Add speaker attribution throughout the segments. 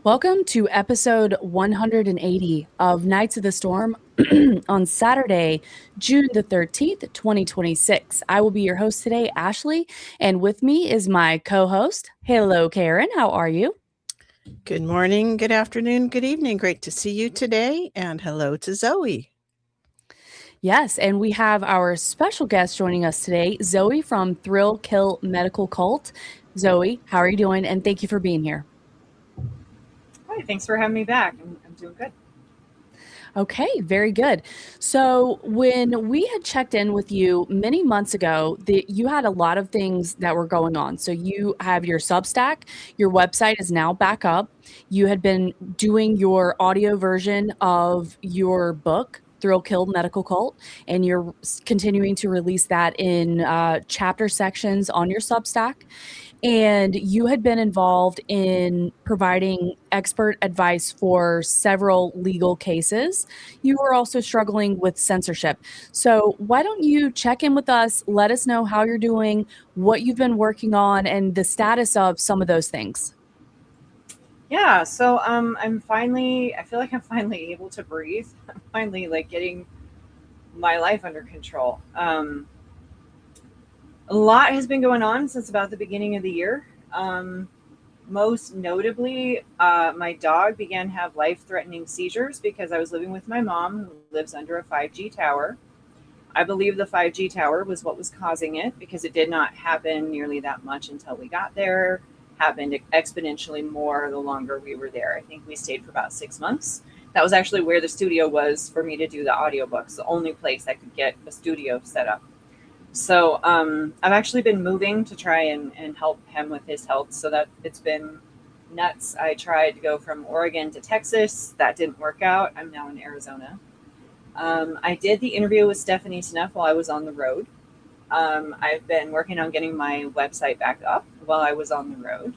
Speaker 1: Welcome to episode 180 of Nights of the Storm on Saturday, June the 13th, 2026. I will be your host today, Ashley, and with me is my co-host. Hello, Karen. How are you?
Speaker 2: Good morning, good afternoon, good evening. Great to see you today. And hello to Zoe.
Speaker 1: Yes, and we have our special guest joining us today, Zoe from Thrill Kill Medical Cult. Zoe, how are you doing? And thank you for being here.
Speaker 3: Hi, thanks for having me back. I'm doing good.
Speaker 1: Okay, very good. So when we had checked in with you many months ago, you had a lot of things that were going on. So you have your Substack, your website is now back up. You had been doing your audio version of your book, Thrill Kill Medical Cult, and you're continuing to release that in chapter sections on your Substack. And you had been involved in providing expert advice for several legal cases. You were also struggling with censorship. So why don't you check in with us, let us know how you're doing, what you've been working on, and the status of some of those things.
Speaker 3: Yeah, so I feel like I'm finally able to breathe. I'm finally like getting my life under control. A lot has been going on since about the beginning of the year. Most notably, my dog began to have life-threatening seizures because I was living with my mom, who lives under a 5G tower. I believe the 5G tower was what was causing it because it did not happen nearly that much until we got there. Happened exponentially more the longer we were there. I think we stayed for about 6 months. That was actually where the studio was for me to do the audiobooks, the only place I could get a studio set up. So I've actually been moving to try and help him with his health. So that it's been nuts. I tried to go from Oregon to Texas. That didn't work out. I'm now in Arizona. I did the interview with Stephanie Sneff while I was on the road. I've been working on getting my website back up while I was on the road.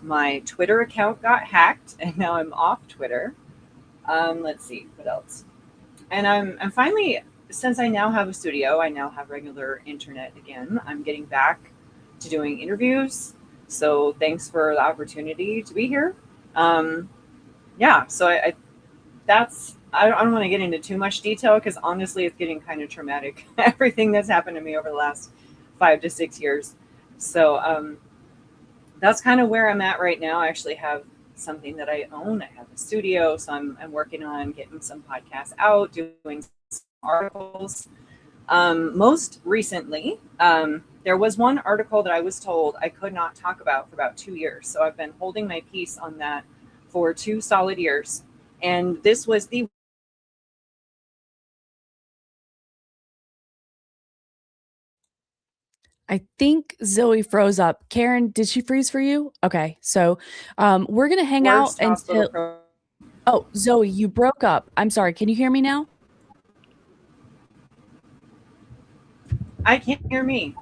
Speaker 3: My Twitter account got hacked and now I'm off Twitter. Let's see, what else? And I'm finally, since I now have a studio, I now have regular internet again. I'm getting back to doing interviews. So thanks for the opportunity to be here. Yeah, so I don't want to get into too much detail because honestly, it's getting kind of traumatic. Everything that's happened to me over the last 5 to 6 years. So that's kind of where I'm at right now. I actually have something that I own. I have a studio, so I'm working on getting some podcasts out, doing some articles. Most recently, there was one article that I was told I could not talk about for about 2 years. So I've been holding my peace on that for 2 solid years. And this was the
Speaker 1: I think Zoe froze up. Karen, did she freeze for you? Okay, so we're going to hang out
Speaker 3: worst hospital
Speaker 1: until... Oh, Zoe, you broke up. I'm sorry. Can you hear me now?
Speaker 3: I can't hear me.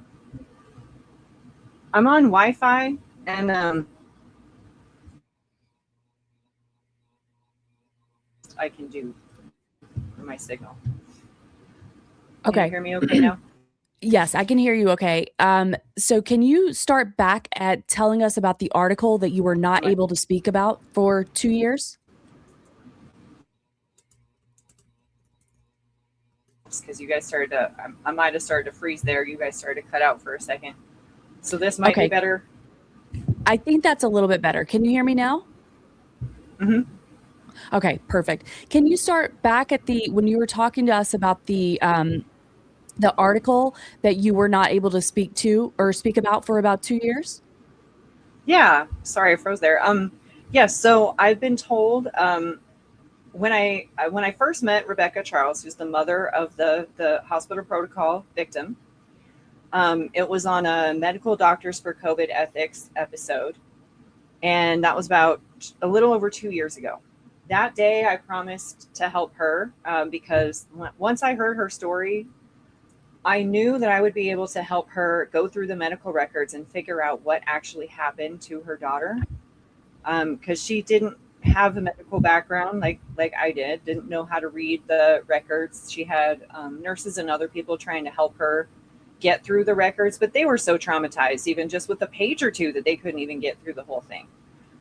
Speaker 3: I'm on Wi-Fi and I can do for my signal. Can
Speaker 1: Okay.
Speaker 3: you hear me okay now?
Speaker 1: Yes, I can hear you okay. So can you start back at telling us about the article that you were not able to speak about for 2 years?
Speaker 3: Because you guys started to, I might have started to freeze there. You guys started to cut out for a second. So this might be better.
Speaker 1: I think that's a little bit better. Can you hear me now?
Speaker 3: Mm-hmm.
Speaker 1: Okay, perfect. Can you start back at when you were talking to us about the article that you were not able to speak about for about 2 years?
Speaker 3: Yeah, sorry, I froze there. Yes, so I've been told when I first met Rebecca Charles, who's the mother of the hospital protocol victim, it was on a Medical Doctors for COVID Ethics episode, and that was about a little over 2 years ago. That day, I promised to help her because once I heard her story, I knew that I would be able to help her go through the medical records and figure out what actually happened to her daughter. Because she didn't have a medical background like I didn't know how to read the records. She had nurses and other people trying to help her get through the records, but they were so traumatized, even just with a page or two, that they couldn't even get through the whole thing.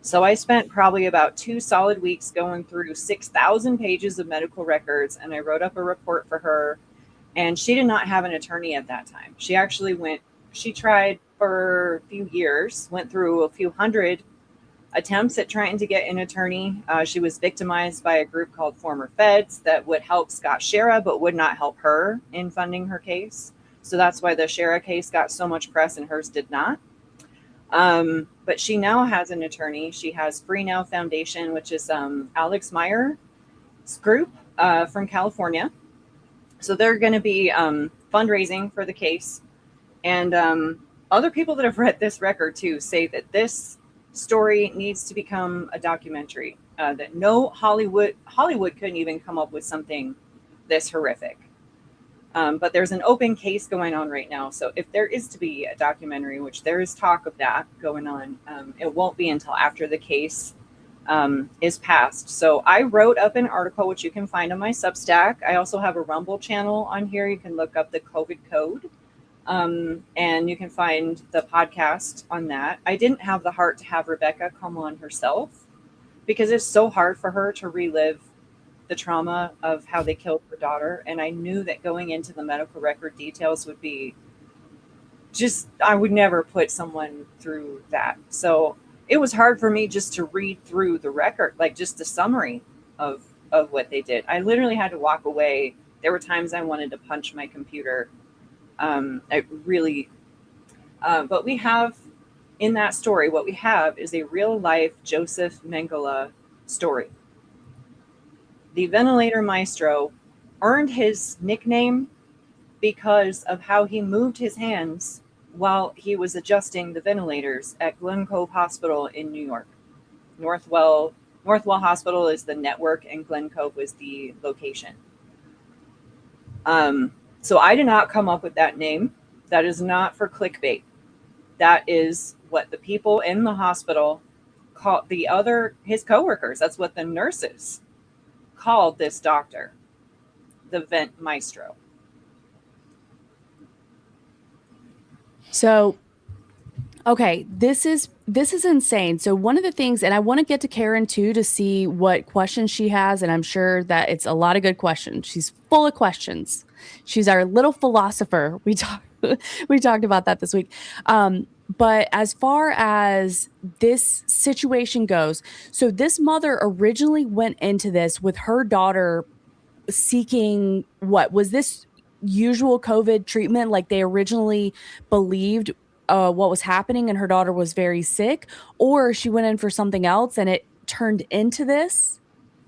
Speaker 3: So I spent probably about 2 solid weeks going through 6,000 pages of medical records, and I wrote up a report for her. And she did not have an attorney at that time. She tried for a few years, went through a few hundred attempts at trying to get an attorney. She was victimized by a group called Former Feds that would help Scott Schara, but would not help her in funding her case. So that's why the Schara case got so much press and hers did not. But she now has an attorney. She has Free Now Foundation, which is Alex Meyer's group from California. So they're going to be fundraising for the case. And other people that have read this record too say that this story needs to become a documentary, that no Hollywood couldn't even come up with something this horrific. But there's an open case going on right now. So if there is to be a documentary, which there is talk of that going on, it won't be until after the case is passed. So I wrote up an article, which you can find on my Substack. I also have a Rumble channel on here. You can look up the COVID code, and you can find the podcast on that. I didn't have the heart to have Rebecca come on herself because it's so hard for her to relive the trauma of how they killed her daughter. And I knew that going into the medical record details would be just, I would never put someone through that. So it was hard for me just to read through the record, like just the summary of what they did. I literally had to walk away. There were times I wanted to punch my computer. But we have in that story, what we have is a real life Joseph Mengele story. The ventilator maestro earned his nickname because of how he moved his hands while he was adjusting the ventilators at Glen Cove Hospital in New York. Northwell Hospital is the network and Glen Cove was the location. So I did not come up with that name. That is not for clickbait. That is what the people in the hospital called his coworkers. That's what the nurses called this doctor, the vent maestro.
Speaker 1: So, okay, this is insane. So one of the things, and I want to get to Karen too to see what questions she has, and I'm sure that it's a lot of good questions. She's full of questions. She's our little philosopher. We talked about that this week. But as far as this situation goes, so this mother originally went into this with her daughter seeking, what was this usual COVID treatment? Like they originally believed what was happening and her daughter was very sick, or she went in for something else and it turned into this?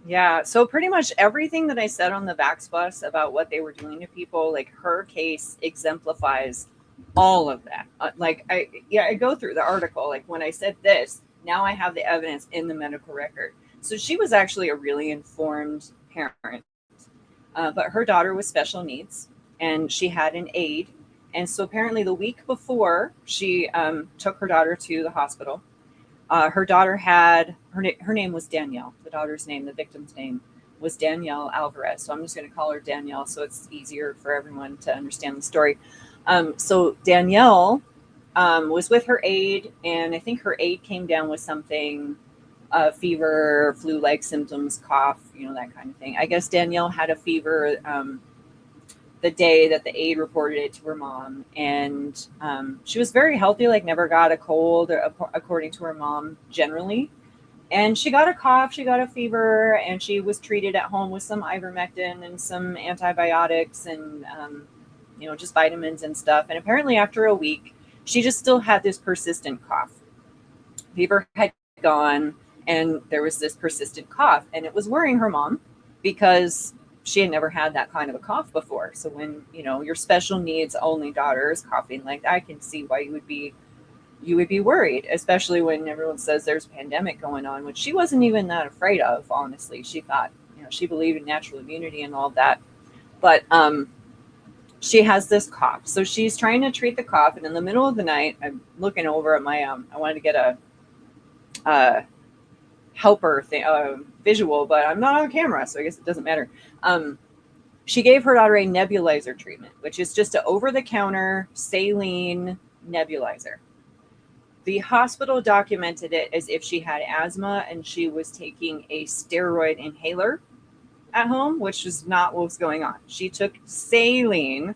Speaker 3: Yeah, so pretty much everything that I said on the Vax Bus about what they were doing to people, like her case exemplifies all of that. I go through the article. Like when I said this, now I have the evidence in the medical record. So she was actually a really informed parent, but her daughter was special needs and she had an aide. And so apparently the week before she took her daughter to the hospital, her daughter had, her name was Danielle. The daughter's name, the victim's name was Danielle Alvarez. So I'm just going to call her Danielle so it's easier for everyone to understand the story. So Danielle was with her aide, and I think her aide came down with something, fever, flu-like symptoms, cough, that kind of thing. I guess Danielle had a fever the day that the aide reported it to her mom, and she was very healthy, like never got a cold, according to her mom, generally. And she got a cough, she got a fever, and she was treated at home with some ivermectin and some antibiotics and just vitamins and stuff. And apparently after a week, she just still had this persistent cough. Fever had gone and there was this persistent cough, and it was worrying her mom because she had never had that kind of a cough before. So when, your special needs only daughter is coughing like that, I can see why you would be worried, especially when everyone says there's a pandemic going on, which she wasn't even that afraid of, honestly. She thought, she believed in natural immunity and all that. But she has this cough. So she's trying to treat the cough. And in the middle of the night, I'm looking over at my, I wanted to get a helper thing, visual, but I'm not on camera, so I guess it doesn't matter. She gave her daughter a nebulizer treatment, which is just an over-the-counter saline nebulizer. The hospital documented it as if she had asthma and she was taking a steroid inhaler at home, which is not what was going on. She took saline,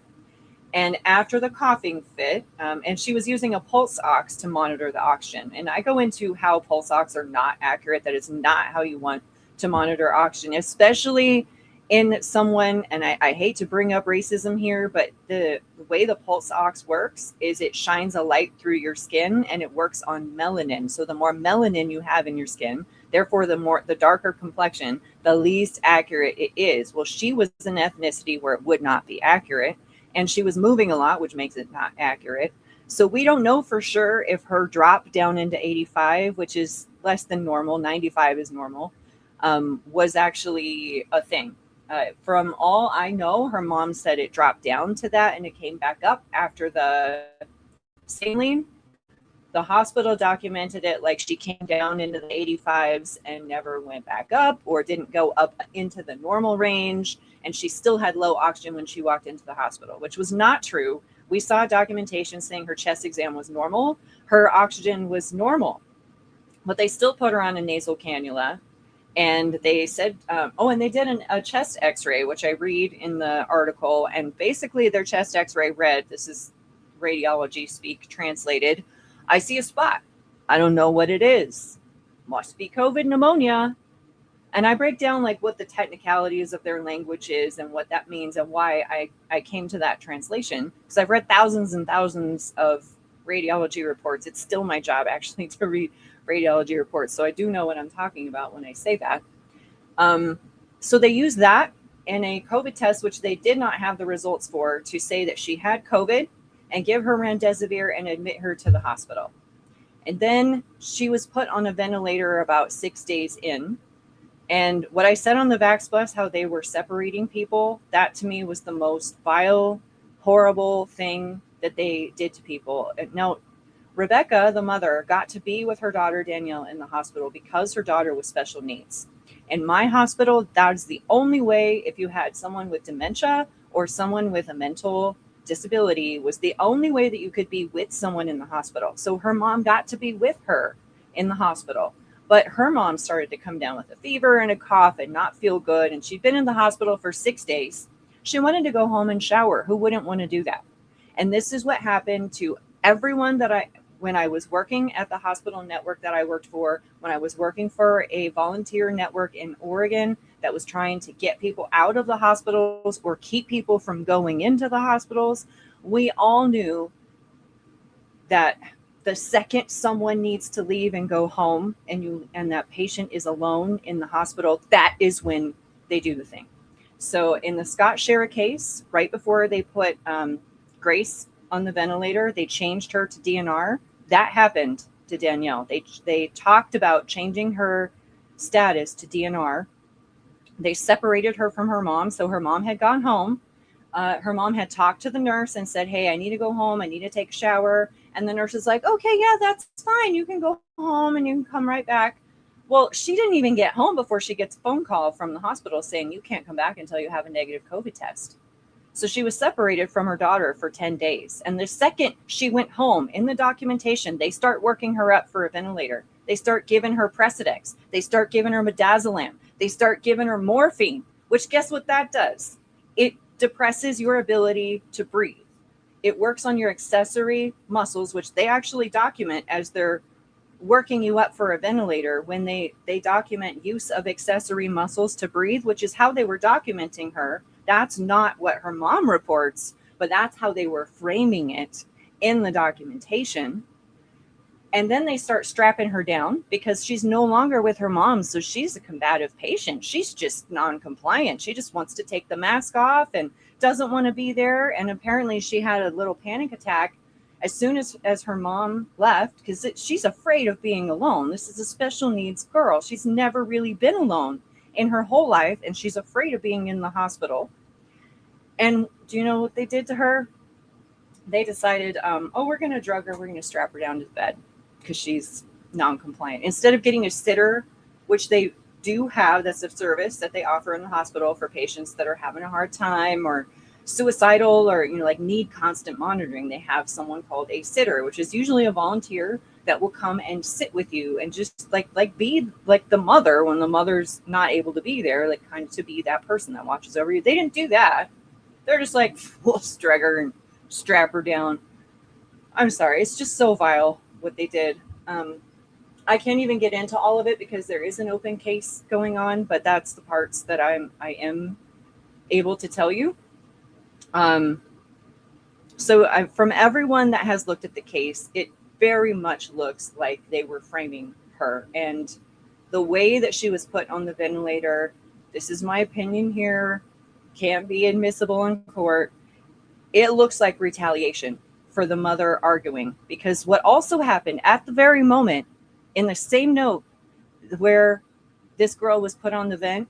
Speaker 3: and after the coughing fit, and she was using a pulse ox to monitor the oxygen. And I go into how pulse ox are not accurate. That is not how you want to monitor oxygen, especially in someone, and I hate to bring up racism here, but the way the pulse ox works is it shines a light through your skin and it works on melanin. So the more melanin you have in your skin, therefore the darker complexion, the least accurate it is. Well, she was an ethnicity where it would not be accurate, and she was moving a lot, which makes it not accurate. So we don't know for sure if her drop down into 85, which is less than normal, 95 is normal, was actually a thing. From all I know, her mom said it dropped down to that and it came back up after the saline. The hospital documented it like she came down into the 85s and never went back up, or didn't go up into the normal range. And she still had low oxygen when she walked into the hospital, which was not true. We saw documentation saying her chest exam was normal. Her oxygen was normal, but they still put her on a nasal cannula. And they said, and they did a chest x-ray, which I read in the article. And basically their chest x-ray read, this is radiology speak translated, I see a spot. I don't know what it is. Must be COVID pneumonia. And I break down like what the technicalities of their language is and what that means and why I came to that translation. Because I've read thousands and thousands of radiology reports. It's still my job actually to read radiology reports. So I do know what I'm talking about when I say that. So they used that in a COVID test, which they did not have the results for, to say that she had COVID and give her remdesivir and admit her to the hospital. And then she was put on a ventilator about 6 days in. And what I said on the Vax Bus, how they were separating people, that to me was the most vile, horrible thing that they did to people. Now, Rebecca, the mother, got to be with her daughter Danielle in the hospital because her daughter was special needs. In my hospital, that's the only way, if you had someone with dementia or someone with a mental disability, was the only way that you could be with someone in the hospital. So her mom got to be with her in the hospital. But her mom started to come down with a fever and a cough and not feel good. And she'd been in the hospital for 6 days. She wanted to go home and shower. Who wouldn't want to do that? And this is what happened to everyone when I was working at the hospital network that I worked for, when I was working for a volunteer network in Oregon that was trying to get people out of the hospitals or keep people from going into the hospitals, we all knew that the second someone needs to leave and go home and that patient is alone in the hospital, that is when they do the thing. So in the Scott Shera case, right before they put Grace on the ventilator, they changed her to DNR. That happened to Danielle. They talked about changing her status to DNR. They separated her from her mom. So her mom had gone home. Her mom had talked to the nurse and said, hey, I need to go home. I need to take a shower. And the nurse is like, okay, yeah, that's fine. You can go home and you can come right back. Well, she didn't even get home before she gets a phone call from the hospital saying you can't come back until you have a negative COVID test. So she was separated from her daughter for 10 days. And the second she went home, in the documentation, they start working her up for a ventilator. They start giving her Precedex. They start giving her midazolam. They start giving her morphine, which guess what that does? It depresses your ability to breathe. It works on your accessory muscles, which they actually document as they're working you up for a ventilator. When they document use of accessory muscles to breathe, which is how they were documenting her. That's not what her mom reports, but that's how they were framing it in the documentation. And then they start strapping her down because she's no longer with her mom. So she's a combative patient. She's just non-compliant. She just wants to take the mask off and doesn't want to be there. And apparently she had a little panic attack as soon as her mom left, because she's afraid of being alone. This is a special needs girl. She's never really been alone in her whole life, and she's afraid of being in the hospital. And do you know what they did to her? They decided, we're going to drug her. We're going to strap her down to the bed because she's non-compliant. Instead of getting a sitter, which they do have, that's a service that they offer in the hospital for patients that are having a hard time or suicidal or, like need constant monitoring, they have someone called a sitter, which is usually a volunteer that will come and sit with you and just like be like the mother when the mother's not able to be there, like kind of to be that person that watches over you. They didn't do that. They're just like, we'll strag her and strap her down. I'm sorry. It's just so vile what they did. I can't even get into all of it because there is an open case going on, but that's the parts that I am able to tell you. So from everyone that has looked at the case, it very much looks like they were framing her. And the way that she was put on the ventilator, this is my opinion here, can't be admissible in court. It looks like retaliation for the mother arguing, because what also happened at the very moment in the same note where this girl was put on the vent,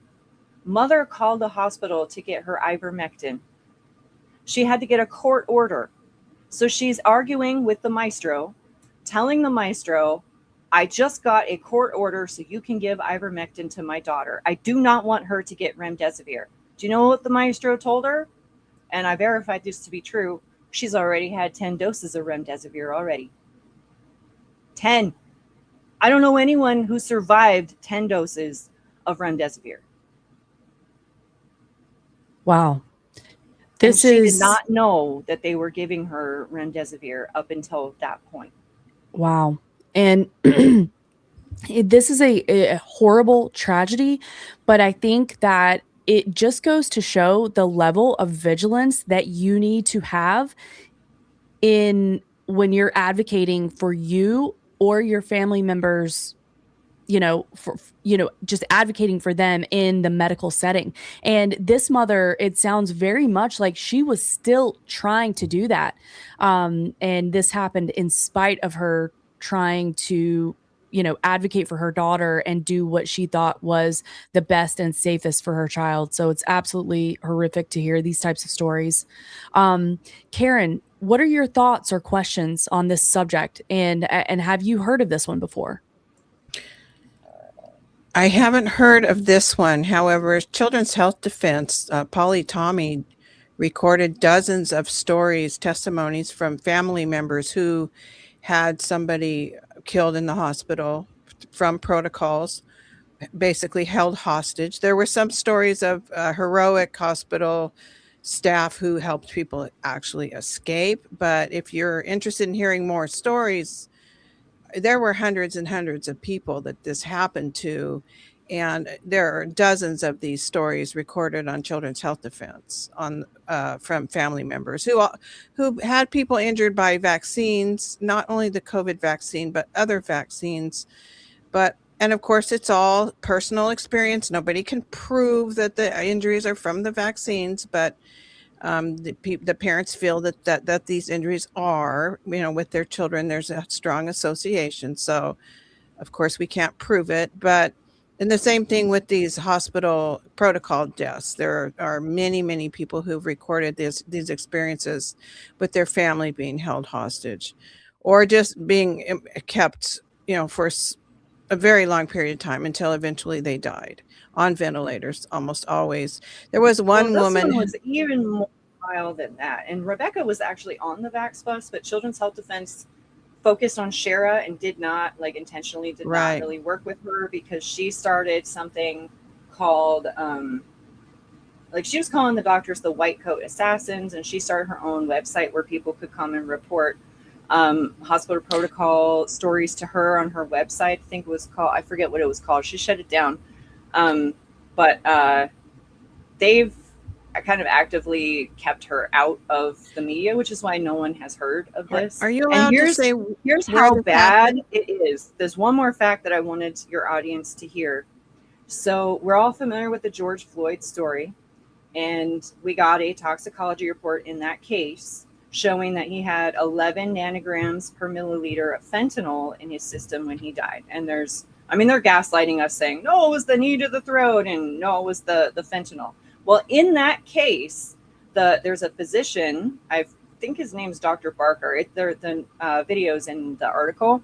Speaker 3: mother called the hospital to get her ivermectin. She had to get a court order. So she's arguing with the maestro, telling the maestro, I just got a court order so you can give ivermectin to my daughter. I do not want her to get remdesivir. Do you know what the maestro told her? And I verified this to be true. She's already had 10 doses of remdesivir already. 10. I don't know anyone who survived 10 doses of remdesivir.
Speaker 1: Wow.
Speaker 3: She did not know that they were giving her remdesivir up until that point.
Speaker 1: Wow. And this is a horrible tragedy, but I think that it just goes to show the level of vigilance that you need to have when you're advocating for you or your family members, just advocating for them in the medical setting. And this mother, it sounds very much like she was still trying to do that. And this happened in spite of her trying to, advocate for her daughter and do what she thought was the best and safest for her child. So it's absolutely horrific to hear these types of stories. Karen, what are your thoughts or questions on this subject? And have you heard of this one before?
Speaker 2: I haven't heard of this one. However, Children's Health Defense, Polly Tommy, recorded dozens of stories, testimonies from family members who had somebody killed in the hospital from protocols, basically held hostage. There were some stories of heroic hospital staff who helped people actually escape. But if you're interested in hearing more stories, there were hundreds and hundreds of people that this happened to. And there are dozens of these stories recorded on Children's Health Defense from family members who had people injured by vaccines, not only the COVID vaccine, but other vaccines. And of course, it's all personal experience. Nobody can prove that the injuries are from the vaccines, but the parents feel that these injuries are, with their children. There's a strong association. So, of course, we can't prove it. And the same thing with these hospital protocol deaths. There are many, many people who've recorded these experiences with their family being held hostage or just being kept, for a very long period of time until eventually they died on ventilators, almost always. There was one woman
Speaker 3: who was even more wild than that. And Rebecca was actually on the Vax bus, but Children's Health Defense focused on Shara and did not intentionally not really work with her, because she started something called she was calling the doctors the white coat assassins, and she started her own website where people could come and report hospital protocol stories to her on her website. I think it was called, I forget what it was called. She shut it down. But they've kind of actively kept her out of the media, which is why no one has heard of this.
Speaker 2: Are you allowed to say
Speaker 3: here's how bad it is? There's one more fact that I wanted your audience to hear. So we're all familiar with the George Floyd story, and we got a toxicology report in that case showing that he had 11 nanograms per milliliter of fentanyl in his system when he died. And they're gaslighting us saying, no, it was the knee to the throat, and no, it was the fentanyl. Well, in that case, there's a physician, I think his name's Dr. Barker. There the videos in the article.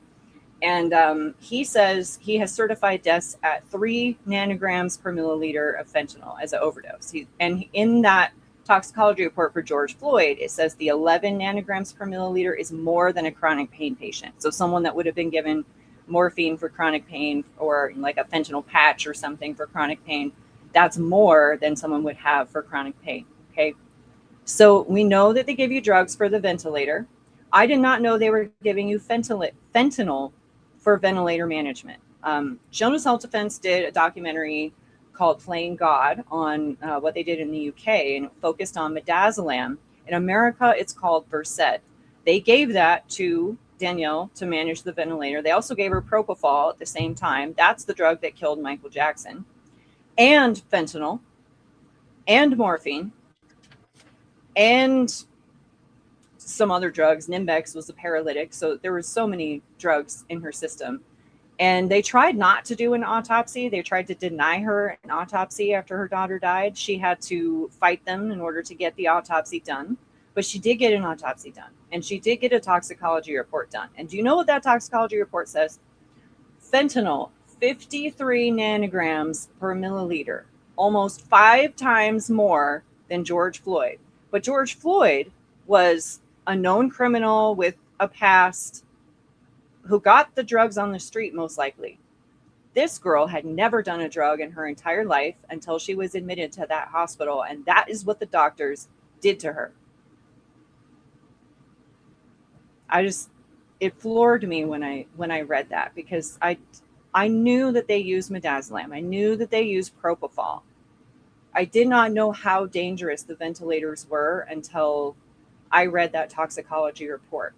Speaker 3: And he says he has certified deaths at 3 nanograms per milliliter of fentanyl as an overdose. And in that toxicology report for George Floyd, it says the 11 nanograms per milliliter is more than a chronic pain patient. So someone that would have been given morphine for chronic pain, or like a fentanyl patch or something for chronic pain, that's more than someone would have for chronic pain. Okay. So we know that they give you drugs for the ventilator. I did not know they were giving you fentanyl for ventilator management. Children's Health Defense did a documentary called Playing God on what they did in the UK, and it focused on midazolam. In America, it's called Versed. They gave that to Danielle to manage the ventilator. They also gave her propofol at the same time. That's the drug that killed Michael Jackson. And fentanyl, and morphine, and some other drugs. Nimbex was a paralytic. So there were so many drugs in her system. And they tried not to do an autopsy. They tried to deny her an autopsy after her daughter died. She had to fight them in order to get the autopsy done. But she did get an autopsy done. And she did get a toxicology report done. And do you know what that toxicology report says? Fentanyl, 53 nanograms per milliliter, almost 5 times more than George Floyd. But George Floyd was a known criminal with a past who got the drugs on the street, most likely. This girl had never done a drug in her entire life until she was admitted to that hospital. And that is what the doctors did to her. It floored me when I read that, because I knew that they used midazolam. I knew that they used propofol. I did not know how dangerous the ventilators were until I read that toxicology report.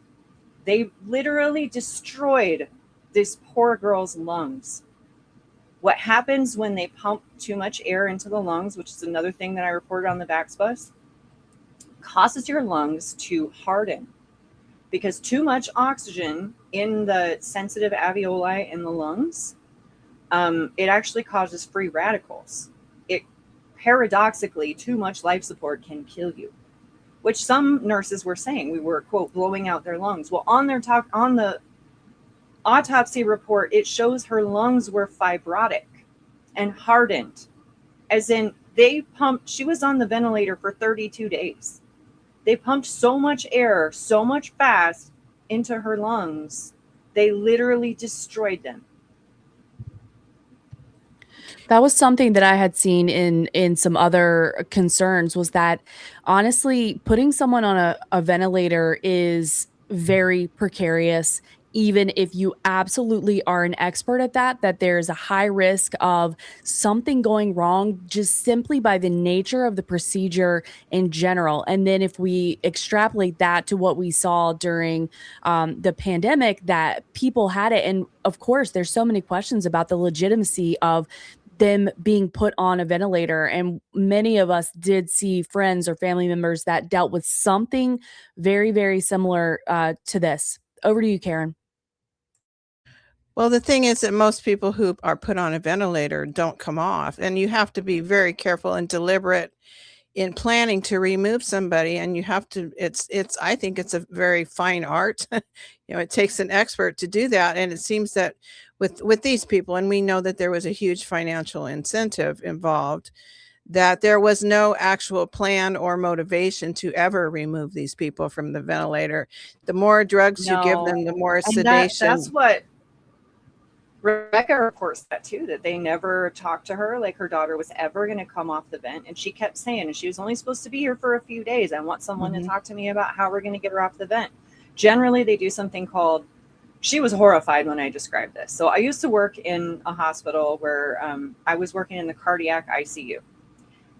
Speaker 3: They literally destroyed this poor girl's lungs. What happens when they pump too much air into the lungs, which is another thing that I reported on the Vax Bus, causes your lungs to harden, because too much oxygen in the sensitive alveoli in the lungs, it actually causes free radicals. It paradoxically, too much life support can kill you, which some nurses were saying. We were, quote, blowing out their lungs. Well, on the autopsy report, it shows her lungs were fibrotic and hardened, as in she was on the ventilator for 32 days. They pumped so much air, so much fast into her lungs, they literally destroyed them.
Speaker 1: That was something that I had seen in some other concerns, was that honestly, putting someone on a ventilator is very precarious. Even if you absolutely are an expert at that there's a high risk of something going wrong just simply by the nature of the procedure in general. And then if we extrapolate that to what we saw during the pandemic, that people had it. And of course, there's so many questions about the legitimacy of them being put on a ventilator. And many of us did see friends or family members that dealt with something very, very similar to this. Over to you, Karen.
Speaker 2: Well, the thing is that most people who are put on a ventilator don't come off, and you have to be very careful and deliberate in planning to remove somebody. And you have to, I think it's a very fine art. It takes an expert to do that. And it seems that with these people, and we know that there was a huge financial incentive involved, that there was no actual plan or motivation to ever remove these people from the ventilator. The more drugs you give them, the more sedation.
Speaker 3: That's what Rebecca reports that too, that they never talked to her like her daughter was ever going to come off the vent. And she kept saying, and she was only supposed to be here for a few days, I want someone to talk to me about how we're going to get her off the vent. Generally, they do something called, she was horrified when I described this. So I used to work in a hospital where I was working in the cardiac ICU.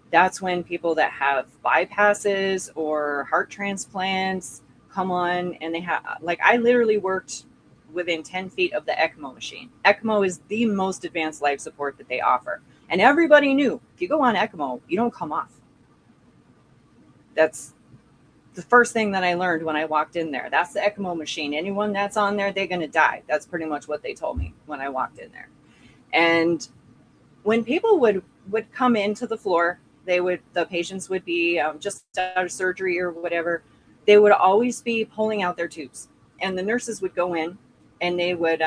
Speaker 3: That's when people that have bypasses or heart transplants come on, and they have, like, I literally worked within 10 feet of the ECMO machine. ECMO is the most advanced life support that they offer. And everybody knew, if you go on ECMO, you don't come off. That's the first thing that I learned when I walked in there. That's the ECMO machine. Anyone that's on there, they're going to die. That's pretty much what they told me when I walked in there. And when people would come into the floor, the patients would be just out of surgery or whatever, they would always be pulling out their tubes. And the nurses would go in, and they would,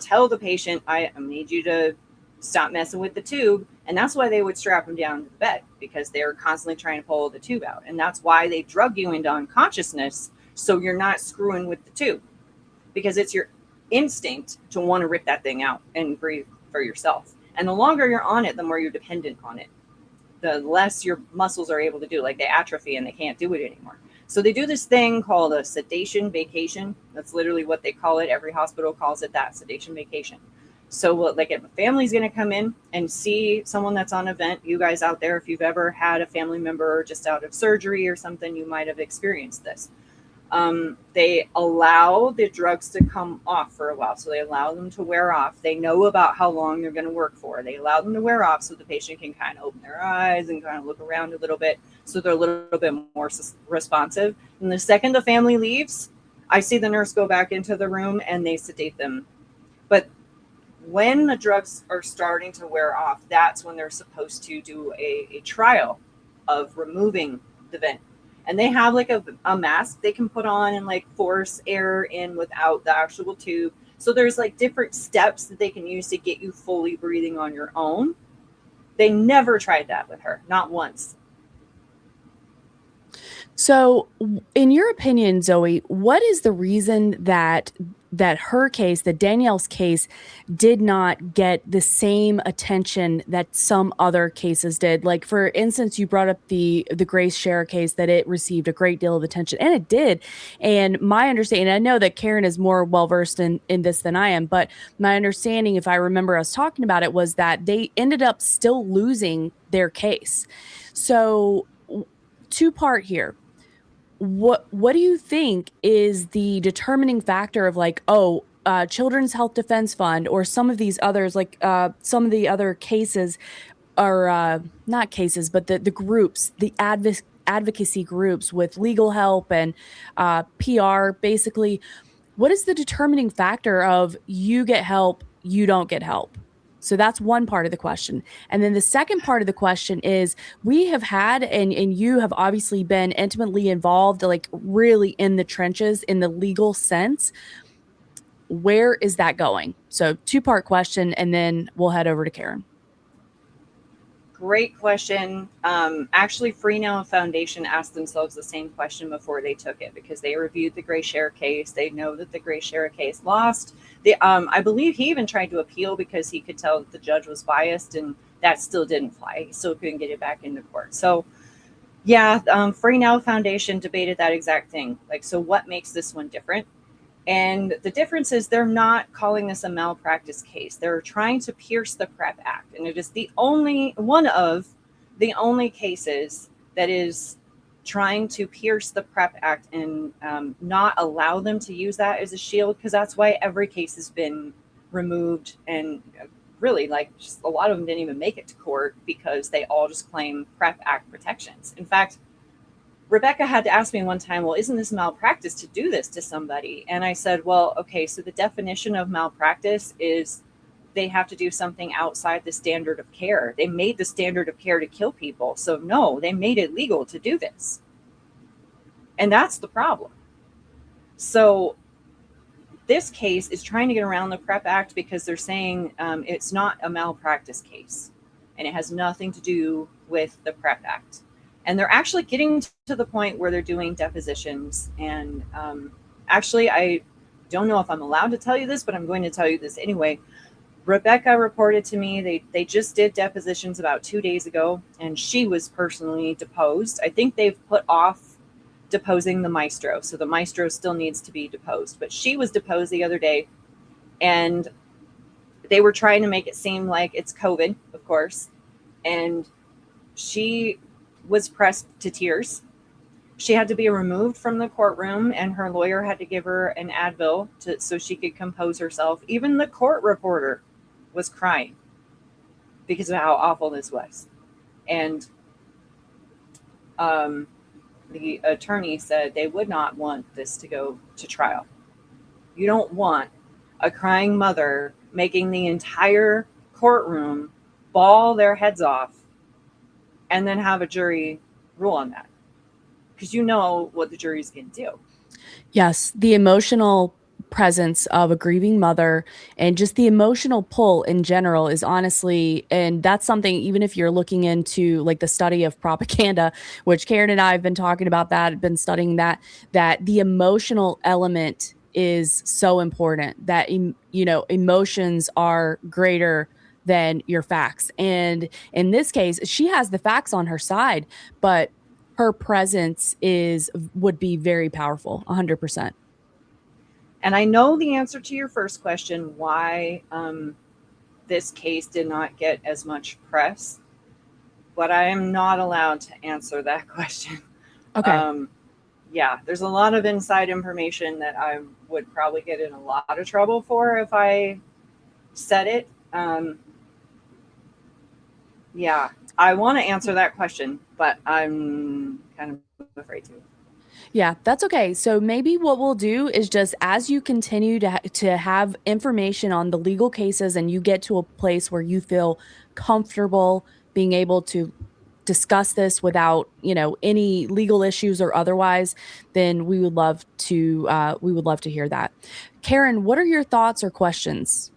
Speaker 3: tell the patient, I need you to stop messing with the tube. And that's why they would strap him down to the bed, because they were constantly trying to pull the tube out. And that's why they drug you into unconsciousness, so you're not screwing with the tube, because it's your instinct to want to rip that thing out and breathe for yourself. And the longer you're on it, the more you're dependent on it, the less your muscles are able to do. Like, they atrophy and they can't do it anymore. So they do this thing called a sedation vacation. That's literally what they call it. Every hospital calls it that, sedation vacation. So like, if a family's going to come in and see someone that's on a vent, you guys out there, if you've ever had a family member just out of surgery or something, you might have experienced this. They allow the drugs to come off for a while. So they allow them to wear off. They know about how long they're going to work for. They allow them to wear off so the patient can kind of open their eyes and kind of look around a little bit, so they're a little bit more responsive. And the second the family leaves, I see the nurse go back into the room and they sedate them. But when the drugs are starting to wear off, that's when they're supposed to do a trial of removing the vent. And they have like a mask they can put on and like force air in without the actual tube. So there's like different steps that they can use to get you fully breathing on your own. They never tried that with her, not once.
Speaker 1: So in your opinion, Zoe, what is the reason that her case, that Danielle's case, did not get the same attention that some other cases did? Like, for instance, you brought up the Grace Share case, that it received a great deal of attention, and it did. And my understanding, I know that Karen is more well-versed in this than I am, but my understanding, if I remember us talking about it, was that they ended up still losing their case. So two-part here. What do you think is the determining factor of, like, Children's Health Defense Fund or some of these others, like some of the other cases are not cases, but the groups, the advocacy groups with legal help and PR, basically, what is the determining factor of you get help, you don't get help? So that's one part of the question. And then the second part of the question is, we have had, and you have obviously been intimately involved, like really in the trenches in the legal sense. Where is that going? So two-part question, and then we'll head over to Karen.
Speaker 3: Great question. Actually, Free Now Foundation asked themselves the same question before they took it, because they reviewed the Gray Share case. They know that the Gray Share case lost. I believe he even tried to appeal because he could tell that the judge was biased, and that still didn't fly. He still couldn't get it back into court. So yeah, Free Now Foundation debated that exact thing. Like, so what makes this one different? And the difference is, they're not calling this a malpractice case. They're trying to pierce the PrEP Act. And it is one of the only cases that is trying to pierce the PrEP Act and not allow them to use that as a shield, because that's why every case has been removed. And really, like, just a lot of them didn't even make it to court, because they all just claim PrEP Act protections. In fact, Rebecca had to ask me one time, well, isn't this malpractice to do this to somebody? And I said, well, okay, so the definition of malpractice is they have to do something outside the standard of care. They made the standard of care to kill people. So no, they made it legal to do this. And that's the problem. So this case is trying to get around the PrEP Act, because they're saying it's not a malpractice case, and it has nothing to do with the PrEP Act. And they're actually getting to the point where they're doing depositions. And actually, I don't know if I'm allowed to tell you this, but I'm going to tell you this anyway. Rebecca reported to me they just did depositions about 2 days ago, and she was personally deposed. I think they've put off deposing the maestro, so the maestro still needs to be deposed. But she was deposed the other day, and they were trying to make it seem like it's COVID, of course. And she was pressed to tears. She had to be removed from the courtroom, and her lawyer had to give her an Advil so she could compose herself. Even the court reporter was crying because of how awful this was. And the attorney said they would not want this to go to trial. You don't want a crying mother making the entire courtroom bawl their heads off and then have a jury rule on that, because you know what the jury's going to do.
Speaker 1: Yes, the emotional presence of a grieving mother, and just the emotional pull in general is honestly, and that's something, even if you're looking into like the study of propaganda, which Karen and I have been talking about that, been studying that, that the emotional element is so important, that, emotions are greater than your facts. And in this case, she has the facts on her side, but her presence would be very powerful, 100%.
Speaker 3: And I know the answer to your first question, why this case did not get as much press, but I am not allowed to answer that question.
Speaker 1: Okay.
Speaker 3: Yeah, there's a lot of inside information that I would probably get in a lot of trouble for if I said it. Yeah, I want to answer that question, but I'm kind of afraid to.
Speaker 1: Yeah, that's okay. So maybe what we'll do is, just as you continue to have information on the legal cases and you get to a place where you feel comfortable being able to discuss this without, any legal issues or otherwise, then we would love to hear that. Karen, what are your thoughts or questions?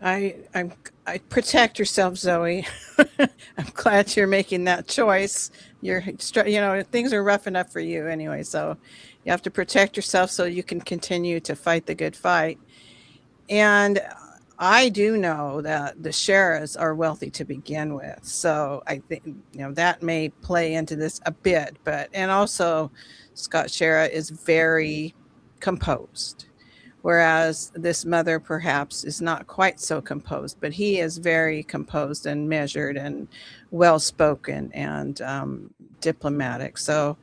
Speaker 2: I protect yourself, Zoe. I'm glad you're making that choice. Things are rough enough for you anyway, so you have to protect yourself so you can continue to fight the good fight. And I do know that the Sharas are wealthy to begin with, so I think that may play into this a bit. And also, Scott Shara is very composed, whereas this mother perhaps is not quite so composed, but he is very composed and measured and well-spoken and diplomatic. So,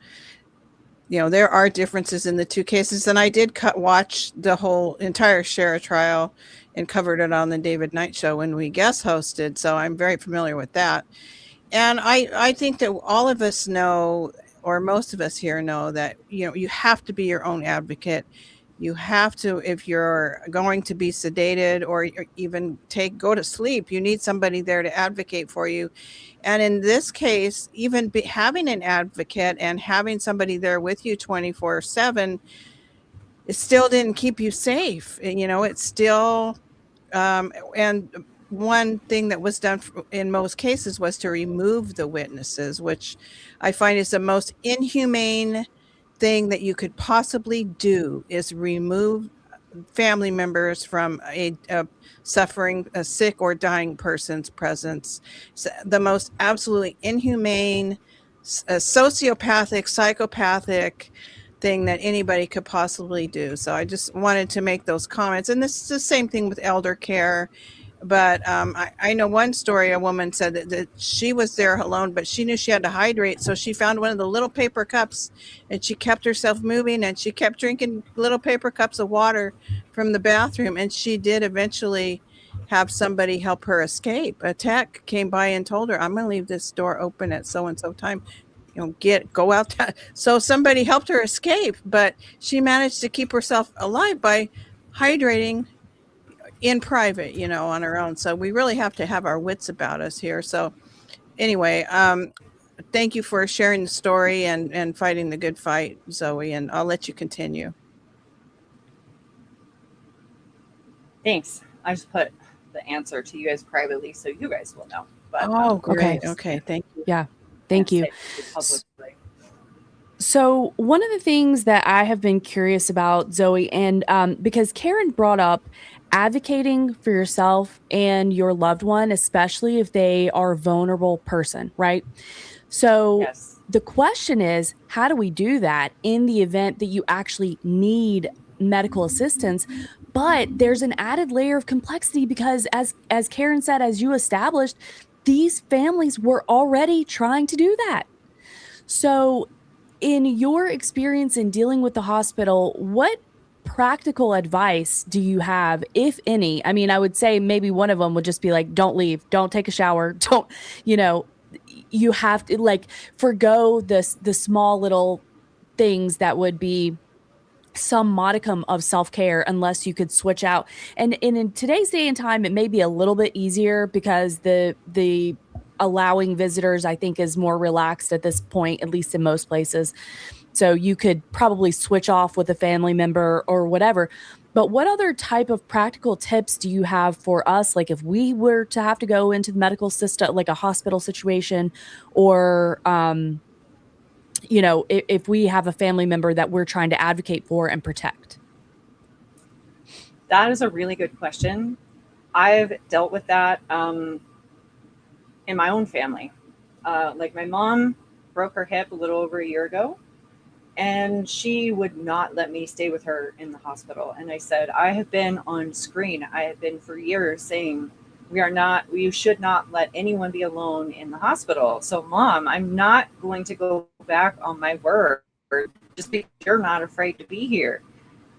Speaker 2: there are differences in the two cases. And I did watch the whole entire Shara trial and covered it on the David Knight Show when we guest hosted. So I'm very familiar with that. And I think that all of us know, or most of us here know, that, you have to be your own advocate. You have to, if you're going to be sedated or even go to sleep, you need somebody there to advocate for you. And in this case, even having an advocate and having somebody there with you 24/7, it still didn't keep you safe. It's still, and one thing that was done in most cases was to remove the witnesses, which I find is the most inhumane thing that you could possibly do, is remove family members from a sick or dying person's presence. It's the most absolutely inhumane, sociopathic, psychopathic thing that anybody could possibly do. So I just wanted to make those comments. And this is the same thing with elder care. But I know one story, a woman said that she was there alone, but she knew she had to hydrate. So she found one of the little paper cups and she kept herself moving and she kept drinking little paper cups of water from the bathroom. And she did eventually have somebody help her escape. A tech came by and told her, I'm going to leave this door open at so-and-so time. Go out. So somebody helped her escape, but she managed to keep herself alive by hydrating in private, on her own. So we really have to have our wits about us here. So anyway, thank you for sharing the story and fighting the good fight, Zoe, and I'll let you continue.
Speaker 3: Thanks. I just put the answer to you guys privately so you guys will know.
Speaker 2: But, great. Okay. Thank you.
Speaker 1: Yeah. Thank you. So one of the things that I have been curious about, Zoe, and because Karen brought up advocating for yourself and your loved one, especially if they are a vulnerable person, right? So yes. The question is, how do we do that in the event that you actually need medical assistance? But there's an added layer of complexity because, as Karen said, as you established, these families were already trying to do that. So in your experience in dealing with the hospital, what practical advice do you have, if any? I mean, I would say maybe one of them would just be like, don't leave, don't take a shower, don't, you have to forgo the small little things that would be some modicum of self-care unless you could switch out. And in today's day and time, it may be a little bit easier because the allowing visitors, I think, is more relaxed at this point, at least in most places. So you could probably switch off with a family member or whatever. But what other type of practical tips do you have for us? Like if we were to have to go into the medical system, like a hospital situation, or, if we have a family member that we're trying to advocate for and protect?
Speaker 3: That is a really good question. I've dealt with that in my own family. Like my mom broke her hip a little over a year ago, and she would not let me stay with her in the hospital. And I said, I have been on screen. I have been for years saying we should not let anyone be alone in the hospital. So Mom, I'm not going to go back on my word just because you're not afraid to be here.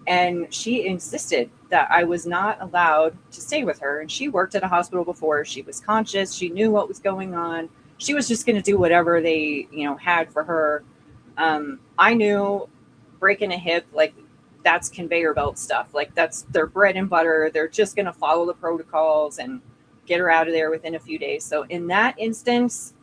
Speaker 3: And she insisted that I was not allowed to stay with her. And she worked at a hospital before. She was conscious. She knew what was going on. She was just going to do whatever they, had for her. I knew breaking a hip, like that's conveyor belt stuff. Like that's their bread and butter. They're just going to follow the protocols and get her out of there within a few days. So in that instance,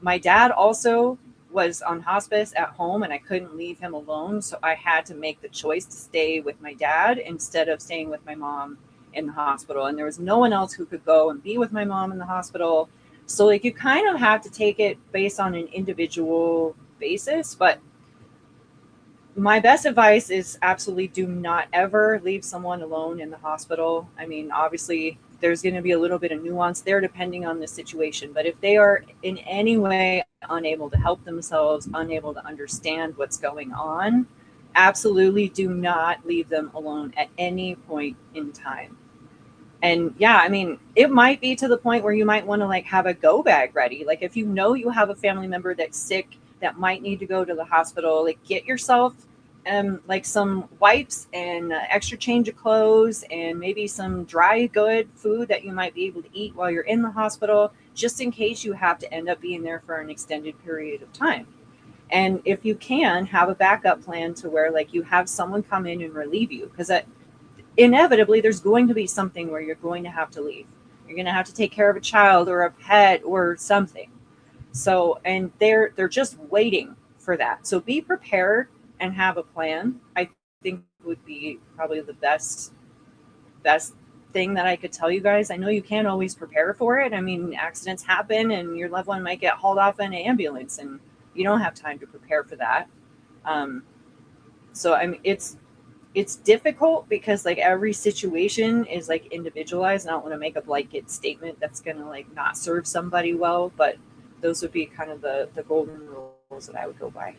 Speaker 3: my dad also was on hospice at home and I couldn't leave him alone. So I had to make the choice to stay with my dad instead of staying with my mom in the hospital. And there was no one else who could go and be with my mom in the hospital. So like you kind of have to take it based on an individual basis. But my best advice is absolutely do not ever leave someone alone in the hospital. I mean, obviously there's going to be a little bit of nuance there depending on the situation. But if they are in any way unable to help themselves, unable to understand what's going on, absolutely do not leave them alone at any point in time. And yeah, I mean, it might be to the point where you might want to like have a go bag ready. Like if you know you have a family member that's sick that might need to go to the hospital, like get yourself like some wipes and extra change of clothes and maybe some dry good food that you might be able to eat while you're in the hospital, just in case you have to end up being there for an extended period of time. And if you can, have a backup plan to where like you have someone come in and relieve you, because inevitably there's going to be something where you're going to have to leave. You're going to have to take care of a child or a pet or something. So, and they're just waiting for that. So be prepared and have a plan. I think would be probably the best thing that I could tell you guys. I know you can't always prepare for it. I mean, accidents happen and your loved one might get hauled off in an ambulance and you don't have time to prepare for that. So I mean, it's difficult because like every situation is like individualized, and I don't want to make a blanket statement that's going to like not serve somebody well, but those would be kind of the golden rules that I would go by.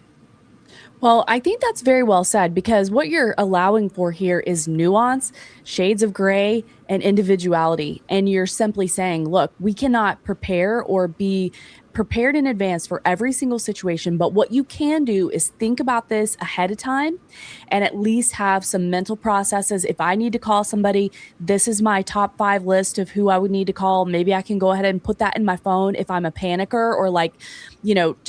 Speaker 1: Well, I think that's very well said, because what you're allowing for here is nuance, shades of gray, and individuality. And you're simply saying, look, we cannot prepare or be prepared in advance for every single situation. But what you can do is think about this ahead of time and at least have some mental processes. If I need to call somebody, this is my top 5 list of who I would need to call. Maybe I can go ahead and put that in my phone if I'm a panicker, or like,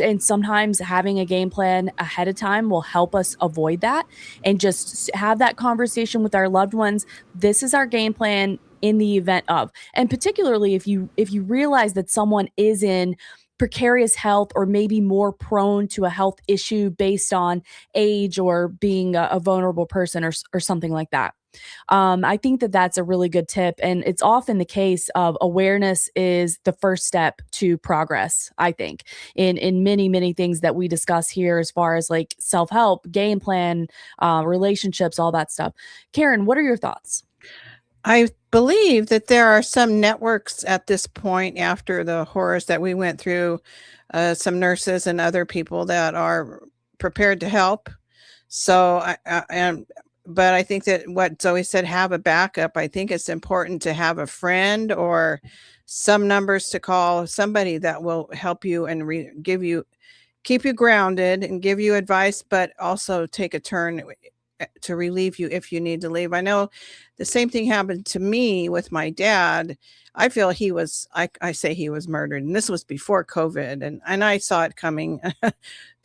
Speaker 1: and sometimes having a game plan ahead of time will help us avoid that and just have that conversation with our loved ones. This is our game plan in the event of, and particularly if you realize that someone is in precarious health or maybe more prone to a health issue based on age or being a vulnerable person or something like that. I think that that's a really good tip. And it's often the case of awareness is the first step to progress, I think, in many, many things that we discuss here, as far as like self-help, game plan, relationships, all that stuff. Karen, what are your thoughts?
Speaker 2: I believe that there are some networks at this point, after the horrors that we went through, some nurses and other people that are prepared to help. So, but I think that what Zoe said, have a backup. I think it's important to have a friend or some numbers to call, somebody that will help you and keep you grounded and give you advice, but also take a turn to relieve you if you need to leave. I know the same thing happened to me with my dad. I feel I say he was murdered, and this was before COVID, and I saw it coming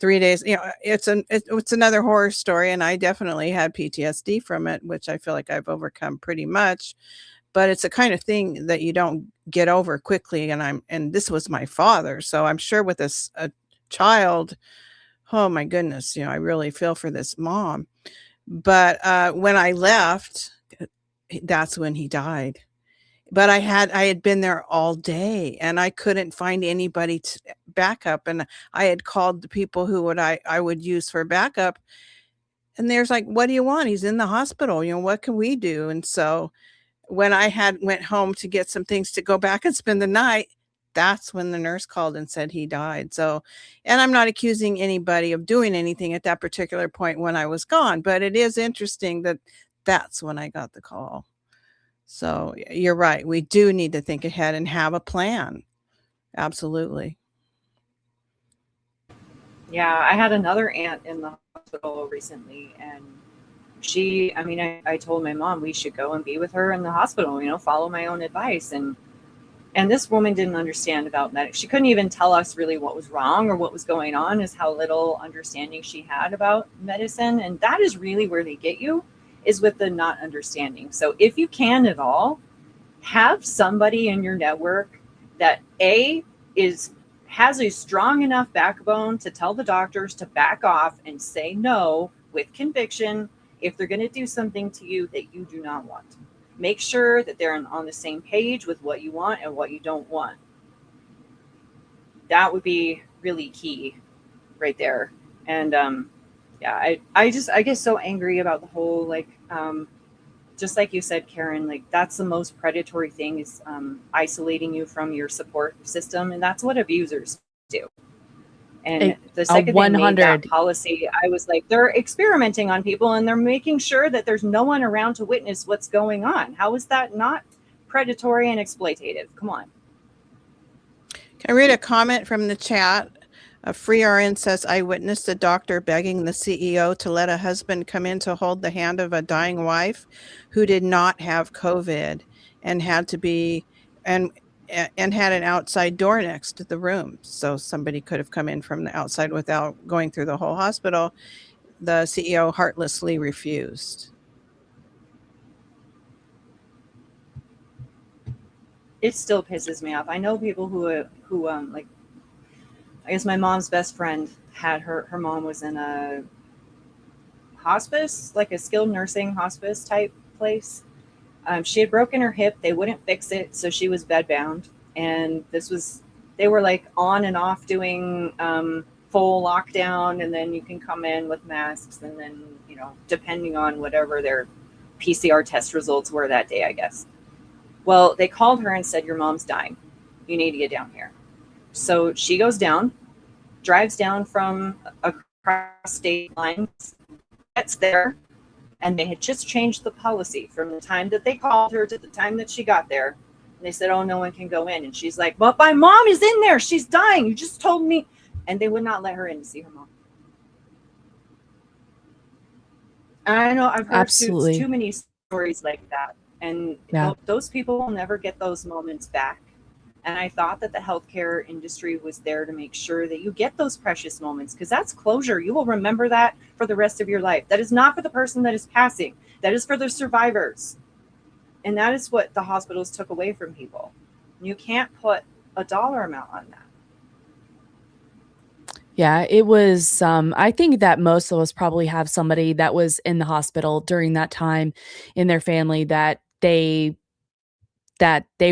Speaker 2: 3 days. It's another horror story, and I definitely had PTSD from it, which I feel like I've overcome pretty much. but it's the kind of thing that you don't get over quickly. And this was my father. So I'm sure with a child, oh my goodness, I really feel for this mom. But when I left, that's when he died. But I had been there all day and I couldn't find anybody to back up. And I had called the people who I would use for backup. And there's like, what do you want? He's in the hospital. What can we do? And so when I went home to get some things to go back and spend the night, that's when the nurse called and said he died. So, and I'm not accusing anybody of doing anything at that particular point when I was gone, but it is interesting that that's when I got the call. So you're right. We do need to think ahead and have a plan. Absolutely.
Speaker 3: Yeah, I had another aunt in the hospital recently, and I told my mom we should go and be with her in the hospital, follow my own advice. And this woman didn't understand about medics. She couldn't even tell us really what was wrong or what was going on, is how little understanding she had about medicine. And that is really where they get you, is with the not understanding. So if you can at all, have somebody in your network that has a strong enough backbone to tell the doctors to back off and say no with conviction if they're going to do something to you that you do not want. Make sure that they're on the same page with what you want and what you don't want. That would be really key right there. And I get so angry about the whole, just like you said, Karen, that's the most predatory thing, is isolating you from your support system. And that's what abusers do. And the second they made that policy, I was like, they're experimenting on people and they're making sure that there's no one around to witness what's going on. How is that not predatory and exploitative? Come on.
Speaker 2: Can I read a comment from the chat? Free RN says, I witnessed a doctor begging the CEO to let a husband come in to hold the hand of a dying wife who did not have COVID and had an outside door next to the room. So somebody could have come in from the outside without going through the whole hospital. The CEO heartlessly refused.
Speaker 3: It still pisses me off. I know people who I guess my mom's best friend had her mom was in a hospice, like a skilled nursing hospice type place. She had broken her hip. They wouldn't fix it, so she was bedbound. And they were on and off doing full lockdown, and then you can come in with masks, and then, depending on whatever their PCR test results were that day, I guess. Well, they called her and said, your mom's dying. You need to get down here. So she goes down, drives down from across state lines, gets there, and they had just changed the policy from the time that they called her to the time that she got there. And they said, oh, no one can go in. And she's like, but my mom is in there. She's dying. You just told me. And they would not let her in to see her mom. And I know I've heard too many stories like that. And those people will never get those moments back. And I thought that the healthcare industry was there to make sure that you get those precious moments, because that's closure. You will remember that for the rest of your life. That is not for the person that is passing. That is for the survivors. And that is what the hospitals took away from people. You can't put a dollar amount on that.
Speaker 1: Yeah, it was, I think that most of us probably have somebody that was in the hospital during that time in their family that they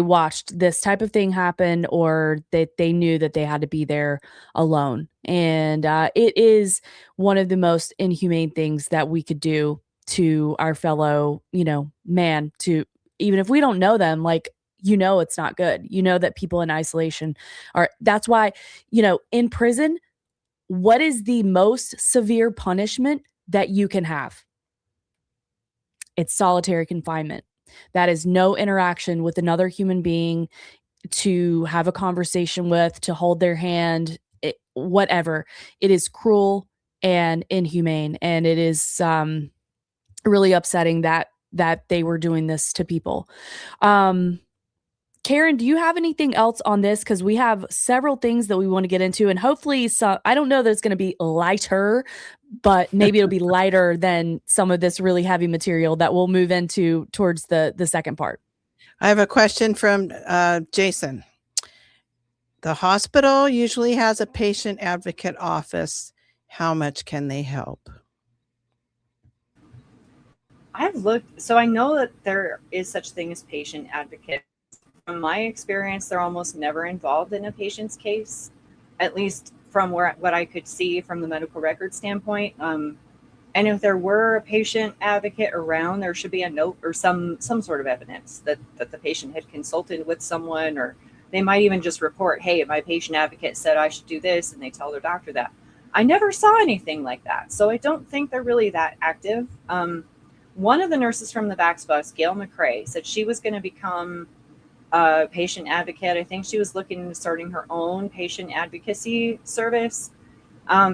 Speaker 1: watched this type of thing happen, or that they knew that they had to be there alone. And it is one of the most inhumane things that we could do to our fellow, man, to, even if we don't know them, it's not good. That people in isolation that's why, in prison, what is the most severe punishment that you can have? It's solitary confinement. That is no interaction with another human being to have a conversation with, to hold their hand, whatever. It is cruel and inhumane. And it is really upsetting that they were doing this to people. Karen, do you have anything else on this? Because we have several things that we want to get into, and hopefully I don't know that it's going to be lighter, but maybe it'll be lighter than some of this really heavy material that we'll move into towards the second part.
Speaker 2: I have a question from Jason. The hospital usually has a patient advocate office. How much can they help?
Speaker 3: I've looked, so I know that there is such thing as patient advocate. From my experience, they're almost never involved in a patient's case, at least from what I could see from the medical record standpoint. And if there were a patient advocate around, there should be a note or some sort of evidence that the patient had consulted with someone, or they might even just report, hey, my patient advocate said I should do this, and they tell their doctor that. I never saw anything like that, so I don't think they're really that active. One of the nurses from the Vax bus, Gail McCrae, said she was going to become a patient advocate. I think she was looking into starting her own patient advocacy service,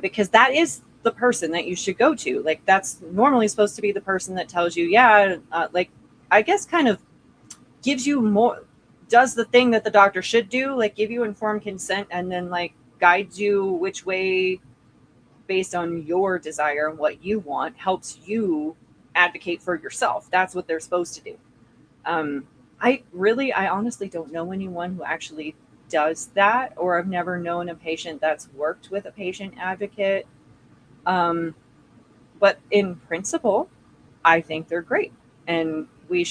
Speaker 3: because that is the person that you should go to. Like, that's normally supposed to be the person that tells you, like, I guess kind of gives you more, does the thing that the doctor should do, like give you informed consent, and then like guides you which way based on your desire and what you want, helps you advocate for yourself. That's what they're supposed to do. I honestly don't know anyone who actually does that, or I've never known a patient that's worked with a patient advocate. But in principle, I think they're great, and we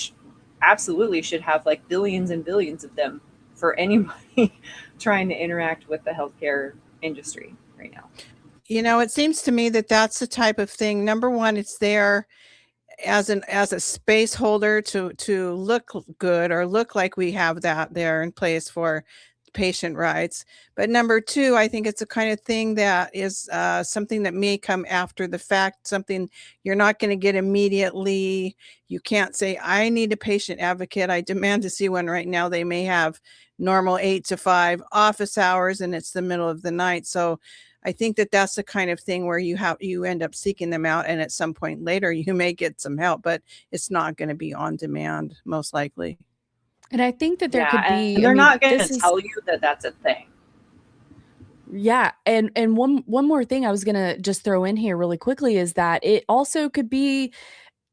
Speaker 3: absolutely should have like billions and billions of them for anybody trying to interact with the healthcare industry right now.
Speaker 2: You know, it seems to me that that's the type of thing. Number one, it's there as a space holder to look good, or look like we have that there in place for patient rights. But number two, I think it's a kind of thing that is something that may come after the fact, something you're not going to get immediately. You can't say, I need a patient advocate, I demand to see one right now. They may have normal 8 to 5 office hours, and it's the middle of the night. So I think that that's the kind of thing where you end up seeking them out, and at some point later you may get some help, but it's not going to be on demand, most likely.
Speaker 1: And I think that there could be,
Speaker 3: and they're not going to tell you that that's a thing.
Speaker 1: Yeah. And one more thing I was going to just throw in here really quickly is that it also could be,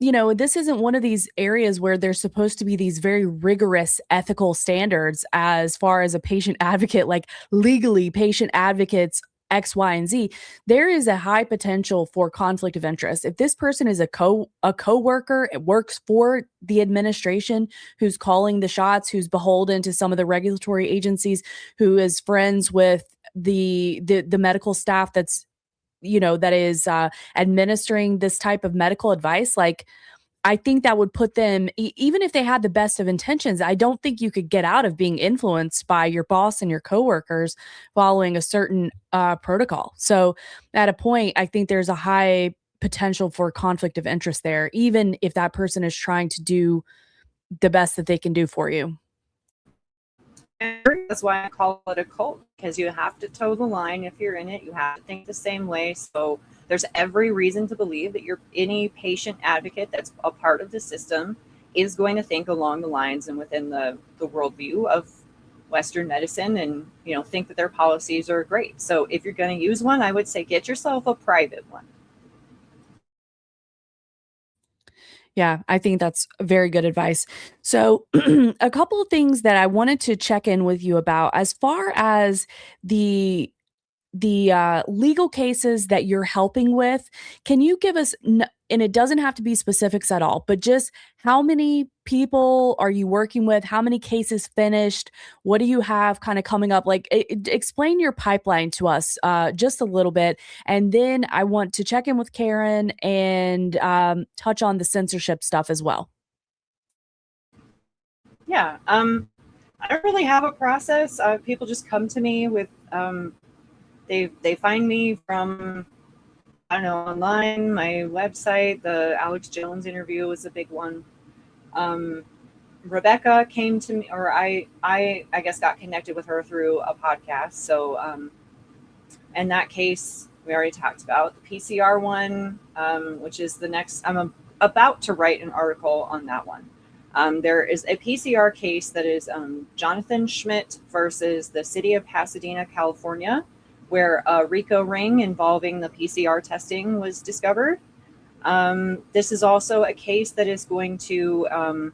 Speaker 1: you know, this isn't one of these areas where there's supposed to be these very rigorous ethical standards as far as a patient advocate, like legally patient advocates X, Y, and Z. There is a high potential for conflict of interest. If this person is a coworker, it works for the administration, who's calling the shots, who's beholden to some of the regulatory agencies, who is friends with the medical staff that's, you know, that is administering this type of medical advice, like, I think that would put them, even if they had the best of intentions, I don't think you could get out of being influenced by your boss and your coworkers following a certain protocol. So at a point, I think there's a high potential for conflict of interest there, even if that person is trying to do the best that they can do for you.
Speaker 3: That's why I call it a cult, because you have to toe the line. If you're in it, you have to think the same way. So there's every reason to believe that any patient advocate that's a part of the system is going to think along the lines and within the worldview of Western medicine, and, you know, think that their policies are great. So if you're going to use one, I would say get yourself a private one.
Speaker 1: Yeah, I think that's very good advice. So a couple of things that I wanted to check in with you about as far as the legal cases that you're helping with. Can you give us, and it doesn't have to be specifics at all, but just how many people are you working with? How many cases finished? What do you have kind of coming up? Like, explain your pipeline to us just a little bit. And then I want to check in with Karen and touch on the censorship stuff as well.
Speaker 3: Yeah. I don't really have a process. People just come to me with, they find me from, I don't know, online, my website. The Alex Jones interview was a big one. Rebecca came to me, or I guess got connected with her through a podcast. So, in that case, we already talked about the PCR one, which is the next. I'm about to write an article on that one. There is a PCR case that is Jonathan Schmidt versus the city of Pasadena, California, where a RICO ring involving the PCR testing was discovered. This is also a case that is going to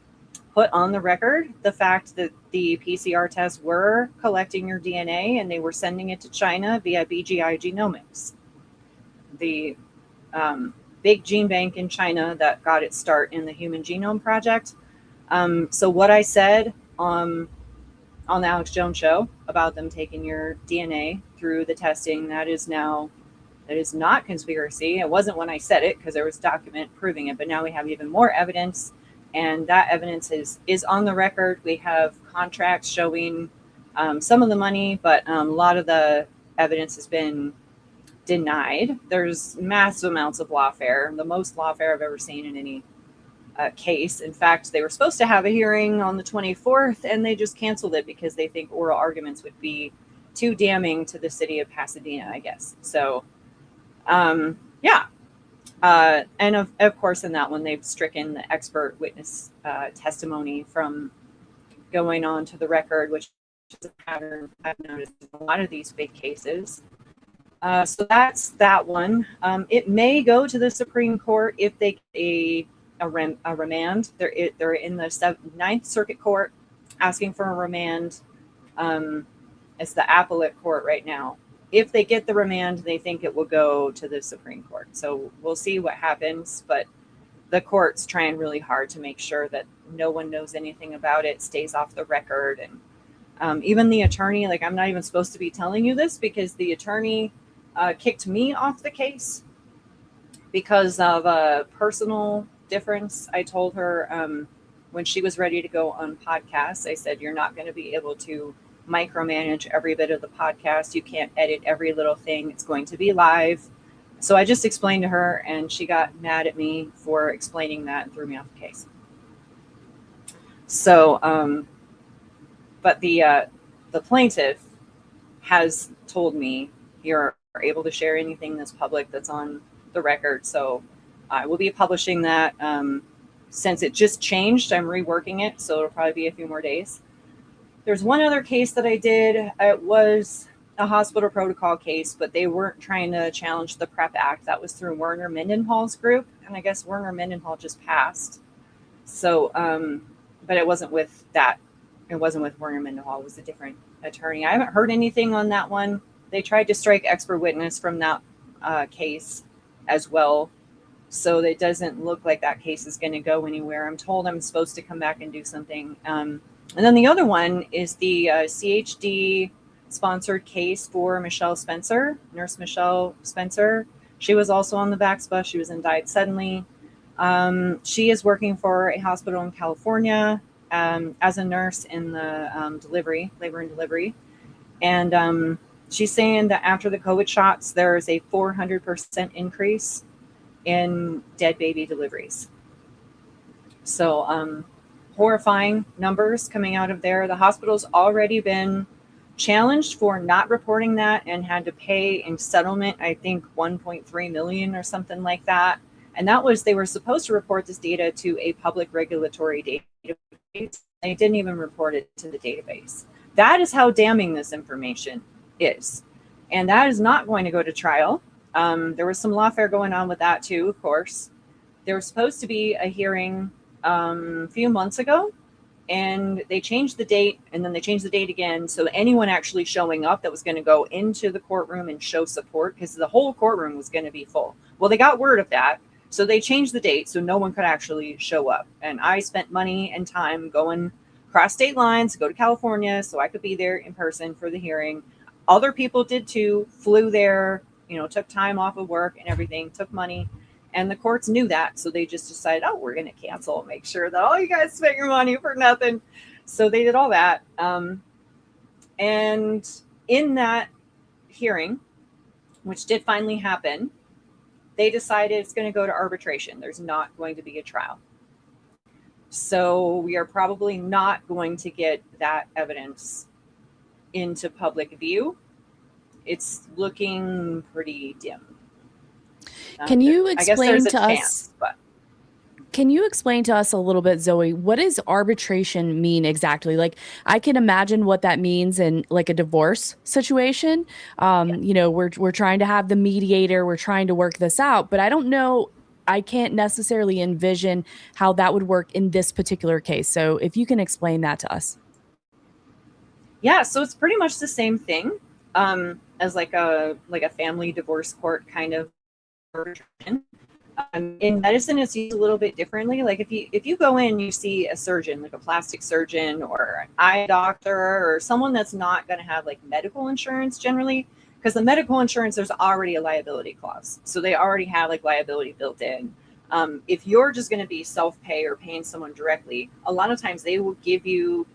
Speaker 3: put on the record the fact that the PCR tests were collecting your DNA and they were sending it to China via BGI Genomics, the big gene bank in China that got its start in the Human Genome Project. So what I said on the Alex Jones show about them taking your DNA through the testing, that is not conspiracy. It wasn't when I said it because there was document proving it, but now we have even more evidence, and that evidence is on the record. We have contracts showing some of the money, but a lot of the evidence has been denied. There's massive amounts of lawfare, the most lawfare I've ever seen in any case. In fact, they were supposed to have a hearing on the 24th, and they just canceled it because they think oral arguments would be too damning to the city of Pasadena, I guess. So, yeah. And of course, in that one, they've stricken the expert witness testimony from going on to the record, which is a pattern I've noticed in a lot of these big cases. So that's that one. It may go to the Supreme Court if they get a remand. They're in the Ninth Circuit Court asking for a remand. It's the appellate court right now. If they get the remand, they think it will go to the Supreme Court. So we'll see what happens. But the court's trying really hard to make sure that no one knows anything about it, stays off the record. And even the attorney, like, I'm not even supposed to be telling you this because the attorney kicked me off the case because of a personal difference. I told her when she was ready to go on podcasts, I said, you're not going to be able to micromanage every bit of the podcast. You can't edit every little thing. It's going to be live. So I just explained to her, and she got mad at me for explaining that and threw me off the case. So, but the plaintiff has told me you're able to share anything that's public that's on the record. So I will be publishing that. Since it just changed, I'm reworking it, so it'll probably be a few more days. There's one other case that I did. It was a hospital protocol case, but they weren't trying to challenge the PrEP Act. That was through Werner Mendenhall's group, and I guess Werner Mendenhall just passed. So, but it wasn't with that. It wasn't with Werner Mendenhall. It was a different attorney. I haven't heard anything on that one. They tried to strike expert witness from that case as well. So it doesn't look like that case is going to go anywhere. I'm told I'm supposed to come back and do something. And then the other one is the CHD sponsored case for Michelle Spencer, Nurse Michelle Spencer. She was also on the VAX bus. She was and died suddenly. She is working for a hospital in California as a nurse in the labor and delivery. And she's saying that after the COVID shots, there's a 400% increase in dead baby deliveries. So horrifying numbers coming out of there. The hospital's already been challenged for not reporting that and had to pay in settlement, I think 1.3 million or something like that. And that was, they were supposed to report this data to a public regulatory database. They didn't even report it to the database. That is how damning this information is. And that is not going to go to trial. There was some lawfare going on with that too, of course. There was supposed to be a hearing a few months ago, and they changed the date, and then they changed the date again. So anyone actually showing up that was going to go into the courtroom and show support, because the whole courtroom was going to be full. Well, they got word of that. So they changed the date so no one could actually show up. And I spent money and time going across state lines to go to California so I could be there in person for the hearing. Other people did too, flew there, took time off of work and everything, took money. And the courts knew that. So they just decided, we're going to cancel, make sure that all you guys spent your money for nothing. So they did all that. And in that hearing, which did finally happen, they decided it's going to go to arbitration. There's not going to be a trial. So we are probably not going to get that evidence into public view. It's looking pretty dim.
Speaker 1: Can you explain to
Speaker 3: us?
Speaker 1: Can you explain to us a little bit, Zoe, what does arbitration mean exactly? Like, I can imagine what that means in like a divorce situation. We're trying to have the mediator, we're trying to work this out, but I don't know I can't necessarily envision how that would work in this particular case. So if you can explain that to us.
Speaker 3: Yeah, so it's pretty much the same thing as like a family divorce court kind of arbitration. In medicine, it's used a little bit differently. Like if you go in, you see a surgeon, like a plastic surgeon or an eye doctor or someone that's not going to have like medical insurance generally, because the medical insurance, there's already a liability clause, so they already have like liability built in. If you're just going to be self-pay or paying someone directly, a lot of times they will give you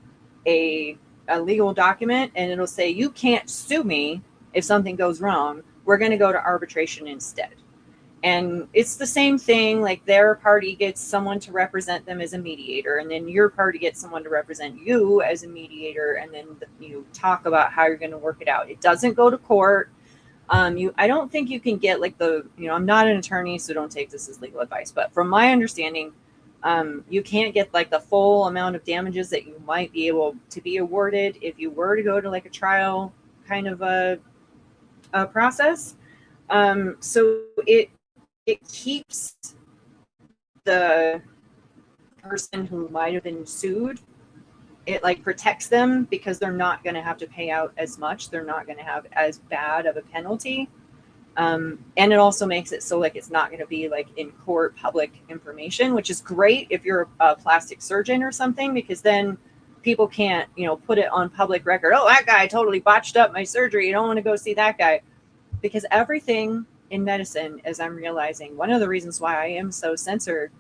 Speaker 3: a legal document and it'll say you can't sue me if something goes wrong. We're going to go to arbitration instead. And it's the same thing, like their party gets someone to represent them as a mediator, and then your party gets someone to represent you as a mediator, and then you talk about how you're going to work it out. It doesn't go to court. I don't think you can get like I'm not an attorney, so don't take this as legal advice, but from my understanding, you can't get like the full amount of damages that you might be able to be awarded if you were to go to like a trial kind of a process. So it keeps the person who might have been sued, it like protects them because they're not going to have to pay out as much. They're not going to have as bad of a penalty. And it also makes it so like it's not going to be like in court public information, which is great if you're a plastic surgeon or something, because then people can't, put it on public record. Oh, that guy totally botched up my surgery. You don't want to go see that guy. Because everything in medicine, as I'm realizing, one of the reasons why I am so censored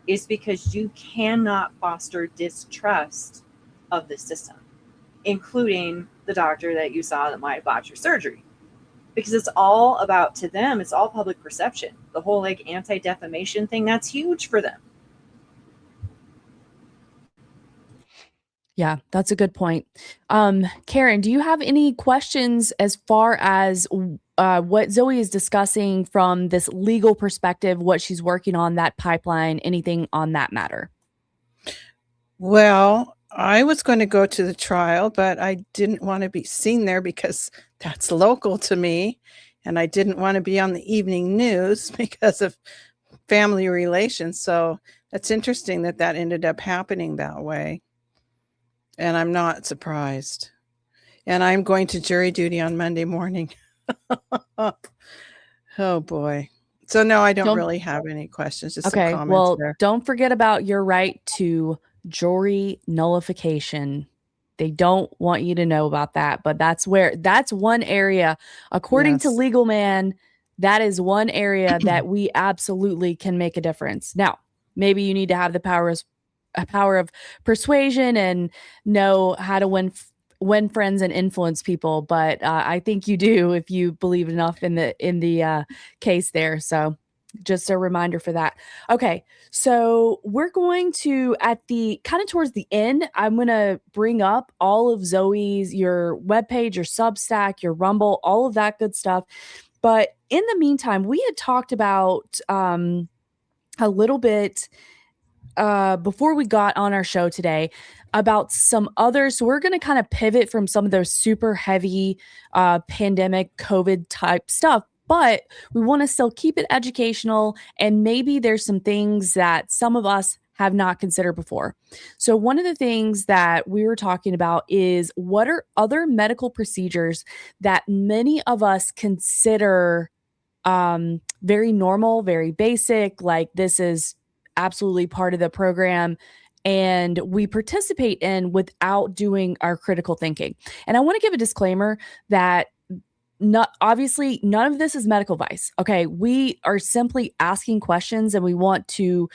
Speaker 3: is because you cannot foster distrust of the system, including the doctor that you saw that might have botched your surgery. Because it's all about, to them, it's all public perception. The whole like anti-defamation thing, that's huge for them.
Speaker 1: Yeah, that's a good point. Karen, do you have any questions as far as what Zowe is discussing from this legal perspective, what she's working on, that pipeline, anything on that matter?
Speaker 2: Well, I was going to go to the trial, but I didn't want to be seen there because that's local to me. And I didn't want to be on the evening news because of family relations. So that's interesting that ended up happening that way. And I'm not surprised. And I'm going to jury duty on Monday morning. Oh boy. So no, I don't really have any questions. Just
Speaker 1: okay,
Speaker 2: some comments
Speaker 1: well,
Speaker 2: there.
Speaker 1: Don't forget about your right to jury nullification. They don't want you to know about that, but that's one area, according to Legal Man, that is one area that we absolutely can make a difference. Now, maybe you need to have the power of persuasion and know how to win friends and influence people, but I think you do if you believe enough in the case there. So just a reminder for that. Okay, so we're going to, at the kind of towards the end, I'm going to bring up all of Zowe's, your webpage, your Substack, your Rumble, all of that good stuff. But in the meantime, we had talked about a little bit before we got on our show today about some others. So we're going to kind of pivot from some of those super heavy pandemic COVID type stuff, but we want to still keep it educational. And maybe there's some things that some of us have not considered before. So one of the things that we were talking about is what are other medical procedures that many of us consider very normal, very basic, like this is absolutely part of the program and we participate in without doing our critical thinking. And I want to give a disclaimer that obviously none of this is medical advice. Okay. We are simply asking questions and we want to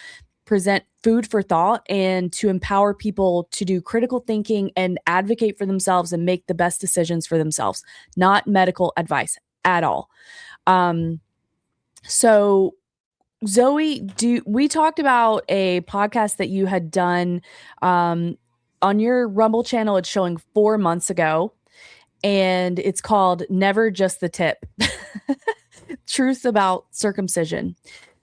Speaker 1: present food for thought and to empower people to do critical thinking and advocate for themselves and make the best decisions for themselves, not medical advice at all. So Zowe, we talked about a podcast that you had done on your Rumble channel. It's showing 4 months ago, and it's called Never Just the Tip, Truth About Circumcision.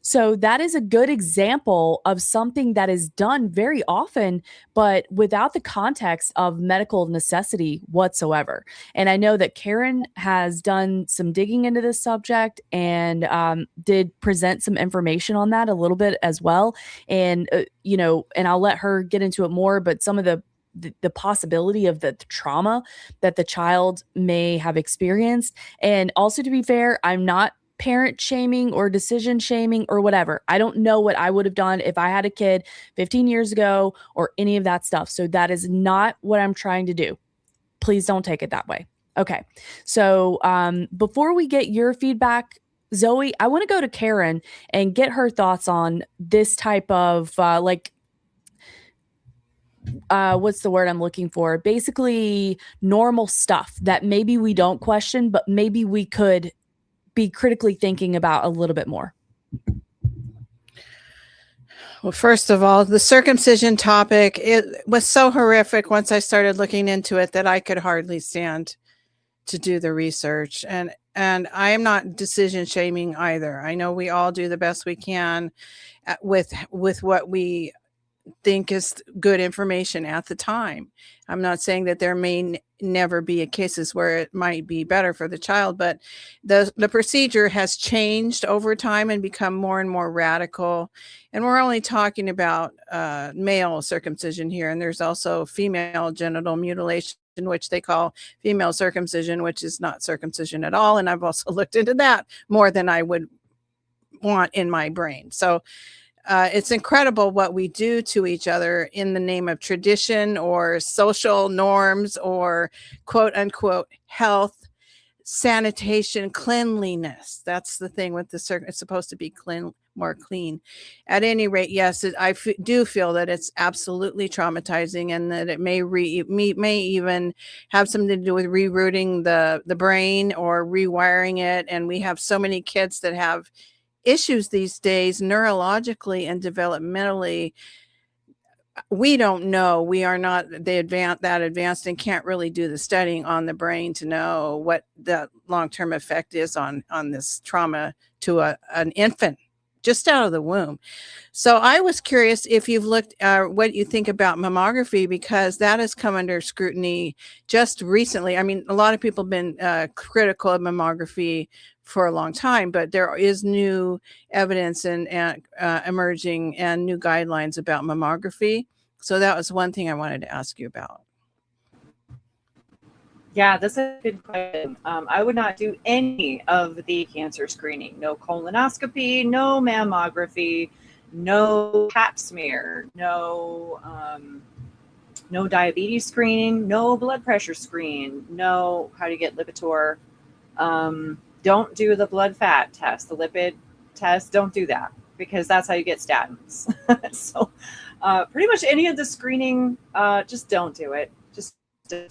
Speaker 1: So that is a good example of something that is done very often, but without the context of medical necessity whatsoever. And I know that Karen has done some digging into this subject and did present some information on that a little bit as well. And, and I'll let her get into it more, but some of the possibility of the trauma that the child may have experienced. And also, to be fair, I'm not parent shaming or decision shaming or whatever. I don't know what I would have done if I had a kid 15 years ago or any of that stuff. So that is not what I'm trying to do. Please don't take it that way. Okay. So before we get your feedback, Zoe, I want to go to Karen and get her thoughts on this type of what's the word I'm looking for? Basically normal stuff that maybe we don't question, but maybe we could be critically thinking about a little bit more.
Speaker 2: Well, first of all, the circumcision topic, it was so horrific once I started looking into it that I could hardly stand to do the research. And I am not decision shaming either. I know we all do the best we can with what we think is good information at the time. I'm not saying that there may never be cases where it might be better for the child, but the procedure has changed over time and become more and more radical. And we're only talking about male circumcision here. And there's also female genital mutilation, which they call female circumcision, which is not circumcision at all. And I've also looked into that more than I would want in my brain. So it's incredible what we do to each other in the name of tradition or social norms or quote unquote health, sanitation, cleanliness. That's the thing with it's supposed to be more clean. At any rate, yes, I do feel that it's absolutely traumatizing and that it may even have something to do with rerouting the brain or rewiring it. And we have so many kids that have issues these days neurologically and developmentally. We don't know. We are not that advanced and can't really do the studying on the brain to know what the long-term effect is on this trauma to an infant just out of the womb. So I was curious if you've looked what you think about mammography, because that has come under scrutiny just recently. I mean, a lot of people have been critical of mammography for a long time, but there is new evidence and emerging and new guidelines about mammography. So that was one thing I wanted to ask you about.
Speaker 3: Yeah, that's a good question. I would not do any of the cancer screening. No colonoscopy, no mammography, no pap smear, no diabetes screening, no blood pressure screen, no how to get Lipitor. Don't do the blood fat test, the lipid test. Don't do that because that's how you get statins. So pretty much any of the screening, just don't do it. Just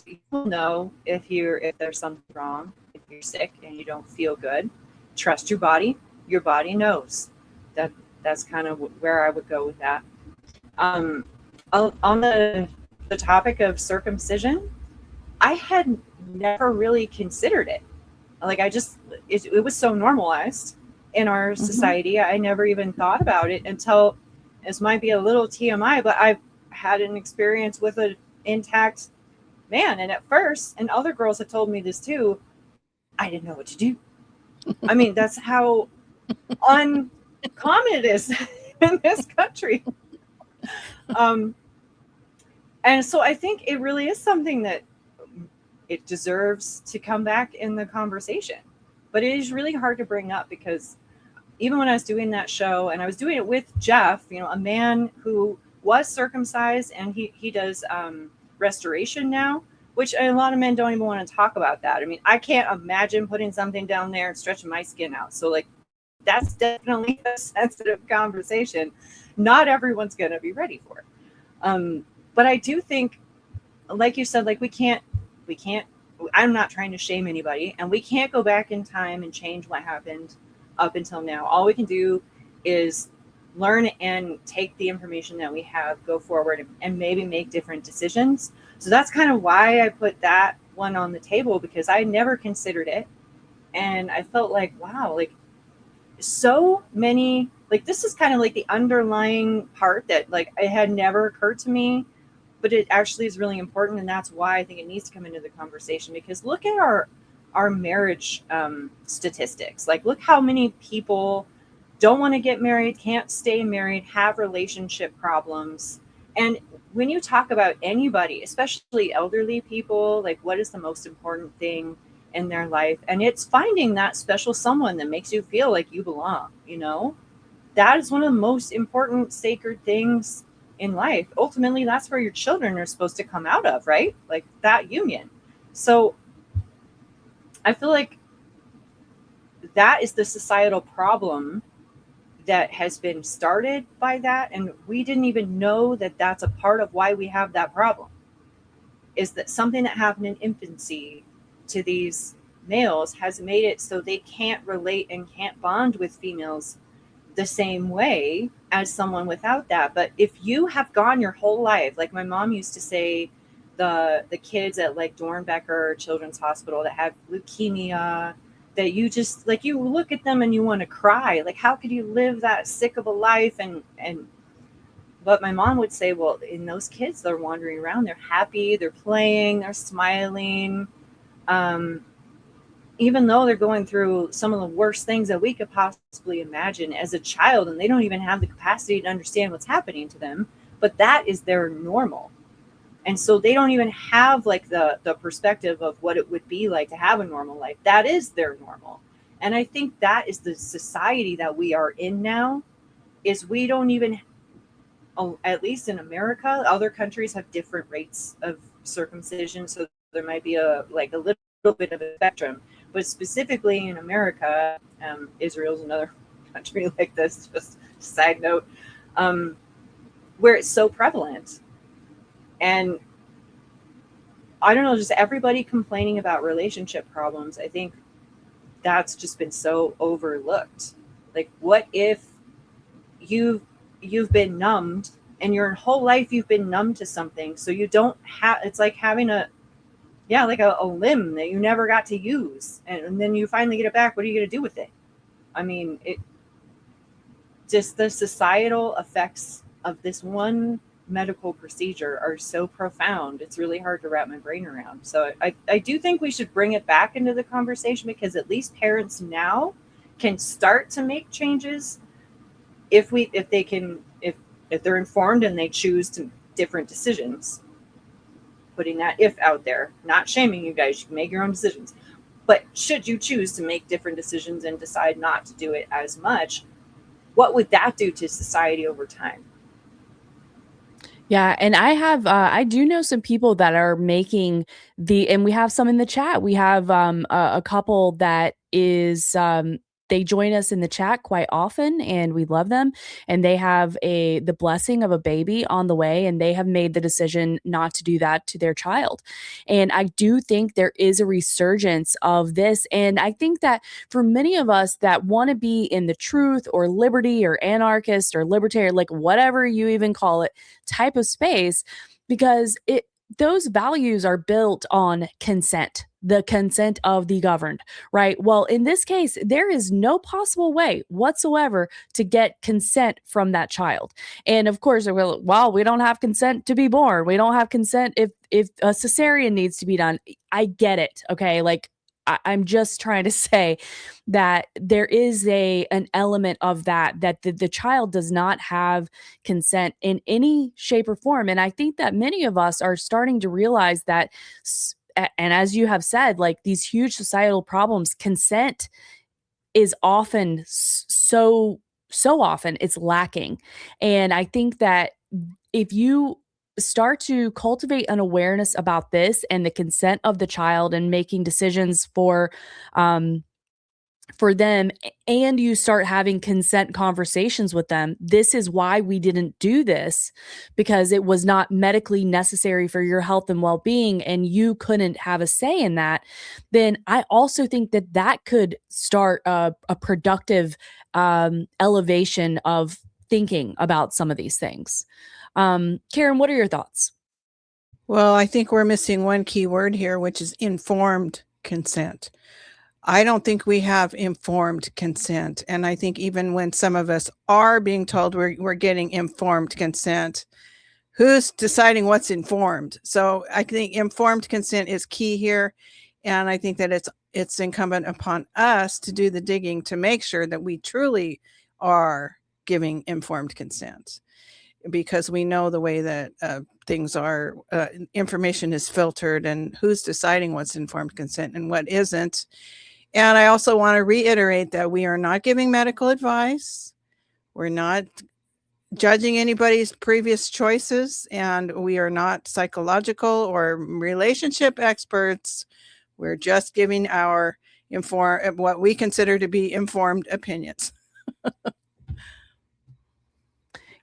Speaker 3: you'll know if there's something wrong, if you're sick and you don't feel good. Trust your body. Your body knows. That's kind of where I would go with that. On the topic of circumcision, I had never really considered it. Like it was so normalized in our society. I never even thought about it until, this might be a little TMI, but I've had an experience with an intact man. And at first, and other girls have told me this too, I didn't know what to do. I mean, that's how uncommon it is in this country. And so I think it really is something that it deserves to come back in the conversation, but it is really hard to bring up because even when I was doing that show and I was doing it with Jeff, a man who was circumcised and he does restoration now, which a lot of men don't even want to talk about that. I mean, I can't imagine putting something down there and stretching my skin out. So like, that's definitely a sensitive conversation. Not everyone's going to be ready for it. But I do think, like you said, like we can't, I'm not trying to shame anybody, and we can't go back in time and change what happened up until now. All we can do is learn and take the information that we have, go forward, and maybe make different decisions. So that's kind of why I put that one on the table, because I never considered it. And I felt like, wow, like so many like this is kind of like the underlying part that like it had never occurred to me, but it actually is really important, and that's why I think it needs to come into the conversation. Because look at our marriage statistics. Like, look how many people don't want to get married, can't stay married, have relationship problems. And when you talk about anybody, especially elderly people, like what is the most important thing in their life? And it's finding that special someone that makes you feel like you belong, you know? That is one of the most important sacred things in life. Ultimately, that's where your children are supposed to come out of, right? Like that union. So I feel like that is the societal problem that has been started by that. And we didn't even know that that's a part of why we have that problem, is that something that happened in infancy to these males has made it so they can't relate and can't bond with females the same way as someone without that. But if you have gone your whole life, like my mom used to say, the kids at like Dornbecker Children's Hospital that have leukemia, that you just like, you look at them and you want to cry. Like, how could you live that sick of a life? And but my mom would say, well, in those kids, they're wandering around, they're happy, they're playing, they're smiling. Even though they're going through some of the worst things that we could possibly imagine as a child, and they don't even have the capacity to understand what's happening to them, but that is their normal. And so they don't even have like the perspective of what it would be like to have a normal life. That is their normal. And I think that is the society that we are in now, is we don't even, at least in America, other countries have different rates of circumcision. So there might be a little bit of a spectrum, but specifically in America, Israel's another country like this, just a side note, where it's so prevalent. And I don't know, just everybody complaining about relationship problems. I think that's just been so overlooked. Like, what if you've been numbed, and your whole life you've been numb to something, so you don't have, it's like having a limb that you never got to use, and then you finally get it back. What are you going to do with it? I mean, it just, the societal effects of this one medical procedure are so profound. It's really hard to wrap my brain around. So I do think we should bring it back into the conversation, because at least parents now can start to make changes if they're informed and they choose to different decisions. Putting that if out there, not shaming you guys, you can make your own decisions. But should you choose to make different decisions and decide not to do it as much, what would that do to society over time?
Speaker 1: Yeah, and I do know some people that are making and we have some in the chat. We have a couple that is they join us in the chat quite often, and we love them. And they have the blessing of a baby on the way, and they have made the decision not to do that to their child. And I do think there is a resurgence of this, and I think that for many of us that want to be in the truth or liberty or anarchist or libertarian, like whatever you even call it, type of space, because those values are built on consent, the consent of the governed, right? Well, in this case, there is no possible way whatsoever to get consent from that child. And of course, well, we don't have consent to be born. We don't have consent if a cesarean needs to be done. I get it. Okay. Like, I'm just trying to say that there is an element of that the child does not have consent in any shape or form. And I think that many of us are starting to realize that, and as you have said, like these huge societal problems, consent is often so often it's lacking. And I think that if you start to cultivate an awareness about this and the consent of the child and making decisions for them, and you start having consent conversations with them, this is why we didn't do this, because it was not medically necessary for your health and well-being, and you couldn't have a say in that, then I also think that could start a productive elevation of thinking about some of these things. Karen, what are your thoughts?
Speaker 2: Well, I think we're missing one key word here, which is informed consent. I don't think we have informed consent. And I think even when some of us are being told we're getting informed consent, who's deciding what's informed? So I think informed consent is key here. And I think that it's incumbent upon us to do the digging to make sure that we truly are giving informed consent, because we know the way that things are, information is filtered, and who's deciding what's informed consent and what isn't. And I also want to reiterate that we are not giving medical advice. We're not judging anybody's previous choices, and we are not psychological or relationship experts. We're just giving our what we consider to be informed opinions.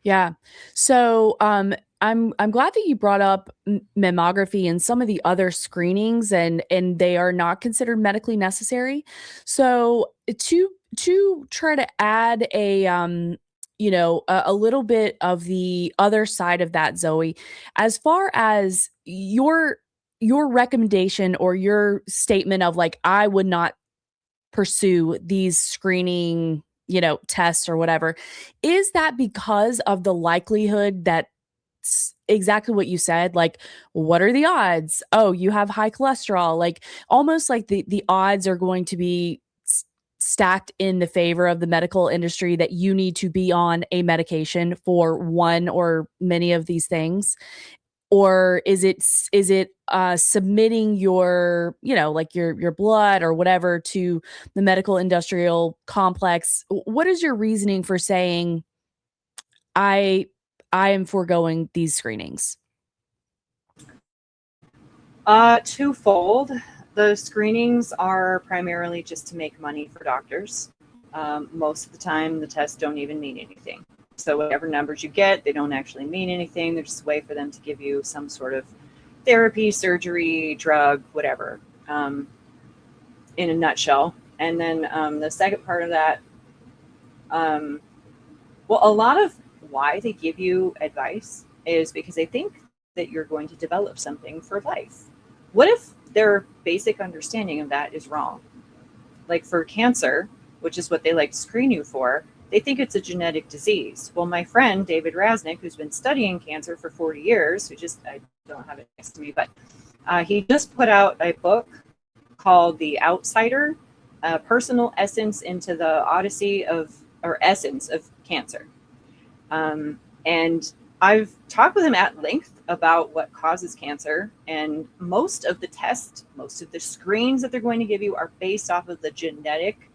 Speaker 1: Yeah. So I'm glad that you brought up mammography and some of the other screenings, and they are not considered medically necessary. So to try to add a little bit of the other side of that, Zoe, as far as your recommendation or your statement of like, I would not pursue these screening tests or whatever, is that because of the likelihood that exactly what you said, like, what are the odds? Oh, you have high cholesterol, like almost like the odds are going to be stacked in the favor of the medical industry that you need to be on a medication for one or many of these things? Or is it submitting your, like your blood or whatever to the medical industrial complex? What is your reasoning for saying I am foregoing these screenings?
Speaker 3: Twofold. The screenings are primarily just to make money for doctors. Most of the time, the tests don't even mean anything. So whatever numbers you get, they don't actually mean anything. They're just a way for them to give you some sort of therapy, surgery, drug, whatever, in a nutshell. And then the second part of that, well, a lot of why they give you advice is because they think that you're going to develop something for life. What if their basic understanding of that is wrong? Like for cancer, which is what they like to screen you for, they think it's a genetic disease. Well, my friend, David Rasnick, who's been studying cancer for 40 years, I don't have it next to me, but he just put out a book called The Outsider, Personal Essence into the Essence of Cancer. And I've talked with him at length about what causes cancer, and most of the screens that they're going to give you are based off of the genetic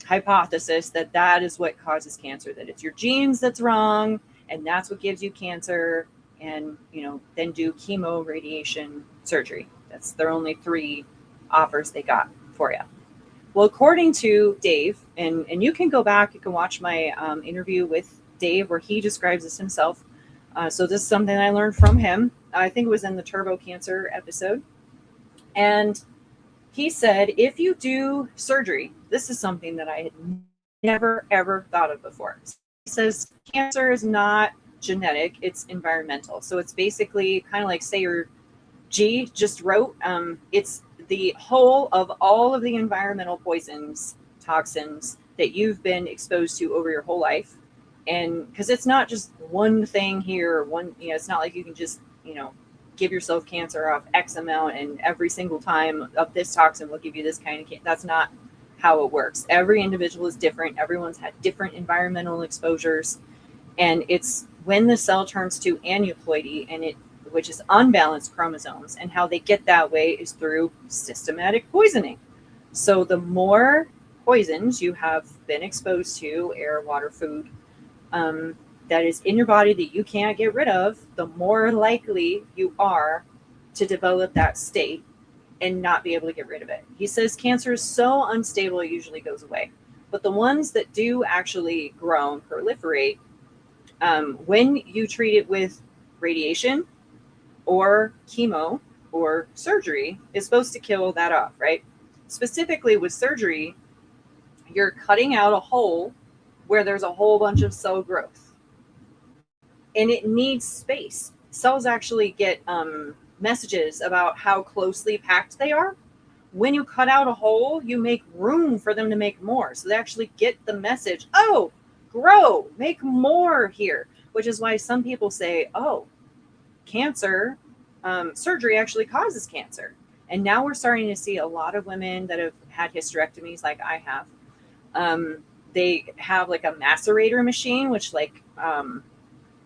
Speaker 3: hypothesis that is what causes cancer, that it's your genes that's wrong, and that's what gives you cancer. And then do chemo, radiation, surgery. That's their only 3 offers they got for you. Well, according to Dave, and you can go back, you can watch my interview with Dave where he describes this himself. So this is something I learned from him. I think it was in the Turbo Cancer episode. And he said, if you do surgery, this is something that I had never, ever thought of before. He says, cancer is not genetic, it's environmental. So it's basically kind of like, say your G just wrote, it's the whole of all of the environmental poisons, toxins that you've been exposed to over your whole life. And because it's not just one thing here, it's not like you can just, give yourself cancer off X amount and every single time of this toxin will give you this kind of cancer. That's not how it works. Every individual is different. Everyone's had different environmental exposures. And it's when the cell turns to aneuploidy, which is unbalanced chromosomes, and how they get that way is through systematic poisoning. So the more poisons you have been exposed to, air, water, food, that is in your body that you can't get rid of, the more likely you are to develop that state and not be able to get rid of it. He says cancer is so unstable, it usually goes away. But the ones that do actually grow and proliferate, when you treat it with radiation or chemo or surgery, is supposed to kill that off, right? Specifically with surgery, you're cutting out a hole where there's a whole bunch of cell growth. And it needs space. Cells actually get messages about how closely packed they are. when you cut out a hole, you make room for them to make more. So they actually get the message, oh, grow, make more here, which is why some people say, oh, cancer, surgery actually causes cancer. And now we're starting to see a lot of women that have had hysterectomies like I have. They have like a macerator machine, which like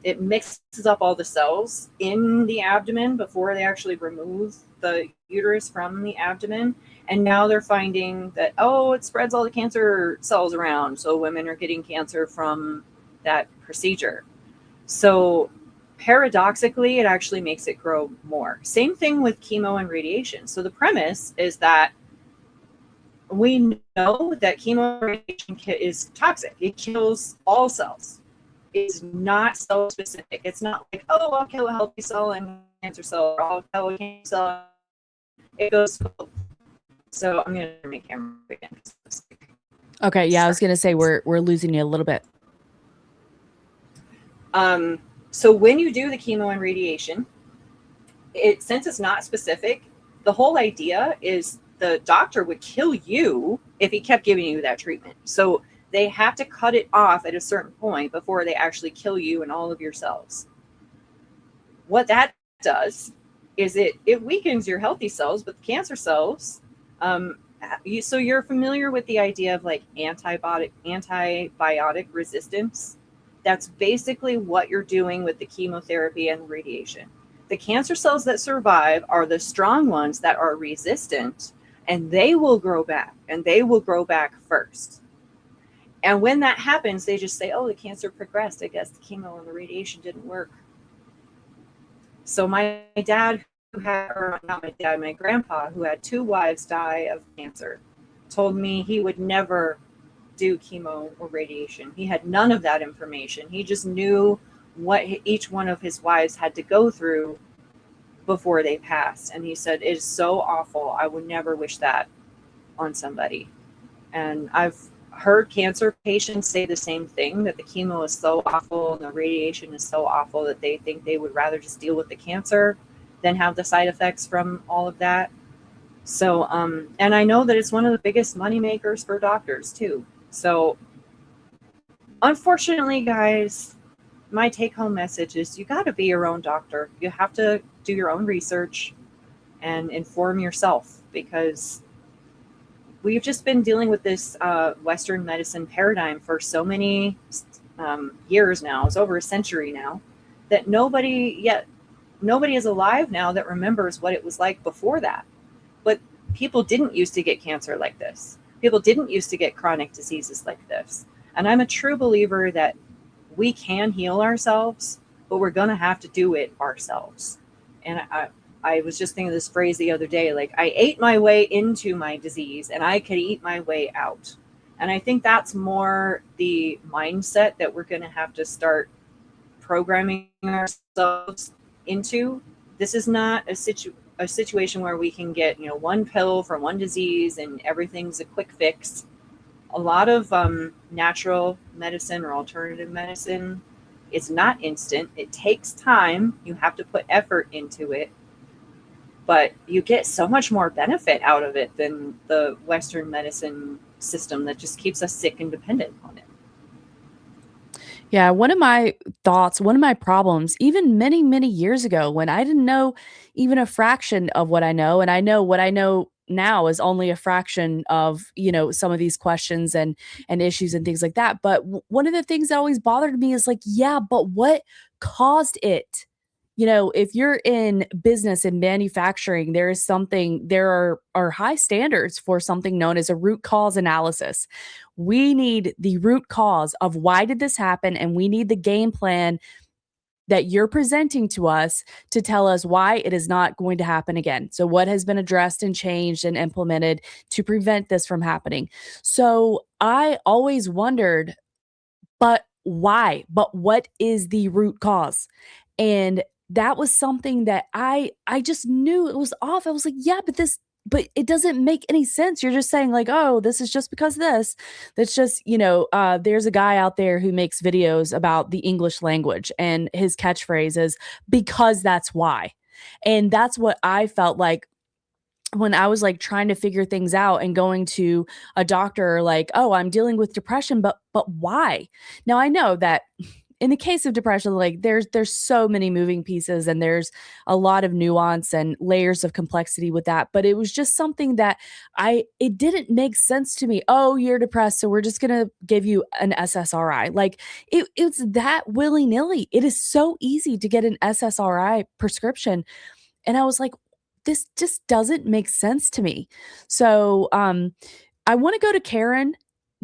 Speaker 3: it mixes up all the cells in the abdomen before they actually remove the uterus from the abdomen. And now they're finding that, oh, it spreads all the cancer cells around. So women are getting cancer from that procedure. So paradoxically, it actually makes it grow more. Same thing with chemo and radiation. So the premise is that we know that chemo and radiation is toxic. It kills all cells. It's not cell specific. It's not like, oh, I'll kill a healthy cell and a cancer cell, or I'll kill a cancer cell. It goes. So I'm going to make camera again.
Speaker 1: Okay, yeah, I was going to say we're losing you a little bit.
Speaker 3: So when you do the chemo and radiation, since it's not specific, the whole idea is the doctor would kill you if he kept giving you that treatment. So they have to cut it off at a certain point before they actually kill you and all of your cells. What that does is it weakens your healthy cells, but the cancer cells, so you're familiar with the idea of like antibiotic resistance. That's basically what you're doing with the chemotherapy and the radiation. The cancer cells that survive are the strong ones that are resistant, and they will grow back, and they will grow back first. And when that happens, they just say, oh, the cancer progressed. I guess the chemo and the radiation didn't work. So my dad, my grandpa, who had 2 wives die of cancer, told me he would never do chemo or radiation. He had none of that information. He just knew what each one of his wives had to go through before they passed. And he said, it is so awful. I would never wish that on somebody. And I've heard cancer patients say the same thing, that the chemo is so awful and the radiation is so awful that they think they would rather just deal with the cancer than have the side effects from all of that. So, and I know that it's one of the biggest money makers for doctors too. So unfortunately, guys, my take-home message is you got to be your own doctor. You have to do your own research and inform yourself, because we've just been dealing with this Western medicine paradigm for so many years now. It's over a century now, that nobody is alive now that remembers what it was like before that. But people didn't used to get cancer like this. People didn't used to get chronic diseases like this. And I'm a true believer that we can heal ourselves, but we're going to have to do it ourselves. And I was just thinking of this phrase the other day, like, I ate my way into my disease and I could eat my way out. And I think that's more the mindset that we're going to have to start programming ourselves into. This is not a situation where we can get, one pill for one disease and everything's a quick fix. A lot of natural medicine or alternative medicine is not instant. It takes time. You have to put effort into it, but you get so much more benefit out of it than the Western medicine system that just keeps us sick and dependent on it.
Speaker 1: Yeah, one of my problems, even many, many years ago, when I didn't know even a fraction of what I know, and I know what I know now is only a fraction of, some of these questions and issues and things like that. But one of the things that always bothered me is like, yeah, but what caused it? If you're in business and manufacturing, there are high standards for something known as a root cause analysis. We need the root cause of why did this happen, and we need the game plan that you're presenting to us to tell us why it is not going to happen again. So what has been addressed and changed and implemented to prevent this from happening? So I always wondered, but why? But what is the root cause? And that was something that I just knew it was off. I was like, yeah, but it doesn't make any sense. You're just saying like, oh, this is just because of this. That's just, there's a guy out there who makes videos about the English language, and his catchphrase is because that's why. And that's what I felt like when I was like trying to figure things out and going to a doctor like, "Oh, I'm dealing with depression, but why?" Now I know that in the case of depression, like there's so many moving pieces and there's a lot of nuance and layers of complexity with that, but it was just something that it didn't make sense to me. "Oh, you're depressed, so we're just going to give you an SSRI." Like it's that willy-nilly. It is so easy to get an SSRI prescription. And I was like, this just doesn't make sense to me. So, I want to go to Karen,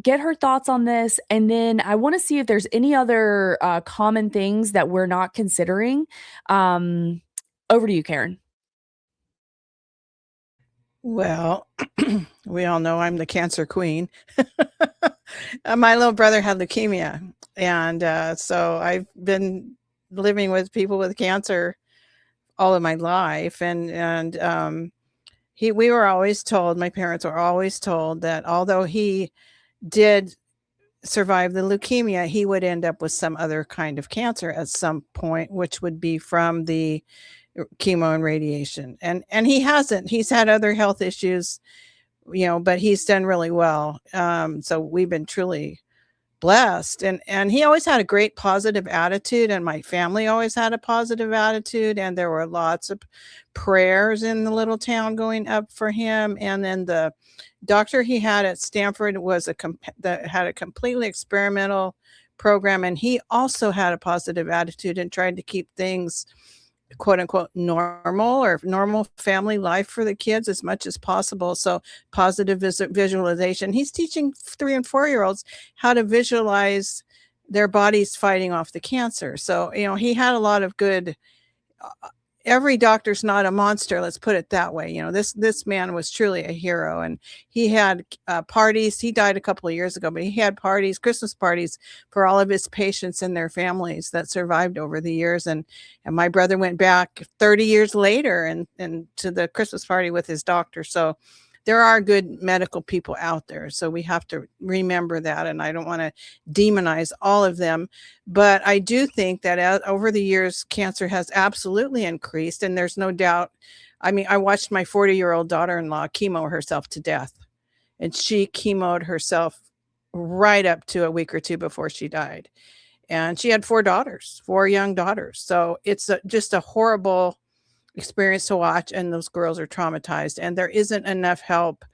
Speaker 1: get her thoughts on this, and then I want to see if there's any other common things that we're not considering. Over to you, Karen.
Speaker 2: Well, we all know I'm the cancer queen. My little brother had leukemia, and so I've been living with people with cancer all of my life, and we were always told, my parents were always told, that although he did survive the leukemia, he would end up with some other kind of cancer at some point, which would be from the chemo and radiation. And he hasn't. He's had other health issues, but he's done really well. So we've been truly blessed. And he always had a great positive attitude, and my family always had a positive attitude, and there were lots of prayers in the little town going up for him. And then the doctor he had at Stanford was that had a completely experimental program, and he also had a positive attitude and tried to keep things quote unquote normal family life for the kids as much as possible. So positive visualization. He's teaching 3 and 4-year-olds how to visualize their bodies fighting off the cancer. So, he had a lot of good. Every doctor's not a monster, let's put it that way. This man was truly a hero, and he had parties. He died a couple of years ago, but he had parties, Christmas parties, for all of his patients and their families that survived over the years. And my brother went back 30 years later and to the Christmas party with his doctor. So there are good medical people out there. So we have to remember that. And I don't want to demonize all of them, but I do think that over the years, cancer has absolutely increased. And there's no doubt. I mean, I watched my 40-year-old daughter-in-law chemo herself to death, and she chemoed herself right up to a week or two before she died. And she had 4 young daughters. So it's just a horrible experience to watch, and those girls are traumatized, and there isn't enough help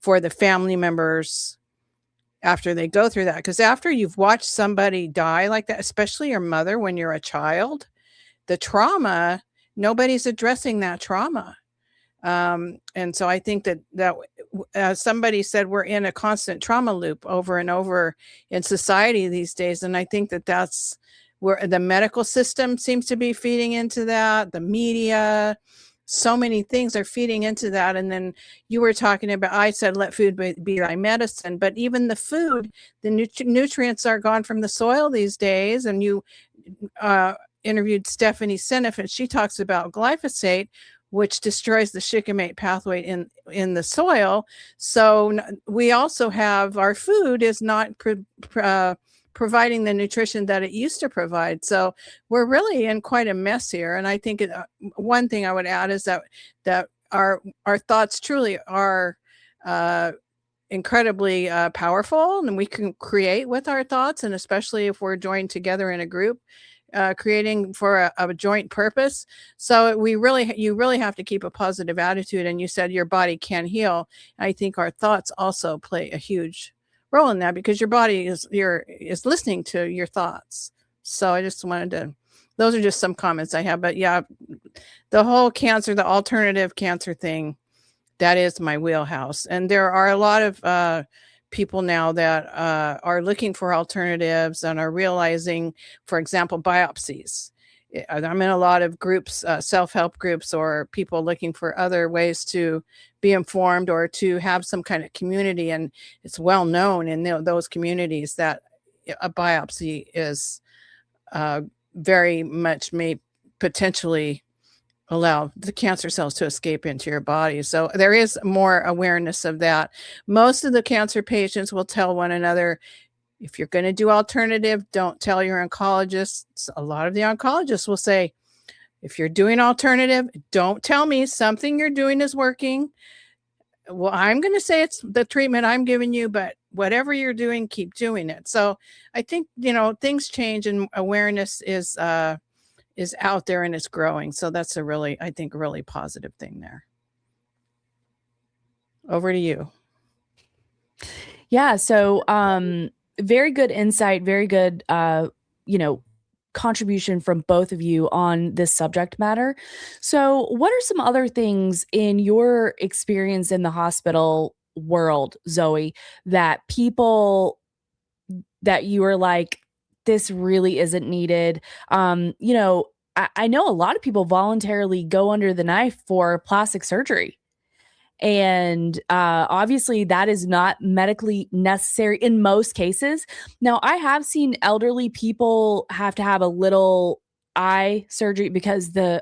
Speaker 2: for the family members after they go through that. Because after you've watched somebody die like that, especially your mother when you're a child, the trauma, nobody's addressing that trauma. And so I think that somebody said, we're in a constant trauma loop over and over in society these days. And I think that's where the medical system seems to be feeding into that. The media, so many things are feeding into that. And then you were talking about, I said, let food be thy medicine, but even the food, the nutrients are gone from the soil these days. And you interviewed Stephanie Seneff, and she talks about glyphosate, which destroys the shikimate pathway in the soil. So we also have, our food is not providing the nutrition that it used to provide. So we're really in quite a mess here. And I think one thing I would add is that our thoughts truly are incredibly powerful, and we can create with our thoughts, and especially if we're joined together in a group, creating for a joint purpose. So you really have to keep a positive attitude. And you said your body can heal. I think our thoughts also play a huge role in that, because your body is listening to your thoughts. So I just wanted to, those are just some comments I have. But yeah, the whole the alternative cancer thing, that is my wheelhouse. And there are a lot of people now that are looking for alternatives and are realizing, for example, biopsies. I'm in a lot of groups, self-help groups, or people looking for other ways to be informed or to have some kind of community. And it's well known in those communities that a biopsy is very much may potentially allow the cancer cells to escape into your body. So there is more awareness of that. Most of the cancer patients will tell one another, if you're going to do alternative, don't tell your oncologists. A lot of the oncologists will say, if you're doing alternative, don't tell me. Something you're doing is working. well, I'm going to say it's the treatment I'm giving you, but whatever you're doing, keep doing it. So I think, things change and awareness is out there and it's growing. So that's I think, really positive thing there. Over to you.
Speaker 1: Yeah. So, very good insight, very good, contribution from both of you on this subject matter. So, what are some other things in your experience in the hospital world, Zoe, that you are like, this really isn't needed? I know a lot of people voluntarily go under the knife for plastic surgery. And obviously, that is not medically necessary in most cases. Now, I have seen elderly people have to have a little eye surgery because their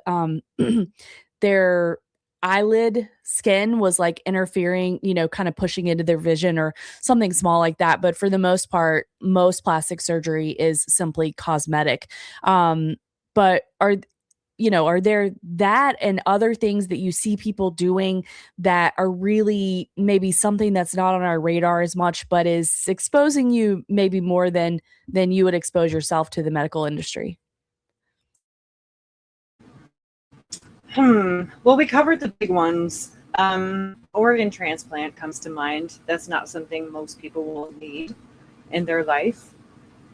Speaker 1: eyelid skin was like interfering, kind of pushing into their vision or something small like that. But for the most part, most plastic surgery is simply cosmetic. But are there that and other things that you see people doing that are really maybe something that's not on our radar as much, but is exposing you maybe more than you would expose yourself to the medical industry?
Speaker 3: Well, we covered the big ones. Organ transplant comes to mind. That's not something most people will need in their life,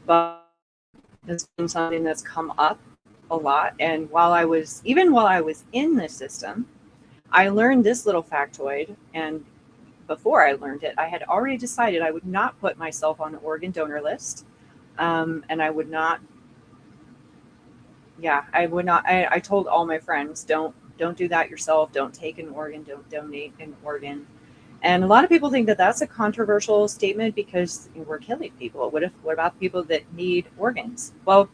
Speaker 3: but it's been something that's come up a lot. And while I was in the system, I learned this little factoid. And before I learned it, I had already decided I would not put myself on the organ donor list. And I would not. Yeah, I would not. I told all my friends, don't do that yourself. Don't take an organ. Don't donate an organ. And a lot of people think that that's a controversial statement because we're killing people. What about people that need organs? Well,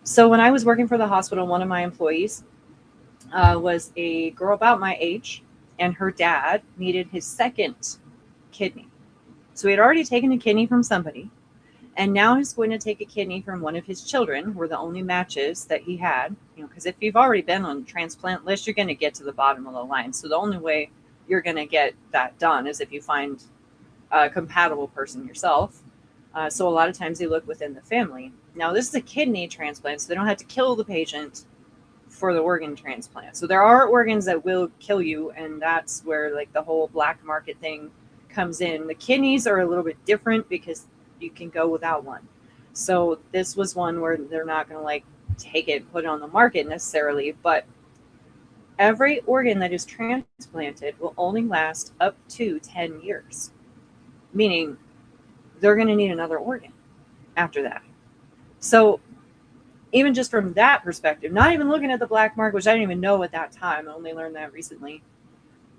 Speaker 3: so when I was working for the hospital, one of my employees was a girl about my age, and her dad needed his second kidney. So he had already taken a kidney from somebody, and now he's going to take a kidney from one of his children, were the only matches that he had. Because if you've already been on the transplant list, you're going to get to the bottom of the line. So the only way you're going to get that done is if you find a compatible person yourself. So a lot of times they look within the family. Now, this is a kidney transplant, so they don't have to kill the patient for the organ transplant. So there are organs that will kill you, and that's where like the whole black market thing comes in. The kidneys are a little bit different because you can go without one. So this was one where they're not going to like take it and put it on the market necessarily, but every organ that is transplanted will only last up to 10 years, meaning they're going to need another organ after that. So even just from that perspective, not even looking at the black market, which I didn't even know at that time, I only learned that recently,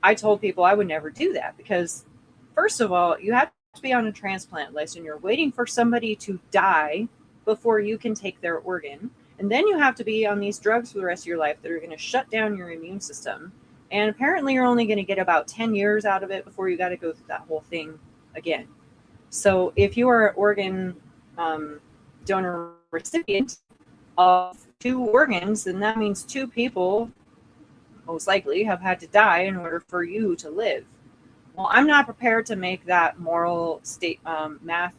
Speaker 3: I told people I would never do that because, first of all, you have to be on a transplant list and you're waiting for somebody to die before you can take their organ. And then you have to be on these drugs for the rest of your life that are going to shut down your immune system. And apparently you're only going to get about 10 years out of it before you got to go through that whole thing again. So if you are an organ donor recipient of 2 organs, then that means 2 people most likely have had to die in order for you to live. Well, I'm not prepared to make that moral state math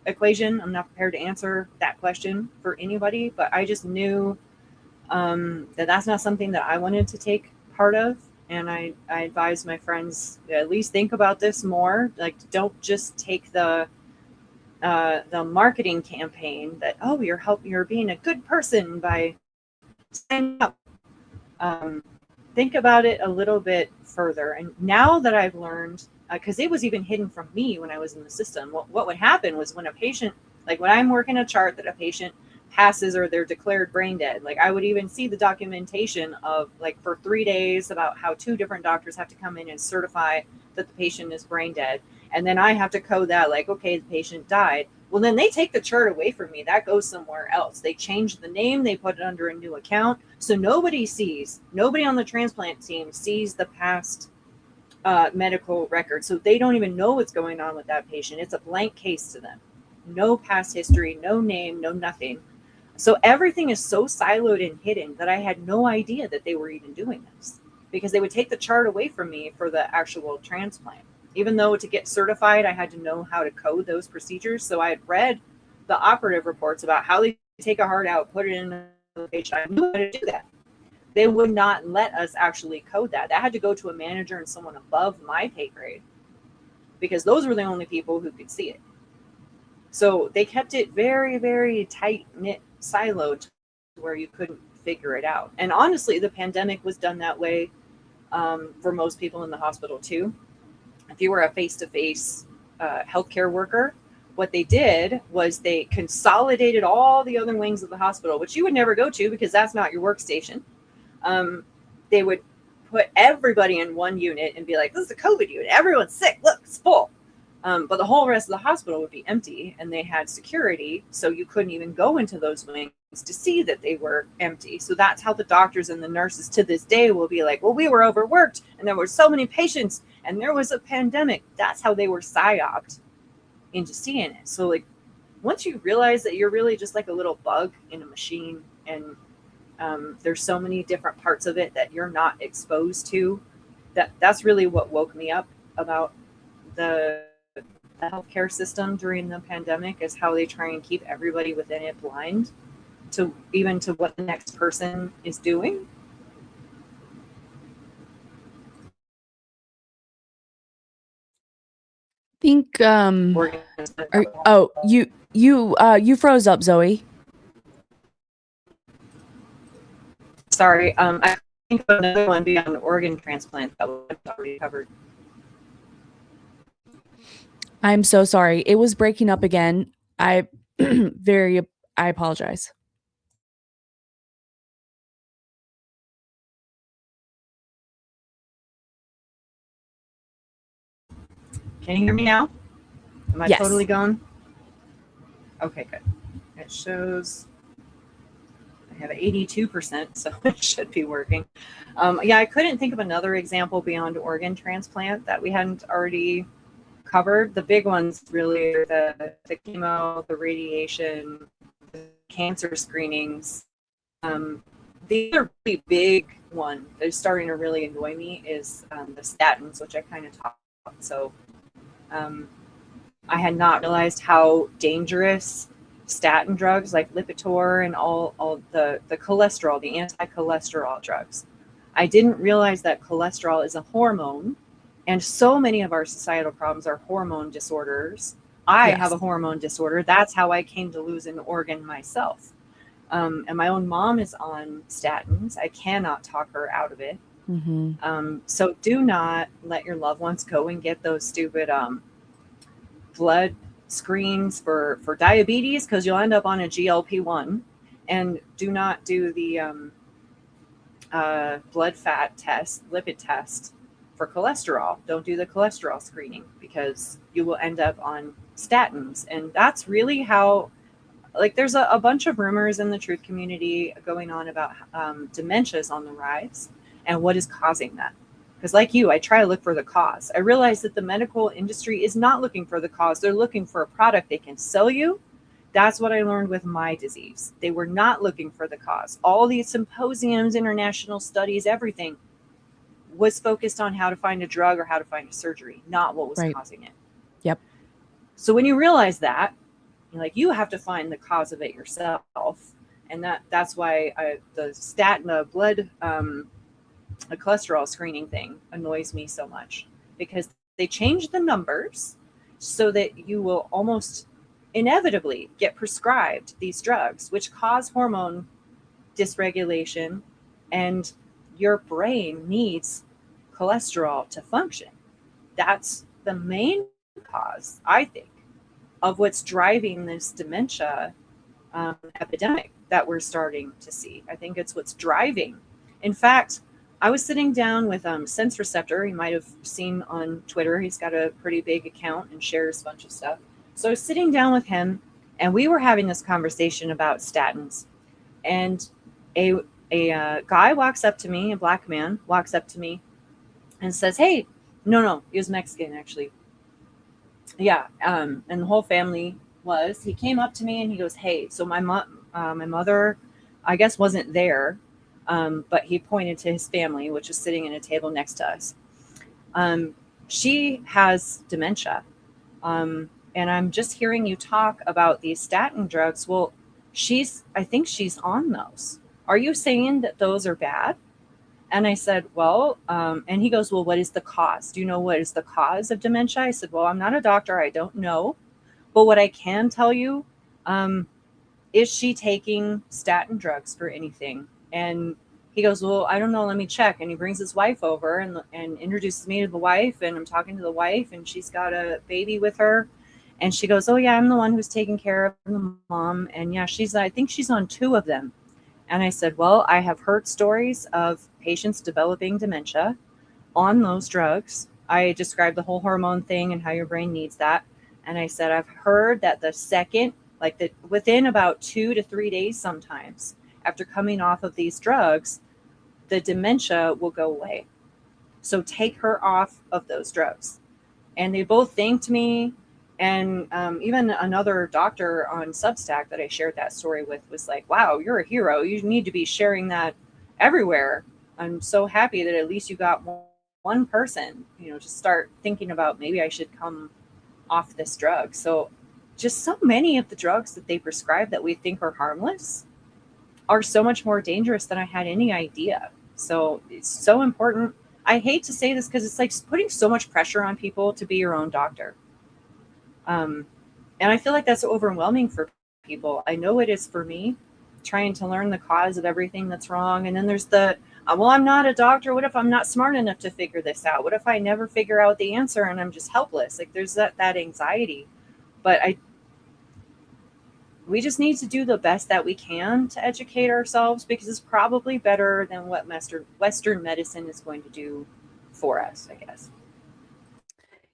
Speaker 3: equation. I'm not prepared to answer that question for anybody, but I just knew that that's not something that I wanted to take part of. And I advise my friends to at least think about this more. Like, don't just take the marketing campaign that, oh, you're being a good person by signing up. Think about it a little bit further. And now that I've learned, because it was even hidden from me when I was in the system, what would happen was when a patient, like when I'm working a chart that a patient passes or they're declared brain dead, like I would even see the documentation of like for 3 days about how 2 different doctors have to come in and certify that the patient is brain dead. And then I have to code that like, okay, the patient died. Well, then they take the chart away from me. That goes somewhere else. They change the name. They put it under a new account. So nobody on the transplant team sees the past medical record. So they don't even know what's going on with that patient. It's a blank case to them. No past history, no name, no nothing. So everything is so siloed and hidden that I had no idea that they were even doing this. because they would take the chart away from me for the actual transplant. Even though to get certified, I had to know how to code those procedures. So I had read the operative reports about how they take a heart out, put it in a patient. I knew how to do that. They would not let us actually code that. That had to go to a manager and someone above my pay grade, because those were the only people who could see it. So they kept it very, very tight-knit, siloed, where you couldn't figure it out. And honestly, the pandemic was done that way for most people in the hospital too. If you were a face-to-face healthcare worker, what they did was they consolidated all the other wings of the hospital, which you would never go to because that's not your workstation. They would put everybody in one unit and be like, this is a COVID unit. Everyone's sick. Look, it's full. But the whole rest of the hospital would be empty, and they had security, so you couldn't even go into those wings to see that they were empty. So that's how the doctors and the nurses to this day will be like, well, we were overworked, and there were so many patients, and there was a pandemic. That's how they were psyoped into seeing it. So like, once you realize that you're really just like a little bug in a machine, and there's so many different parts of it that you're not exposed to, that's really what woke me up about the healthcare system during the pandemic, is how they try and keep everybody within it blind to even to what the next person is doing.
Speaker 1: Think you froze up, Zoe.
Speaker 3: Sorry, I think of another one beyond organ transplant that was already covered.
Speaker 1: I'm so sorry. It was breaking up again. I apologize.
Speaker 3: Can you hear me now? Am I
Speaker 1: Yes.
Speaker 3: totally gone? Okay, good. It shows I have 82%, so it should be working. Yeah, I couldn't think of another example beyond organ transplant that we hadn't already covered. The big ones really are the chemo, the radiation, the cancer screenings. The other really big one that is starting to really annoy me is the statins, which I kind of talked about. So I had not realized how dangerous statin drugs like Lipitor and all the cholesterol, the anti-cholesterol drugs. I didn't realize that cholesterol is a hormone, and so many of our societal problems are hormone disorders. I have a hormone disorder. That's how I came to lose an organ myself. And my own mom is on statins. I cannot talk her out of it.
Speaker 1: Mm-hmm.
Speaker 3: So do not let your loved ones go and get those stupid blood screens for diabetes, because you'll end up on a GLP-1. And do not do the blood fat test, lipid test for cholesterol. Don't do the cholesterol screening, because you will end up on statins. And that's really how, like, there's a bunch of rumors in the truth community going on about dementia is on the rise and what is causing that. Because like you, I try to look for the cause. I realize that the medical industry is not looking for the cause. They're looking for a product they can sell you. That's what I learned with my disease. They were not looking for the cause. All these symposiums, international studies, everything was focused on how to find a drug or how to find a surgery, not what was causing it.
Speaker 1: Yep.
Speaker 3: So when you realize that, you're like, you have to find the cause of it yourself. And that's why the statin, the blood, the cholesterol screening thing annoys me so much, because they change the numbers so that you will almost inevitably get prescribed these drugs, which cause hormone dysregulation, and your brain needs cholesterol to function. That's the main cause, I think, of what's driving this dementia epidemic that we're starting to see. I think it's what's driving. In fact, I was sitting down with Sense Receptor. You might have seen on Twitter. He's got a pretty big account and shares a bunch of stuff. So I was sitting down with him, and we were having this conversation about statins. And a guy walks up to me, a black man walks up to me and says, hey, no, he was Mexican, actually. Yeah, and the whole family was. He came up to me and he goes, hey, so my mother, I guess, wasn't there. But he pointed to his family, which was sitting at a table next to us. She has dementia. And I'm just hearing you talk about these statin drugs. Well, I think she's on those. Are you saying that those are bad? And I said, well, and he goes, well, what is the cause? Do you know what is the cause of dementia? I said, well, I'm not a doctor. I don't know. But what I can tell you, is she taking statin drugs for anything? And he goes, well, I don't know. Let me check. And he brings his wife over and introduces me to the wife. And I'm talking to the wife, and she's got a baby with her. And she goes, oh, yeah, I'm the one who's taking care of the mom. And yeah, I think she's on 2 of them. And I said, well, I have heard stories of patients developing dementia on those drugs. I described the whole hormone thing and how your brain needs that. And I said, I've heard that the second, within about 2 to 3 days sometimes after coming off of these drugs, the dementia will go away. So take her off of those drugs. And they both thanked me. And even another doctor on Substack that I shared that story with was like, wow, you're a hero. You need to be sharing that everywhere. I'm so happy that at least you got one person, to start thinking about maybe I should come off this drug. So just so many of the drugs that they prescribe that we think are harmless are so much more dangerous than I had any idea. So it's so important. I hate to say this because it's like putting so much pressure on people to be your own doctor. And I feel like that's overwhelming for people. I know it is for me, trying to learn the cause of everything that's wrong. And then there's well, I'm not a doctor. What if I'm not smart enough to figure this out? What if I never figure out the answer and I'm just helpless? Like there's that anxiety. But we just need to do the best that we can to educate ourselves, because it's probably better than what Western medicine is going to do for us, I guess.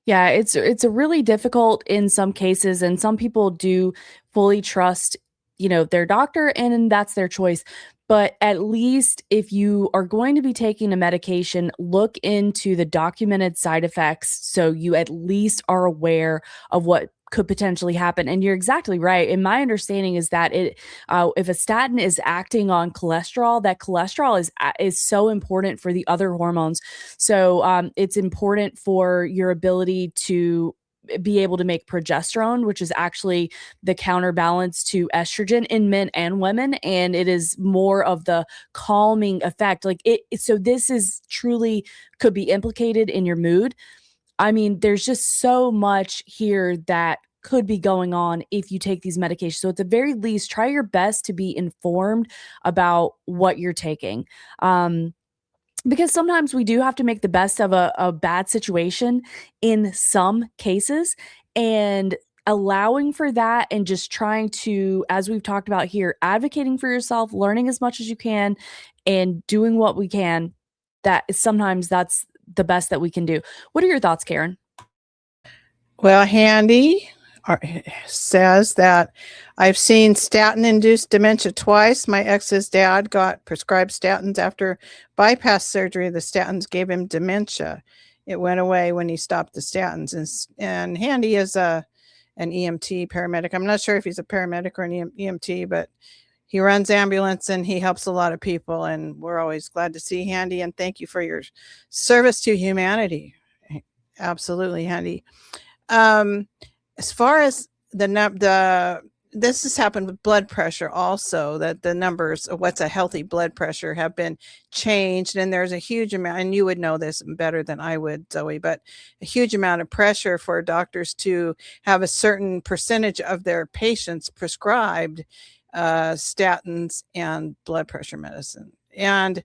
Speaker 1: Yeah, it's a really difficult in some cases, and some people do fully trust, their doctor, and that's their choice. But at least if you are going to be taking a medication, look into the documented side effects so you at least are aware of what could potentially happen. And you're exactly right. And my understanding is that if a statin is acting on cholesterol, that cholesterol is so important for the other hormones. So it's important for your ability to be able to make progesterone, which is actually the counterbalance to estrogen in men and women. And it is more of the calming effect. So this is truly could be implicated in your mood. I mean, there's just so much here that could be going on if you take these medications. So at the very least, try your best to be informed about what you're taking. Because sometimes we do have to make the best of a bad situation in some cases, and allowing for that and just trying to, as we've talked about here, advocating for yourself, learning as much as you can and doing what we can. Sometimes that's the best that we can do. What are your thoughts, Karen?
Speaker 2: Well, Handy says that I've seen statin-induced dementia twice. My ex's dad got prescribed statins after bypass surgery. The statins gave him dementia. It went away when he stopped the statins. And Handy is an EMT paramedic. I'm not sure if he's a paramedic or an EMT, but he runs ambulance and he helps a lot of people. And we're always glad to see Handy. And thank you for your service to humanity. Absolutely, Handy. As far as this has happened with blood pressure also, that the numbers of what's a healthy blood pressure have been changed. And there's a huge amount, and you would know this better than I would, Zoe, but a huge amount of pressure for doctors to have a certain percentage of their patients prescribed statins and blood pressure medicine. And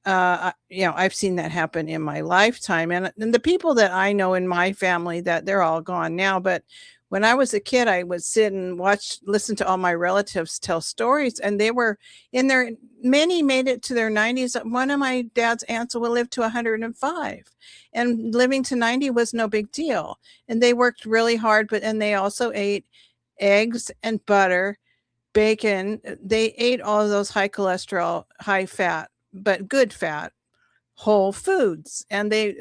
Speaker 2: I've seen that happen in my lifetime. And the people that I know in my family, that they're all gone now. But when I was a kid, I would sit and listen to all my relatives tell stories. And they were many made it to their 90s. One of my dad's aunts will live to 105. And living to 90 was no big deal. And they worked really hard, and they also ate eggs and butter, bacon. They ate all of those high cholesterol, high fat, but good fat, whole foods. And they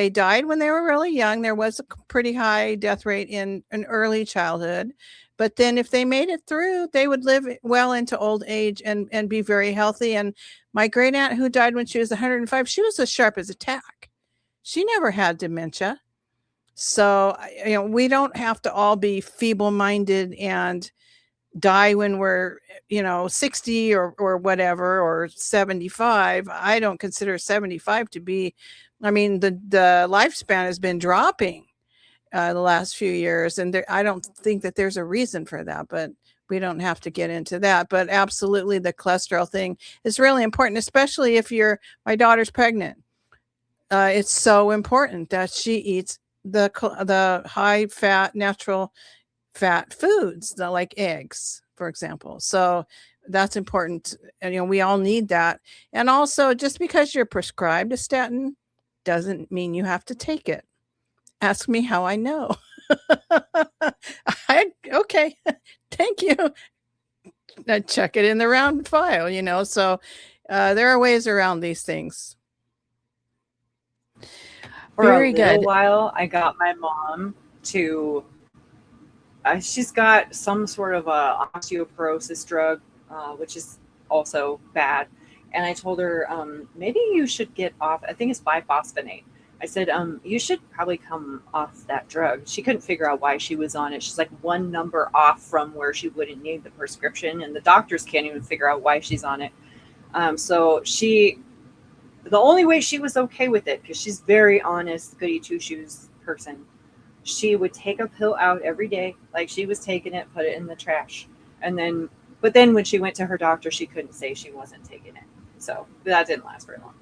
Speaker 2: died when they were really young. There was a pretty high death rate in an early childhood, But then if they made it through, they would live well into old age and be very healthy. And my great aunt, who died when she was 105, she was as sharp as a tack. She never had dementia. So, we don't have to all be feeble-minded and die when we're 60 or whatever, or 75. I don't consider 75 to be, the lifespan has been dropping the last few years, and I don't think that there's a reason for that, but we don't have to get into that. But absolutely, the cholesterol thing is really important, especially if my daughter's pregnant. It's so important that she eats the high fat, natural fat foods, like eggs, for example. So that's important. And, we all need that. And also, just because you're prescribed a statin doesn't mean you have to take it. Ask me how I know. Okay. Thank you. I check it in the round file, so there are ways around these things.
Speaker 3: Very good. For a little while, I got my mom to, she's got some sort of a osteoporosis drug, which is also bad. And I told her, maybe you should get off, I think it's biphosphonate. I said, you should probably come off that drug. She couldn't figure out why she was on it. She's like one number off from where she wouldn't need the prescription, and the doctors can't even figure out why she's on it. So the only way she was okay with it, because she's very honest, goody two-shoes person, she would take a pill out every day, like she was taking it, put it in the trash. But then when she went to her doctor, she couldn't say she wasn't taking it. So that didn't last very long.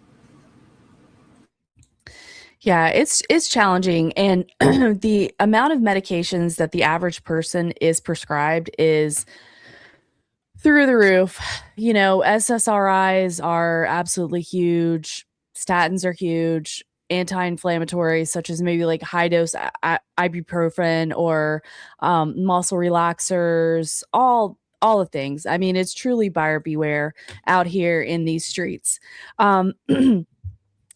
Speaker 1: Yeah, it's challenging. And the amount of medications that the average person is prescribed is through the roof. SSRIs are absolutely huge. Statins are huge. Anti-inflammatories, such as maybe like high dose ibuprofen or muscle relaxers, all the things. It's truly buyer beware out here in these streets.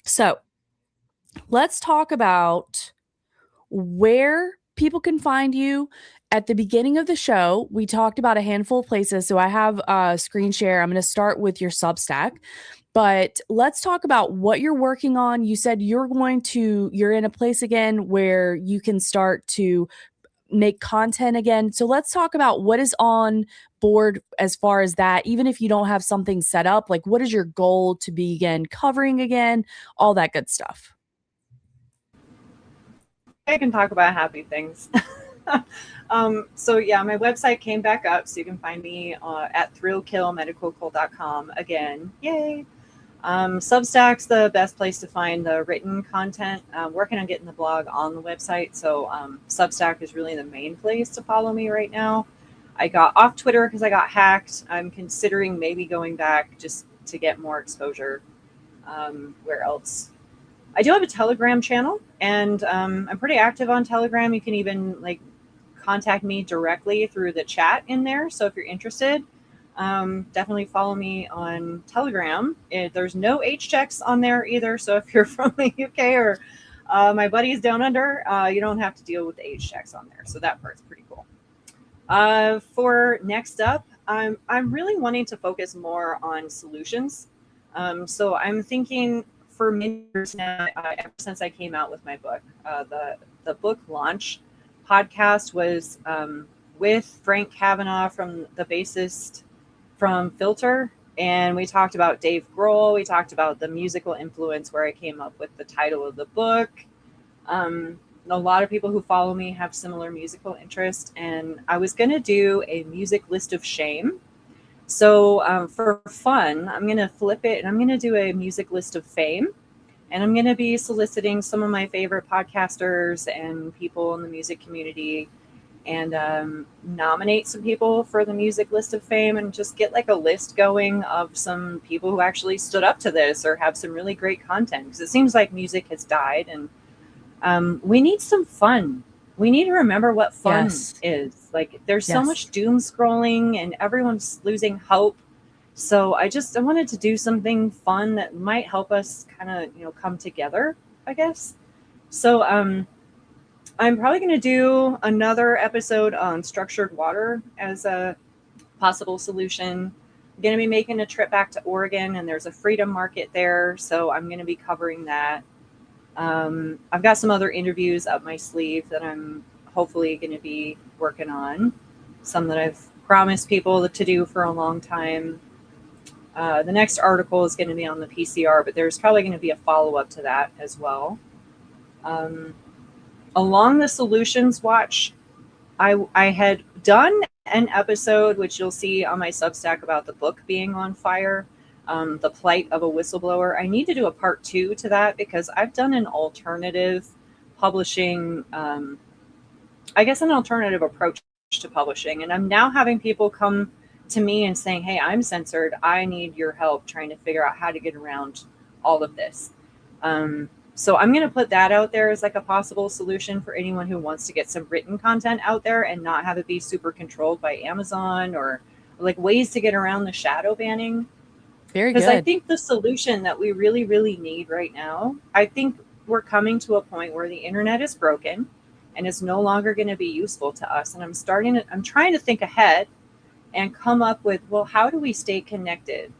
Speaker 1: So let's talk about where people can find you. At the beginning of the show, we talked about a handful of places. So I have a screen share. I'm going to start with your Substack, but let's talk about what you're working on. You said you're in a place again where you can start to make content again. So let's talk about what is on board as far as that. Even if you don't have something set up, like what is your goal to begin covering again, all that good stuff.
Speaker 3: I can talk about happy things. So yeah, my website came back up, so you can find me at thrillkillmedicalcult.com again. Yay! Substack's the best place to find the written content. I'm working on getting the blog on the website, so Substack is really the main place to follow me right now. I got off Twitter because I got hacked. I'm considering maybe going back just to get more exposure. Where else? I do have a Telegram channel, and I'm pretty active on Telegram. You can even contact me directly through the chat in there. So if you're interested, definitely follow me on Telegram. There's no H checks on there either. So if you're from the UK or my buddies down under, you don't have to deal with the H checks on there. So that part's pretty cool. For next up, I'm really wanting to focus more on solutions. So I'm thinking for many years now, ever since I came out with my book, the book launch podcast was with Frank Kavanaugh, from the bassist from Filter, and we talked about Dave Grohl. We talked about the musical influence, where I came up with the title of the book. A lot of people who follow me have similar musical interests, and I was going to do a music list of shame. So for fun, I'm going to flip it, and I'm going to do a music list of fame. And I'm going to be soliciting some of my favorite podcasters and people in the music community, and nominate some people for the music list of fame, and just get a list going of some people who actually stood up to this or have some really great content. Because it seems like music has died, and we need some fun. We need to remember what fun is. There's so much doom scrolling, and everyone's losing hope. So I wanted to do something fun that might help us kind of, come together, I guess. So I'm probably going to do another episode on structured water as a possible solution. I'm going to be making a trip back to Oregon, and there's a freedom market there, so I'm going to be covering that. I've got some other interviews up my sleeve that I'm hopefully going to be working on, some that I've promised people to do for a long time. The next article is going to be on the PCR, but there's probably going to be a follow-up to that as well. Along the Solutions Watch, I had done an episode, which you'll see on my Substack, about the book being on fire, the plight of a whistleblower. I need to do a part 2 to that because I've done an alternative publishing, I guess an alternative approach to publishing. And I'm now having people come to me and saying, hey, I'm censored. I need your help trying to figure out how to get around all of this. So I'm going to put that out there as like a possible solution for anyone who wants to get some written content out there and not have it be super controlled by Amazon, or like ways to get around the shadow banning.
Speaker 1: Very good.
Speaker 3: Because I think the solution that we really, really need right now, I think we're coming to a point where the internet is broken and it's no longer going to be useful to us. And I'm trying to think ahead and come up with, well, how do we stay connected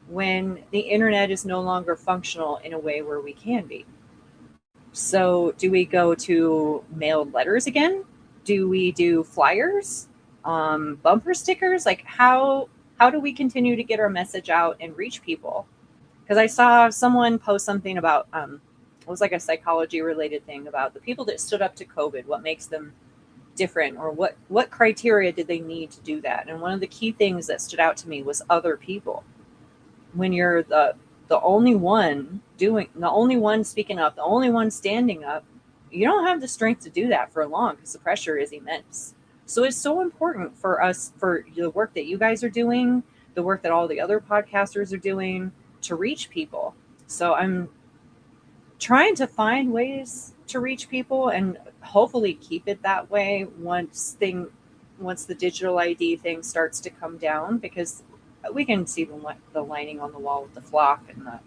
Speaker 3: when the internet is no longer functional in a way where we can be? So do we go to mailed letters again? Do we do flyers, bumper stickers? Like how do we continue to get our message out and reach people? Because I saw someone post something about, it was like a psychology related thing about the people that stood up to COVID, what makes them different, or what criteria did they need to do that? And one of the key things that stood out to me was other people. When you're the only one speaking up, the only one standing up, you don't have the strength to do that for long because the pressure is immense. So it's so important for us, for the work that you guys are doing, the work that all the other podcasters are doing, to reach people. So I'm trying to find ways to reach people and hopefully keep it that way once the digital ID thing starts to come down, because we can see the lining on the wall with the flock and the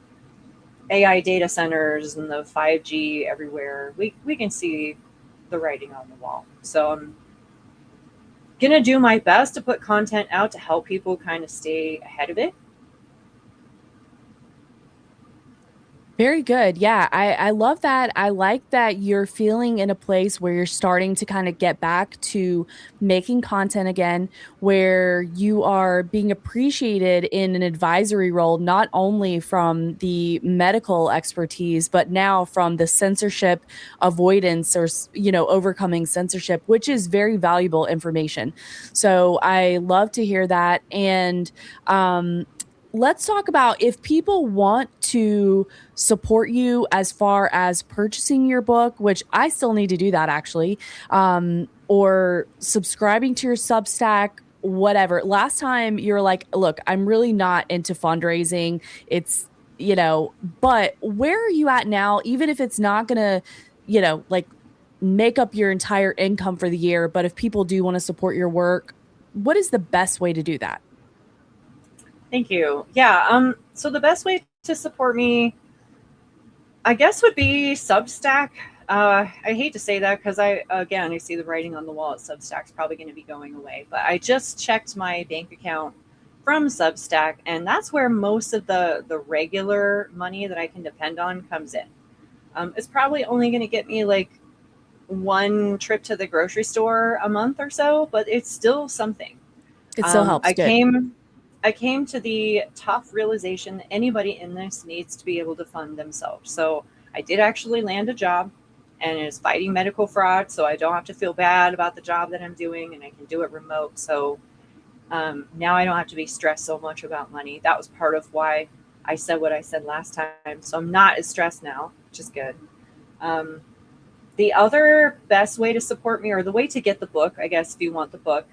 Speaker 3: AI data centers and the 5G everywhere. We can see the writing on the wall. So I'm going to do my best to put content out to help people kind of stay ahead of it.
Speaker 1: Very good. Yeah, I love that. I like that you're feeling in a place where you're starting to kind of get back to making content again, where you are being appreciated in an advisory role, not only from the medical expertise, but now from the censorship avoidance, or, overcoming censorship, which is very valuable information. So I love to hear that. And, let's talk about, if people want to support you as far as purchasing your book, which I still need to do that actually, or subscribing to your Substack, whatever. Last time you were like, look, I'm really not into fundraising. It's, but where are you at now? Even if it's not going to, like make up your entire income for the year, but if people do want to support your work, what is the best way to do that?
Speaker 3: Thank you. Yeah. So the best way to support me, I guess, would be Substack. I hate to say that because I see the writing on the wall at Substack's probably going to be going away, but I just checked my bank account from Substack, and that's where most of the regular money that I can depend on comes in. It's probably only going to get me like one trip to the grocery store a month or so, but it's still something.
Speaker 1: It still helps.
Speaker 3: I came to the tough realization that anybody in this needs to be able to fund themselves. So I did actually land a job, and it's fighting medical fraud. So I don't have to feel bad about the job that I'm doing, and I can do it remote. So now I don't have to be stressed so much about money. That was part of why I said what I said last time. So I'm not as stressed now, which is good. The other best way to support me, or the way to get the book, I guess, if you want the book,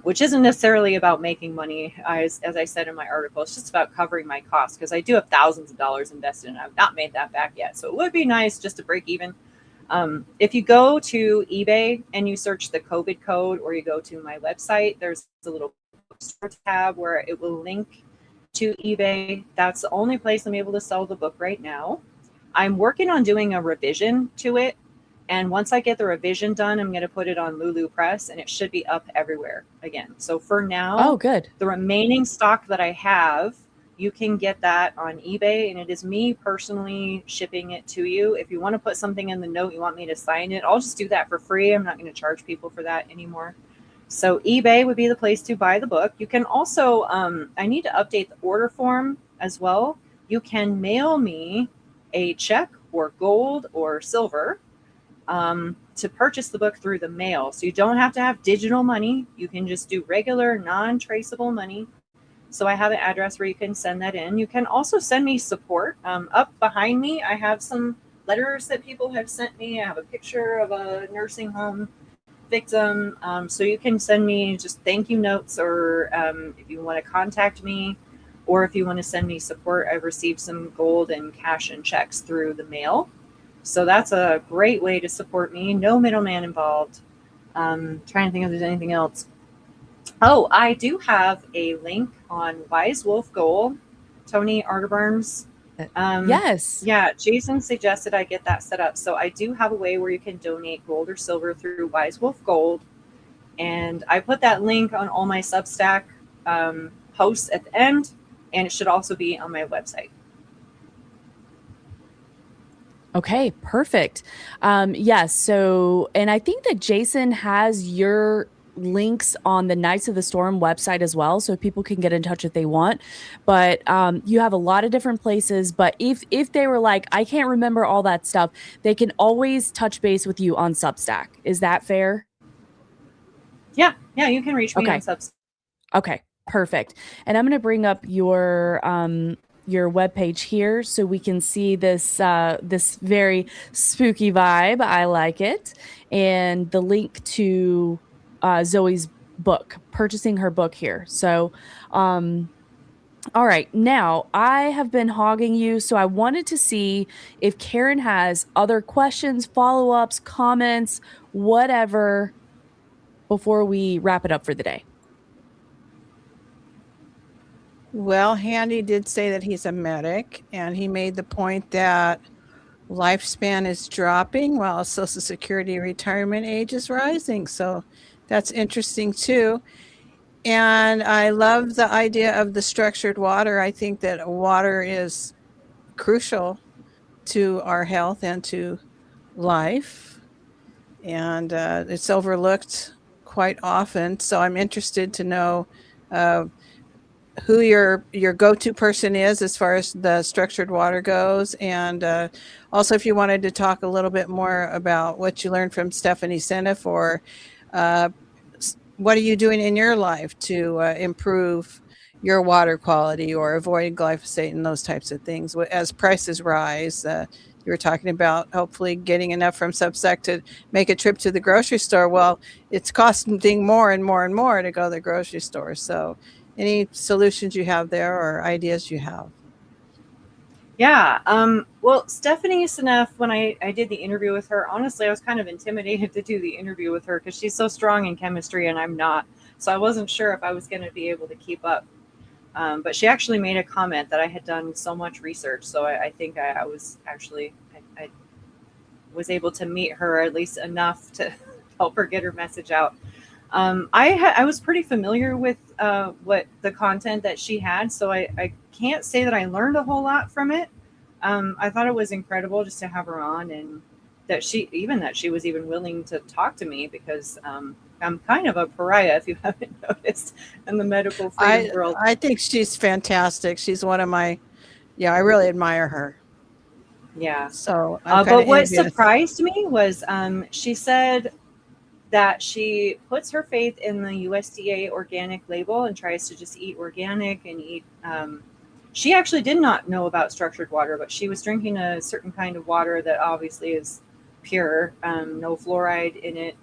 Speaker 3: which isn't necessarily about making money, as I said in my article, it's just about covering my costs, because I do have thousands of dollars invested and I've not made that back yet. So it would be nice just to break even. If you go to eBay and you search the COVID code, or you go to my website, there's a little bookstore tab where it will link to eBay. That's the only place I'm able to sell the book right now. I'm working on doing a revision to it And once I get the revision done, I'm going to put it on Lulu Press, and it should be up everywhere again. So for now,
Speaker 1: Oh, good.
Speaker 3: the remaining stock that I have, you can get that on eBay, and it is me personally shipping it to you. If you want to put something in the note, you want me to sign it, I'll just do that for free. I'm not going to charge people for that anymore. So eBay would be the place to buy the book. You can also, I need to update the order form as well. You can mail me a check or gold or silver to purchase the book through the mail. So you don't have to have digital money. You can just do regular, non-traceable money. So I have an address where you can send that in. You can also send me support. Up behind me, I have some letters that people have sent me. I have a picture of a nursing home victim. So you can send me just thank you notes, or if you want to contact me, or if you want to send me support. I've received some gold and cash and checks through the mail. So that's a great way to support me. No middleman involved. Trying to think if there's anything else. Oh, I do have a link on Wise Wolf Gold, Tony Arterburn's.
Speaker 1: Yes.
Speaker 3: Yeah, Jason suggested I get that set up. So I do have a way where you can donate gold or silver through Wise Wolf Gold. And I put that link on all my Substack posts at the end, and it should also be on my website.
Speaker 1: Okay, perfect. Yes. So, and I think that Jason has your links on the Knights of the Storm website as well, so people can get in touch if they want. But you have a lot of different places. But if they were like, I can't remember all that stuff, they can always touch base with you on Substack. Is that fair?
Speaker 3: Yeah, you can reach me
Speaker 1: Okay.
Speaker 3: on Substack.
Speaker 1: Okay, perfect. And I'm going to bring up your webpage here so we can see this this very spooky vibe. I like it. And the link to Zoe's book, purchasing her book here. So all right, now I have been hogging you, so I wanted to see if Karen has other questions, follow-ups, comments, whatever, before we wrap it up for the day.
Speaker 2: Well, Handy did say that he's a medic, and he made the point that lifespan is dropping while Social Security retirement age is rising. So that's interesting too. And I love the idea of the structured water. I think that water is crucial to our health and to life. And it's overlooked quite often. So I'm interested to know who your go-to person is as far as the structured water goes. And also if you wanted to talk a little bit more about what you learned from Stephanie Seneff, or what are you doing in your life to improve your water quality or avoid glyphosate and those types of things as prices rise. You were talking about hopefully getting enough from Substack to make a trip to the grocery store. Well, it's costing more and more and more to go to the grocery store. So any solutions you have there or ideas you have?
Speaker 3: Yeah. Well, Stephanie Seneff, when I did the interview with her, honestly, I was kind of intimidated to do the interview with her because she's so strong in chemistry and I'm not. So I wasn't sure if I was going to be able to keep up. But she actually made a comment that I had done so much research. So I think I was actually, I was able to meet her at least enough to help her get her message out. I was pretty familiar with what the content that she had, so I can't say that I learned a whole lot from it. I thought it was incredible just to have her on, and that she was even willing to talk to me, because I'm kind of a pariah, if you haven't noticed, in the medical freedom world.
Speaker 2: I think she's fantastic. She's one of my, I really admire her.
Speaker 3: Yeah.
Speaker 2: So,
Speaker 3: but what surprised me was she said that she puts her faith in the USDA organic label and tries to just eat organic and eat. She actually did not know about structured water, but she was drinking a certain kind of water that obviously is pure, no fluoride in it.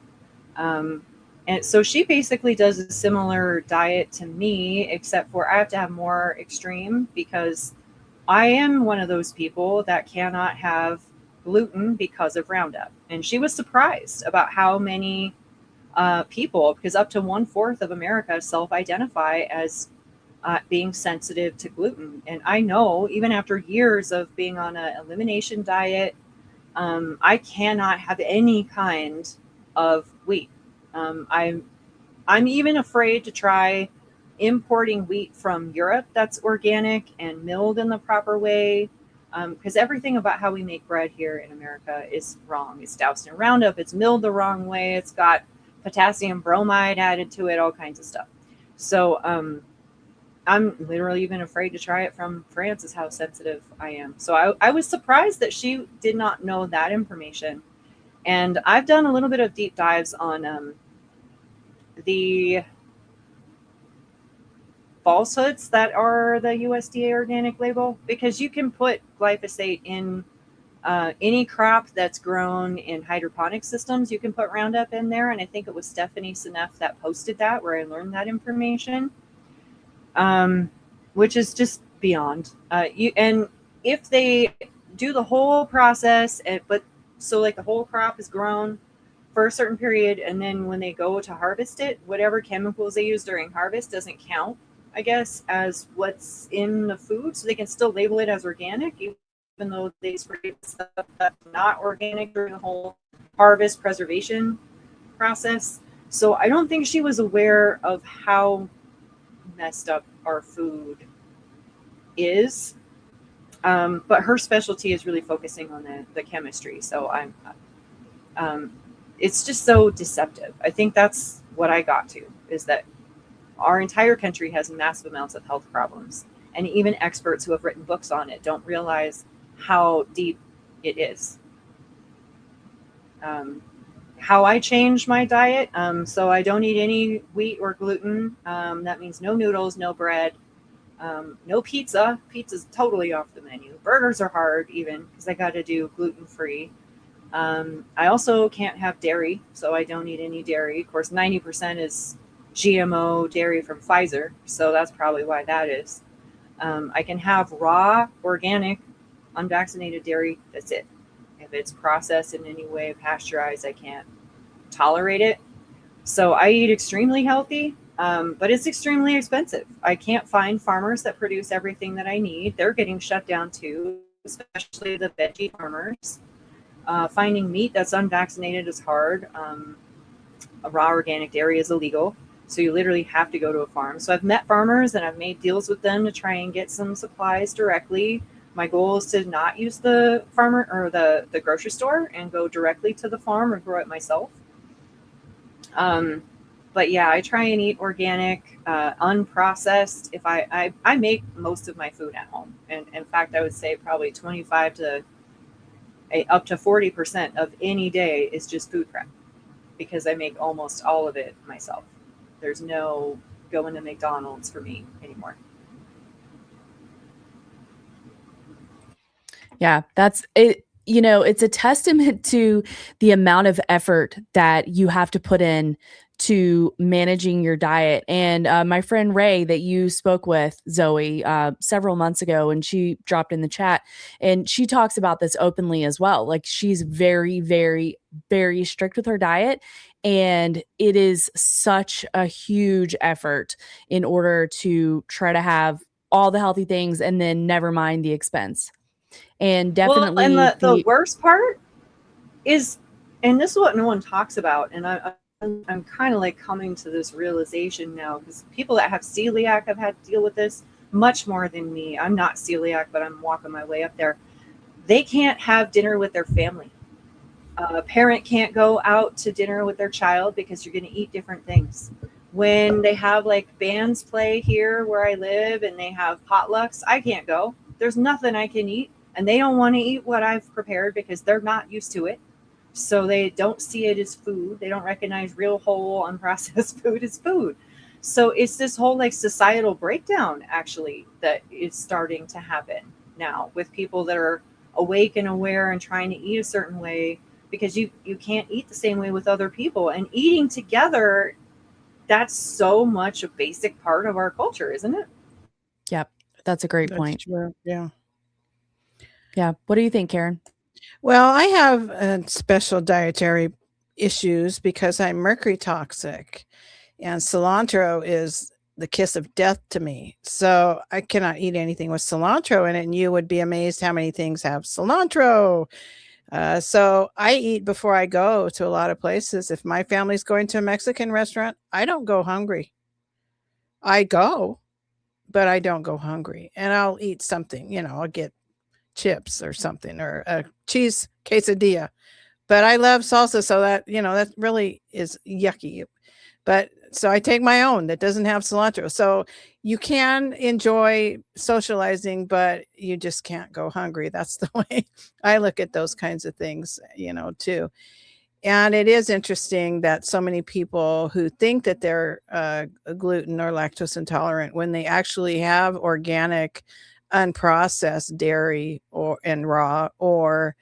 Speaker 3: And so she basically does a similar diet to me, except for I have to have more extreme, because I am one of those people that cannot have gluten because of Roundup. And she was surprised about how many people, because up to 1/4 of America self-identify as being sensitive to gluten. And I know, even after years of being on an elimination diet, I cannot have any kind of wheat. I'm even afraid to try importing wheat from Europe that's organic and milled in the proper way, because everything about how we make bread here in America is wrong. It's doused in Roundup, it's milled the wrong way, it's got potassium bromide added to it, all kinds of stuff. So I'm literally even afraid to try it from France, is how sensitive I am. So I was surprised that she did not know that information. And I've done a little bit of deep dives on the falsehoods that are the USDA organic label, because you can put glyphosate in any crop that's grown in hydroponic systems. You can put Roundup in there, and I think it was Stephanie Seneff that posted that, where I learned that information, which is just beyond. And if they do the whole process, but so like the whole crop is grown for a certain period, and then when they go to harvest it, whatever chemicals they use during harvest doesn't count, I guess, as what's in the food, so they can still label it as organic, even though they spray stuff that's not organic during the whole harvest preservation process. So I don't think she was aware of how messed up our food is. But her specialty is really focusing on the chemistry. So it's just so deceptive. I think that's what I got to, is that our entire country has massive amounts of health problems. And even experts who have written books on it don't realize how deep it is. How I change my diet. So I don't eat any wheat or gluten. That means no noodles, no bread, no pizza. Pizza's totally off the menu. Burgers are hard even, because I got to do gluten-free. I also can't have dairy, so I don't eat any dairy. Of course, 90% is GMO dairy from Pfizer, so that's probably why that is. I can have raw, organic, unvaccinated dairy. That's it. If it's processed in any way, pasteurized, I can't tolerate it. So I eat extremely healthy, but it's extremely expensive. I can't find farmers that produce everything that I need. They're getting shut down too, especially the veggie farmers. Finding meat that's unvaccinated is hard. Raw organic dairy is illegal, so you literally have to go to a farm. So I've met farmers and I've made deals with them to try and get some supplies directly. My goal is to not use the farmer or the grocery store and go directly to the farm or grow it myself. But yeah, I try and eat organic, unprocessed. If I make most of my food at home, and in fact, I would say probably 25 to up to 40% of any day is just food prep, because I make almost all of it myself. There's no going to McDonald's for me anymore.
Speaker 1: Yeah, that's it. You know, it's a testament to the amount of effort that you have to put in to managing your diet. And my friend Ray that you spoke with, Zoe, several months ago, and she dropped in the chat, and she talks about this openly as well. Like, she's very, very, very strict with her diet. And it is such a huge effort in order to try to have all the healthy things and then never mind the expense. And definitely,
Speaker 3: well, and the worst part is, and this is what no one talks about, and I'm kind of like coming to this realization now, because people that have celiac have had to deal with this much more than me. I'm not celiac, but I'm walking my way up there. They can't have dinner with their family. A parent can't go out to dinner with their child because you're going to eat different things. When they have like bands play here where I live and they have potlucks, I can't go. There's nothing I can eat, and they don't want to eat what I've prepared because they're not used to it. So they don't see it as food. They don't recognize real, whole, unprocessed food as food. So it's this whole like societal breakdown actually that is starting to happen now with people that are awake and aware and trying to eat a certain way, because you can't eat the same way with other people. And eating together, that's so much a basic part of our culture, isn't it?
Speaker 1: Yep. That's a great point.
Speaker 2: True. Yeah.
Speaker 1: Yeah. What do you think, Karen?
Speaker 2: Well, I have special dietary issues because I'm mercury toxic, and cilantro is the kiss of death to me. So I cannot eat anything with cilantro in it. And you would be amazed how many things have cilantro. So I eat before I go to a lot of places. If my family's going to a Mexican restaurant, I don't go hungry. I go, but I don't go hungry. And I'll eat something, I'll get chips or something or a cheese quesadilla. But I love salsa, so that really is yucky. But so I take my own that doesn't have cilantro. So you can enjoy socializing, but you just can't go hungry. That's the way I look at those kinds of things, too. And it is interesting that so many people who think that they're gluten or lactose intolerant, when they actually have organic, unprocessed dairy and raw or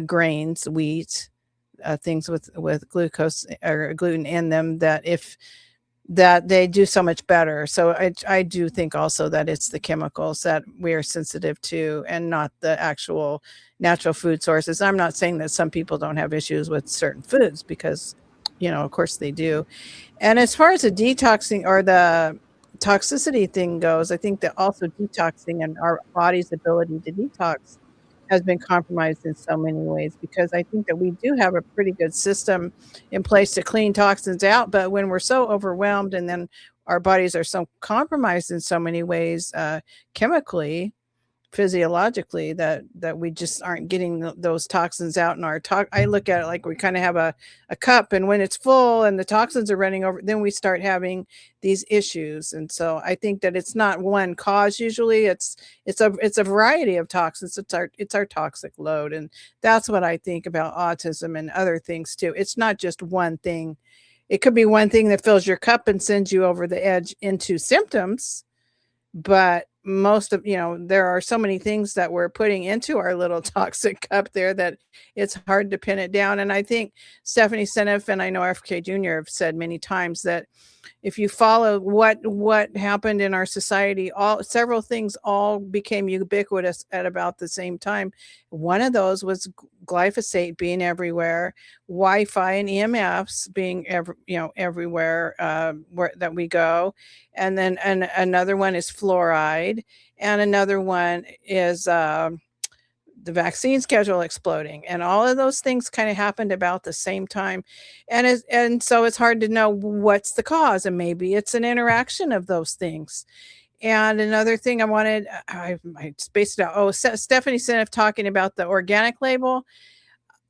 Speaker 2: grains, wheat, things with glucose or gluten in them, that they do so much better. So I do think also that it's the chemicals that we are sensitive to and not the actual natural food sources. I'm not saying that some people don't have issues with certain foods, because, of course they do. And as far as the detoxing or the toxicity thing goes, I think that also detoxing and our body's ability to detox has been compromised in so many ways, because I think that we do have a pretty good system in place to clean toxins out. But when we're so overwhelmed and then our bodies are so compromised in so many ways, chemically, physiologically, that we just aren't getting those toxins out in our I look at it like we kind of have a cup, and when it's full and the toxins are running over, then we start having these issues. And so I think that it's not one cause. Usually it's a variety of toxins. It's our toxic load. And that's what I think about autism and other things too. It's not just one thing. It could be one thing that fills your cup and sends you over the edge into symptoms, but most of, there are so many things that we're putting into our little toxic cup there that it's hard to pin it down. And I think Stephanie Seneff and I know FK Jr. have said many times that if you follow what happened in our society, several things all became ubiquitous at about the same time. One of those was glyphosate being everywhere, Wi-Fi and EMFs being everywhere that we go, and then another one is fluoride, and another one is the vaccine schedule exploding, and all of those things kind of happened about the same time. And so it's hard to know what's the cause, and maybe it's an interaction of those things. And another thing I spaced it out. Oh, Stephanie Seneff talking about the organic label.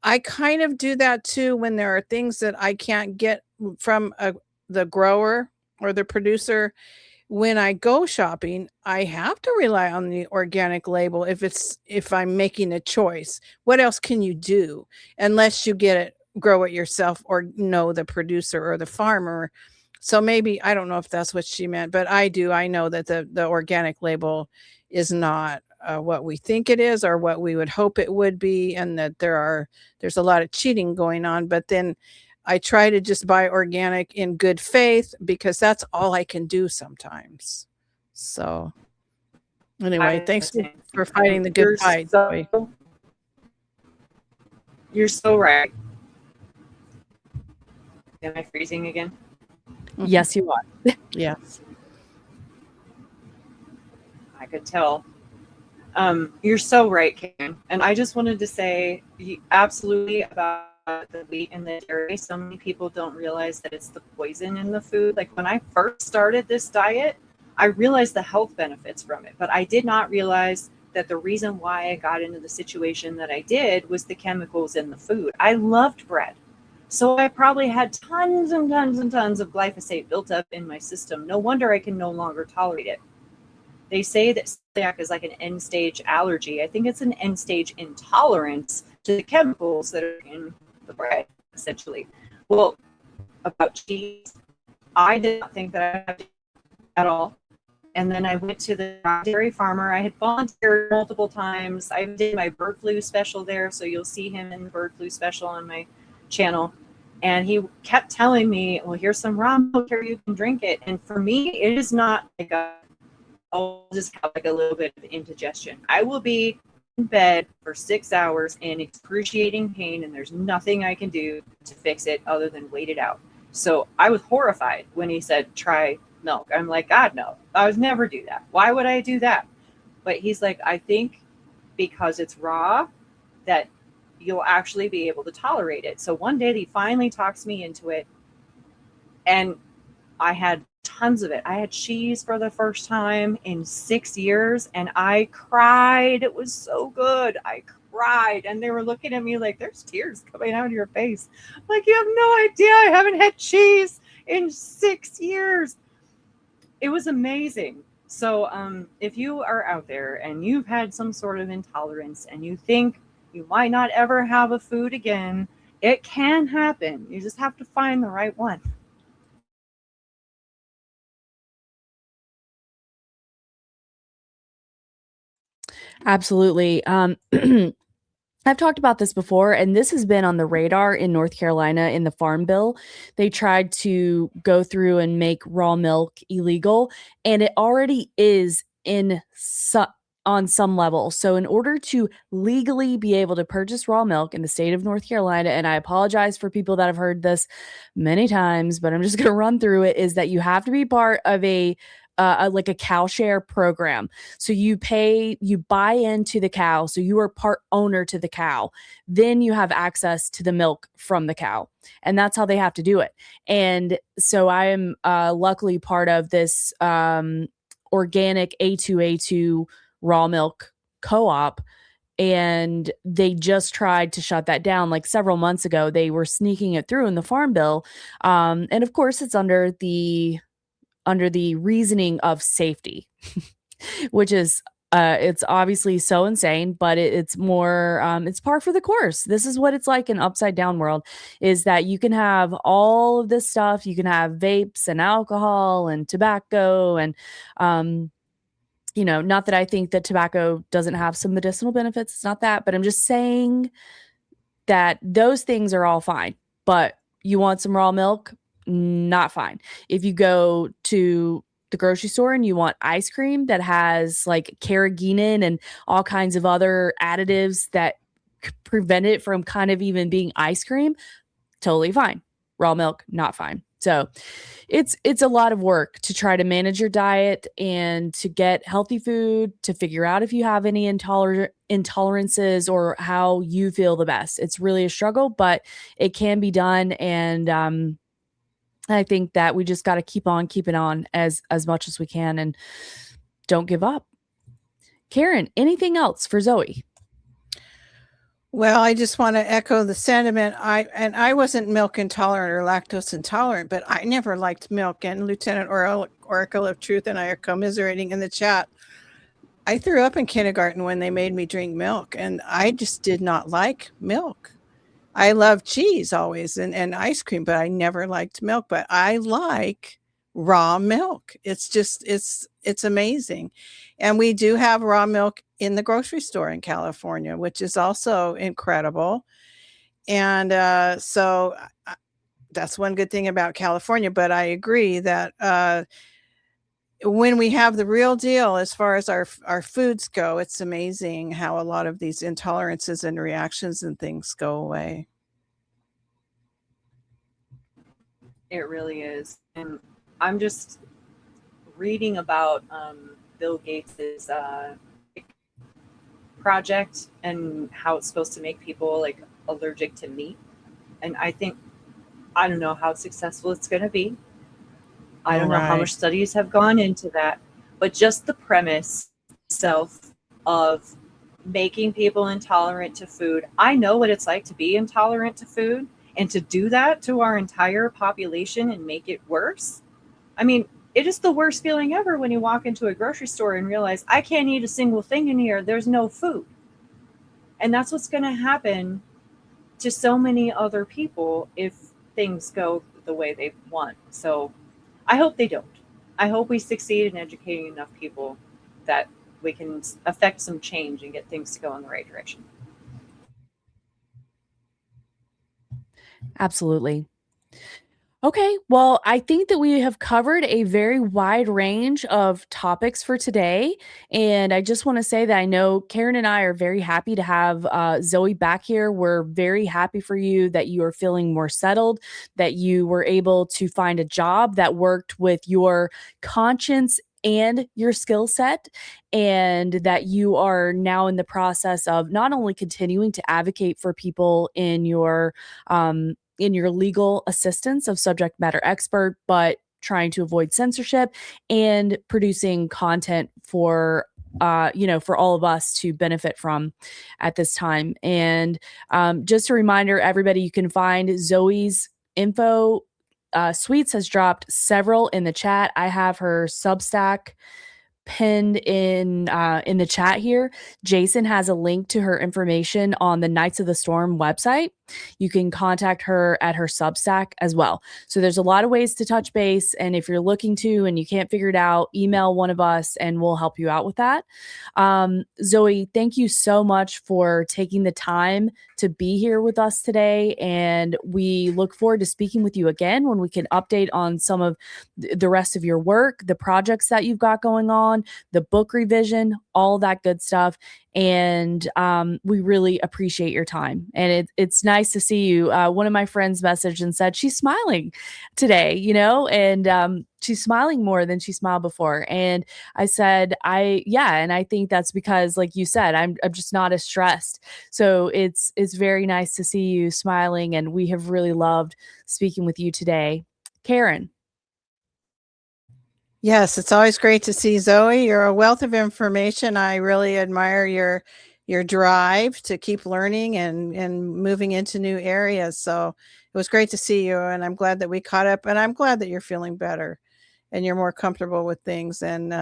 Speaker 2: I kind of do that too when there are things that I can't get from the grower or the producer. When I go shopping, I have to rely on the organic label if I'm making a choice. What else can you do unless you grow it yourself or know the producer or the farmer? So maybe, I don't know if that's what she meant, but I do. I know that the organic label is not what we think it is or what we would hope it would be, and that there's a lot of cheating going on. But then I try to just buy organic in good faith, because that's all I can do sometimes. So anyway, thanks for fighting the good fight.
Speaker 3: You're so right. Am I freezing again?
Speaker 1: Mm-hmm. Yes, you are.
Speaker 2: Yes.
Speaker 3: I could tell. You're so right, Karen. And I just wanted to say absolutely about the wheat and the dairy. So many people don't realize that it's the poison in the food. Like when I first started this diet, I realized the health benefits from it, but I did not realize that the reason why I got into the situation that I did was the chemicals in the food. I loved bread. So I probably had tons and tons and tons of glyphosate built up in my system. No wonder I can no longer tolerate it. They say that celiac is like an end stage allergy. I think it's an end stage intolerance to the chemicals that are in the bread, essentially. Well, about cheese, I did not think that I had to at all. And then I went to the dairy farmer. I had volunteered multiple times. I did my bird flu special there, so you'll see him in the bird flu special on my channel. And he kept telling me, well, here's some raw milk here, you can drink it. And for me, it is not like I'll just have like a little bit of indigestion. I will be in bed for 6 hours in excruciating pain, and there's nothing I can do to fix it other than wait it out. So I was horrified when he said, try milk. I'm like, God, no, I would never do that. Why would I do that? But he's like, I think because it's raw, that you'll actually be able to tolerate it. So one day he finally talks me into it, and I had tons of it. I had cheese for the first time in 6 years, and I cried. It was so good. I cried, and they were looking at me like, there's tears coming out of your face. Like, you have no idea. I haven't had cheese in 6 years. It was amazing. So if you are out there and you've had some sort of intolerance and you think you might not ever have a food again, it can happen. You just have to find the right one.
Speaker 1: Absolutely. I've talked about this before, and this has been on the radar in North Carolina in the Farm Bill. They tried to go through and make raw milk illegal, and it already is on some level. So in order to legally be able to purchase raw milk in the state of North Carolina, and I apologize for people that have heard this many times, but I'm just going to run through it, is that you have to be part of like a cow share program. So you buy into the cow. So you are part owner to the cow. Then you have access to the milk from the cow. And that's how they have to do it. And so I am luckily part of this organic A2A2 raw milk co-op. And they just tried to shut that down like several months ago. They were sneaking it through in the Farm Bill. And of course, it's under the reasoning of safety, which is it's obviously so insane, but it's more it's par for the course. This is what it's like in upside down world, is that you can have all of this stuff. You can have vapes and alcohol and tobacco and not that I think that tobacco doesn't have some medicinal benefits. It's not that, but I'm just saying that those things are all fine. But you want some raw milk? Not fine. If you go to the grocery store and you want ice cream that has like carrageenan and all kinds of other additives that prevent it from kind of even being ice cream, totally fine. Raw milk, not fine. So it's a lot of work to try to manage your diet and to get healthy food, to figure out if you have any intolerances or how you feel the best. It's really a struggle, but it can be done. And I think that we just got to keep on keeping on as much as we can and don't give up. Karen, anything else for Zowe?
Speaker 2: Well, I just want to echo the sentiment. I wasn't milk intolerant or lactose intolerant, but I never liked milk. And Lieutenant Oracle of Truth and I are commiserating in the chat. I threw up in kindergarten when they made me drink milk, and I just did not like milk. I love cheese always and ice cream, but I never liked milk. But I like raw milk. It's amazing. And we do have raw milk in the grocery store in California, which is also incredible. And so that's one good thing about California. But I agree that when we have the real deal, as far as our foods go, it's amazing how a lot of these intolerances and reactions and things go away.
Speaker 3: It really is. And I'm just reading about Bill Gates's project and how it's supposed to make people like allergic to meat. And I don't know how successful it's going to be. I don't know how much studies have gone into that, but just the premise itself of making people intolerant to food. I know what it's like to be intolerant to food, and to do that to our entire population and make it worse. I mean, it is the worst feeling ever when you walk into a grocery store and realize I can't eat a single thing in here. There's no food. And that's what's going to happen to so many other people if things go the way they want. So I hope they don't. I hope we succeed in educating enough people that we can affect some change and get things to go in the right direction.
Speaker 1: Absolutely. Okay, well, I think that we have covered a very wide range of topics for today. And I just want to say that I know Karen and I are very happy to have Zowe back here. We're very happy for you that you are feeling more settled, that you were able to find a job that worked with your conscience and your skill set, and that you are now in the process of not only continuing to advocate for people in your legal assistance of subject matter expert, but trying to avoid censorship and producing content for for all of us to benefit from at this time. And just a reminder, everybody, you can find Zoe's info. Sweets has dropped several in the chat. I have her Substack pinned in the chat here. Jason has a link to her information on the Knights of the Storm website. You can contact her at her Substack as well. So there's a lot of ways to touch base, and if you're looking to and you can't figure it out, email one of us and we'll help you out with that. Zowe, thank you so much for taking the time to be here with us today, and we look forward to speaking with you again when we can update on some of the rest of your work, the projects that you've got going on, the book revision, all that good stuff. And we really appreciate your time. And it's nice to see you. One of my friends messaged and said she's smiling today, and she's smiling more than she smiled before. And I said, and I think that's because, like you said, I'm just not as stressed. So it's very nice to see you smiling, and we have really loved speaking with you today. Karen.
Speaker 2: Yes, it's always great to see Zowe. You're a wealth of information. I really admire your drive to keep learning and moving into new areas. So it was great to see you, and I'm glad that we caught up, and I'm glad that you're feeling better and you're more comfortable with things, and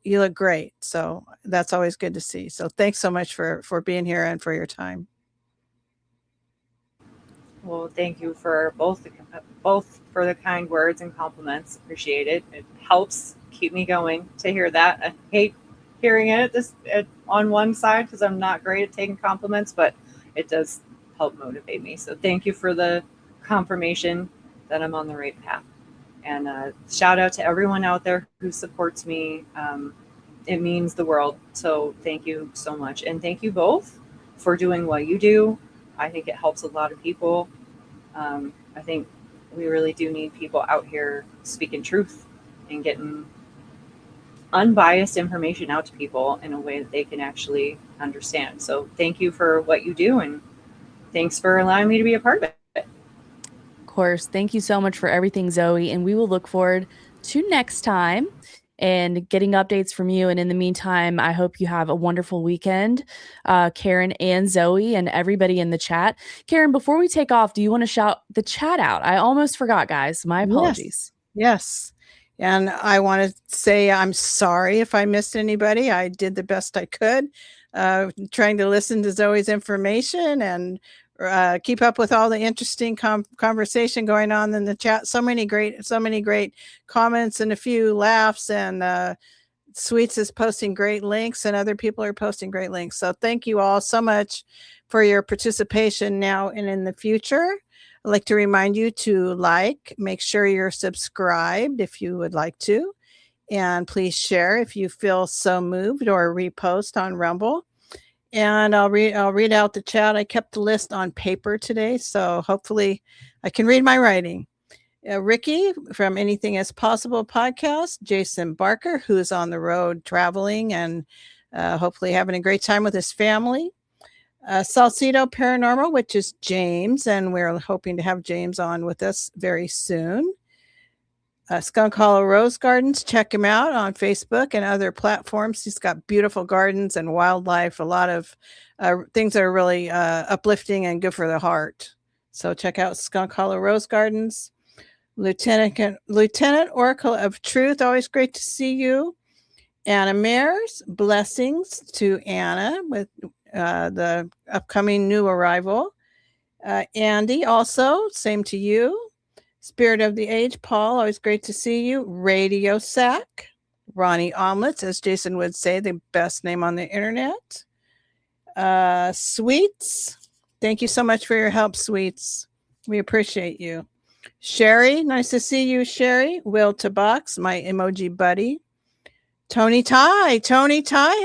Speaker 2: you look great. So that's always good to see. So thanks so much for being here and for your time.
Speaker 3: Well, thank you for both for the kind words and compliments. Appreciate it. It helps keep me going to hear that. I hate hearing it on one side because I'm not great at taking compliments, but it does help motivate me. So thank you for the confirmation that I'm on the right path. And shout out to everyone out there who supports me. It means the world. So thank you so much. And thank you both for doing what you do. I think it helps a lot of people. I think we really do need people out here speaking truth and getting unbiased information out to people in a way that they can actually understand. So thank you for what you do, and thanks for allowing me to be a part of it.
Speaker 1: Of course. Thank you so much for everything, Zowe. And we will look forward to next time and getting updates from you. And in the meantime, I hope you have a wonderful weekend, Karen and Zowe and everybody in the chat. Karen, before we take off, do you want to shout the chat out? I almost forgot, guys. My apologies.
Speaker 2: Yes. And I want to say I'm sorry if I missed anybody. I did the best I could, trying to listen to Zoe's information and keep up with all the interesting conversation going on in the chat. So many great comments and a few laughs, and Sweets is posting great links, and other people are posting great links. So thank you all so much for your participation now and in the future. I'd like to remind you to make sure you're subscribed if you would like to, and please share if you feel so moved, or repost on Rumble. And I'll read out the chat. I kept the list on paper today, so hopefully I can read my writing. Ricky from Anything Is Possible podcast, Jason Barker, who's on the road traveling and hopefully having a great time with his family. Salcedo Paranormal, which is James, and we're hoping to have James on with us very soon. Skunk Hollow Rose Gardens, check him out on Facebook and other platforms. He's got beautiful gardens and wildlife, a lot of things that are really uplifting and good for the heart. So check out Skunk Hollow Rose Gardens. Lieutenant Oracle of Truth, always great to see you. Anna Mares, blessings to Anna with the upcoming new arrival. Andy, also, same to you. Spirit of the Age, Paul, always great to see you. Radio Sack, Ronnie Omelets, as Jason would say, the best name on the internet. Sweets, thank you so much for your help, Sweets. We appreciate you. Sherry, nice to see you, Sherry. Will Tabox, my emoji buddy. Tony Ty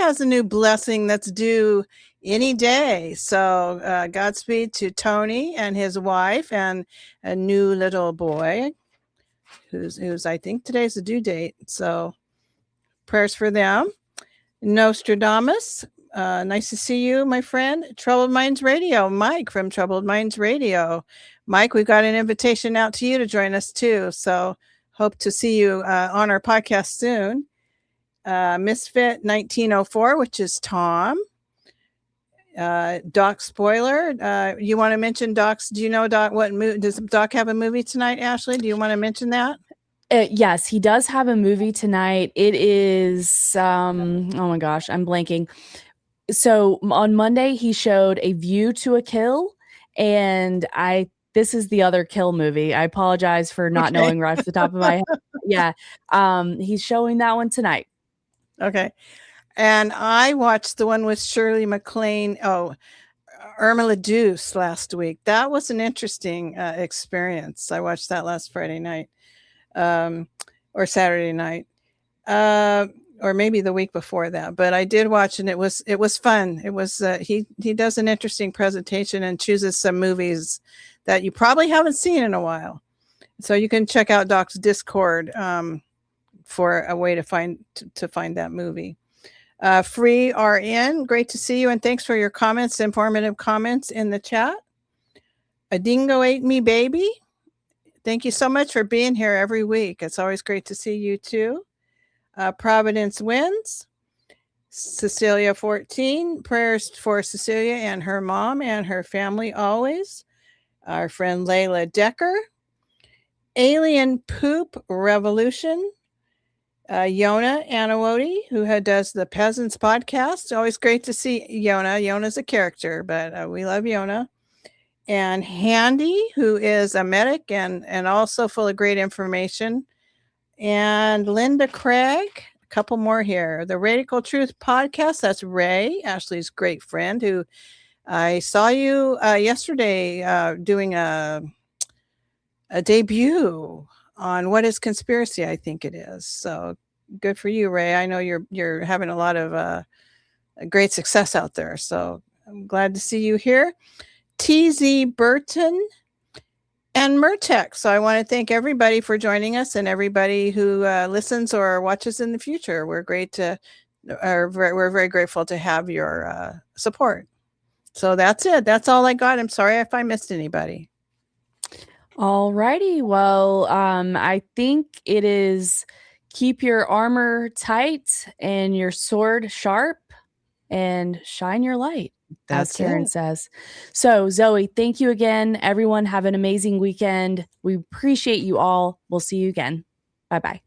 Speaker 2: has a new blessing that's due any day. So Godspeed to Tony and his wife and a new little boy. who's I think today's the due date. So prayers for them. Nostradamus, nice to see you, my friend. Troubled Minds Radio, Mike from Troubled Minds Radio. Mike, we got an invitation out to you to join us too. So hope to see you on our podcast soon. Misfit 1904, which is Tom. Doc Spoiler, you want to mention Doc's? Do you know Doc? Does Doc have a movie tonight, Ashley? Do you want to mention that?
Speaker 1: Yes, he does have a movie tonight. It is, oh my gosh, I'm blanking. So on Monday, he showed A View to a Kill, and this is the other Kill movie. I apologize for not knowing right off the top of my head. Yeah, he's showing that one tonight.
Speaker 2: Okay. And I watched the one with Shirley MacLaine, Irma la Douce last week. That was an interesting experience. I watched that last Friday night. Or Saturday night, or maybe the week before that. But I did watch, and it was fun. It was he does an interesting presentation and chooses some movies that you probably haven't seen in a while. So you can check out Doc's Discord for a way to find that movie. Free RN, great to see you, and thanks for your comments, informative comments in the chat. A Dingo Ate Me Baby. Thank you so much for being here every week. It's always great to see you too. Providence Wins. Cecilia 14. Prayers for Cecilia and her mom and her family always. Our friend Layla Decker. Alien Poop Revolution. Yona Anawoti, who does the Peasants podcast. Always great to see Yona. Yona's a character, but we love Yona. And Handy, who is a medic and also full of great information. And Linda Craig, a couple more here. The Radical Truth podcast, that's Ray, Ashley's great friend, who I saw you yesterday doing a debut on What is Conspiracy, I think it is. So good for you, Ray. I know you're having a lot of great success out there. So I'm glad to see you here. TZ Burton and Murtech. So I want to thank everybody for joining us and everybody who listens or watches in the future. We're we're very grateful to have your support. So that's it. That's all I got. I'm sorry if I missed anybody.
Speaker 1: All righty. Well, I think it is keep your armor tight and your sword sharp and shine your light. As Karen says. So, Zowe, thank you again. Everyone, have an amazing weekend. We appreciate you all. We'll see you again. Bye-bye.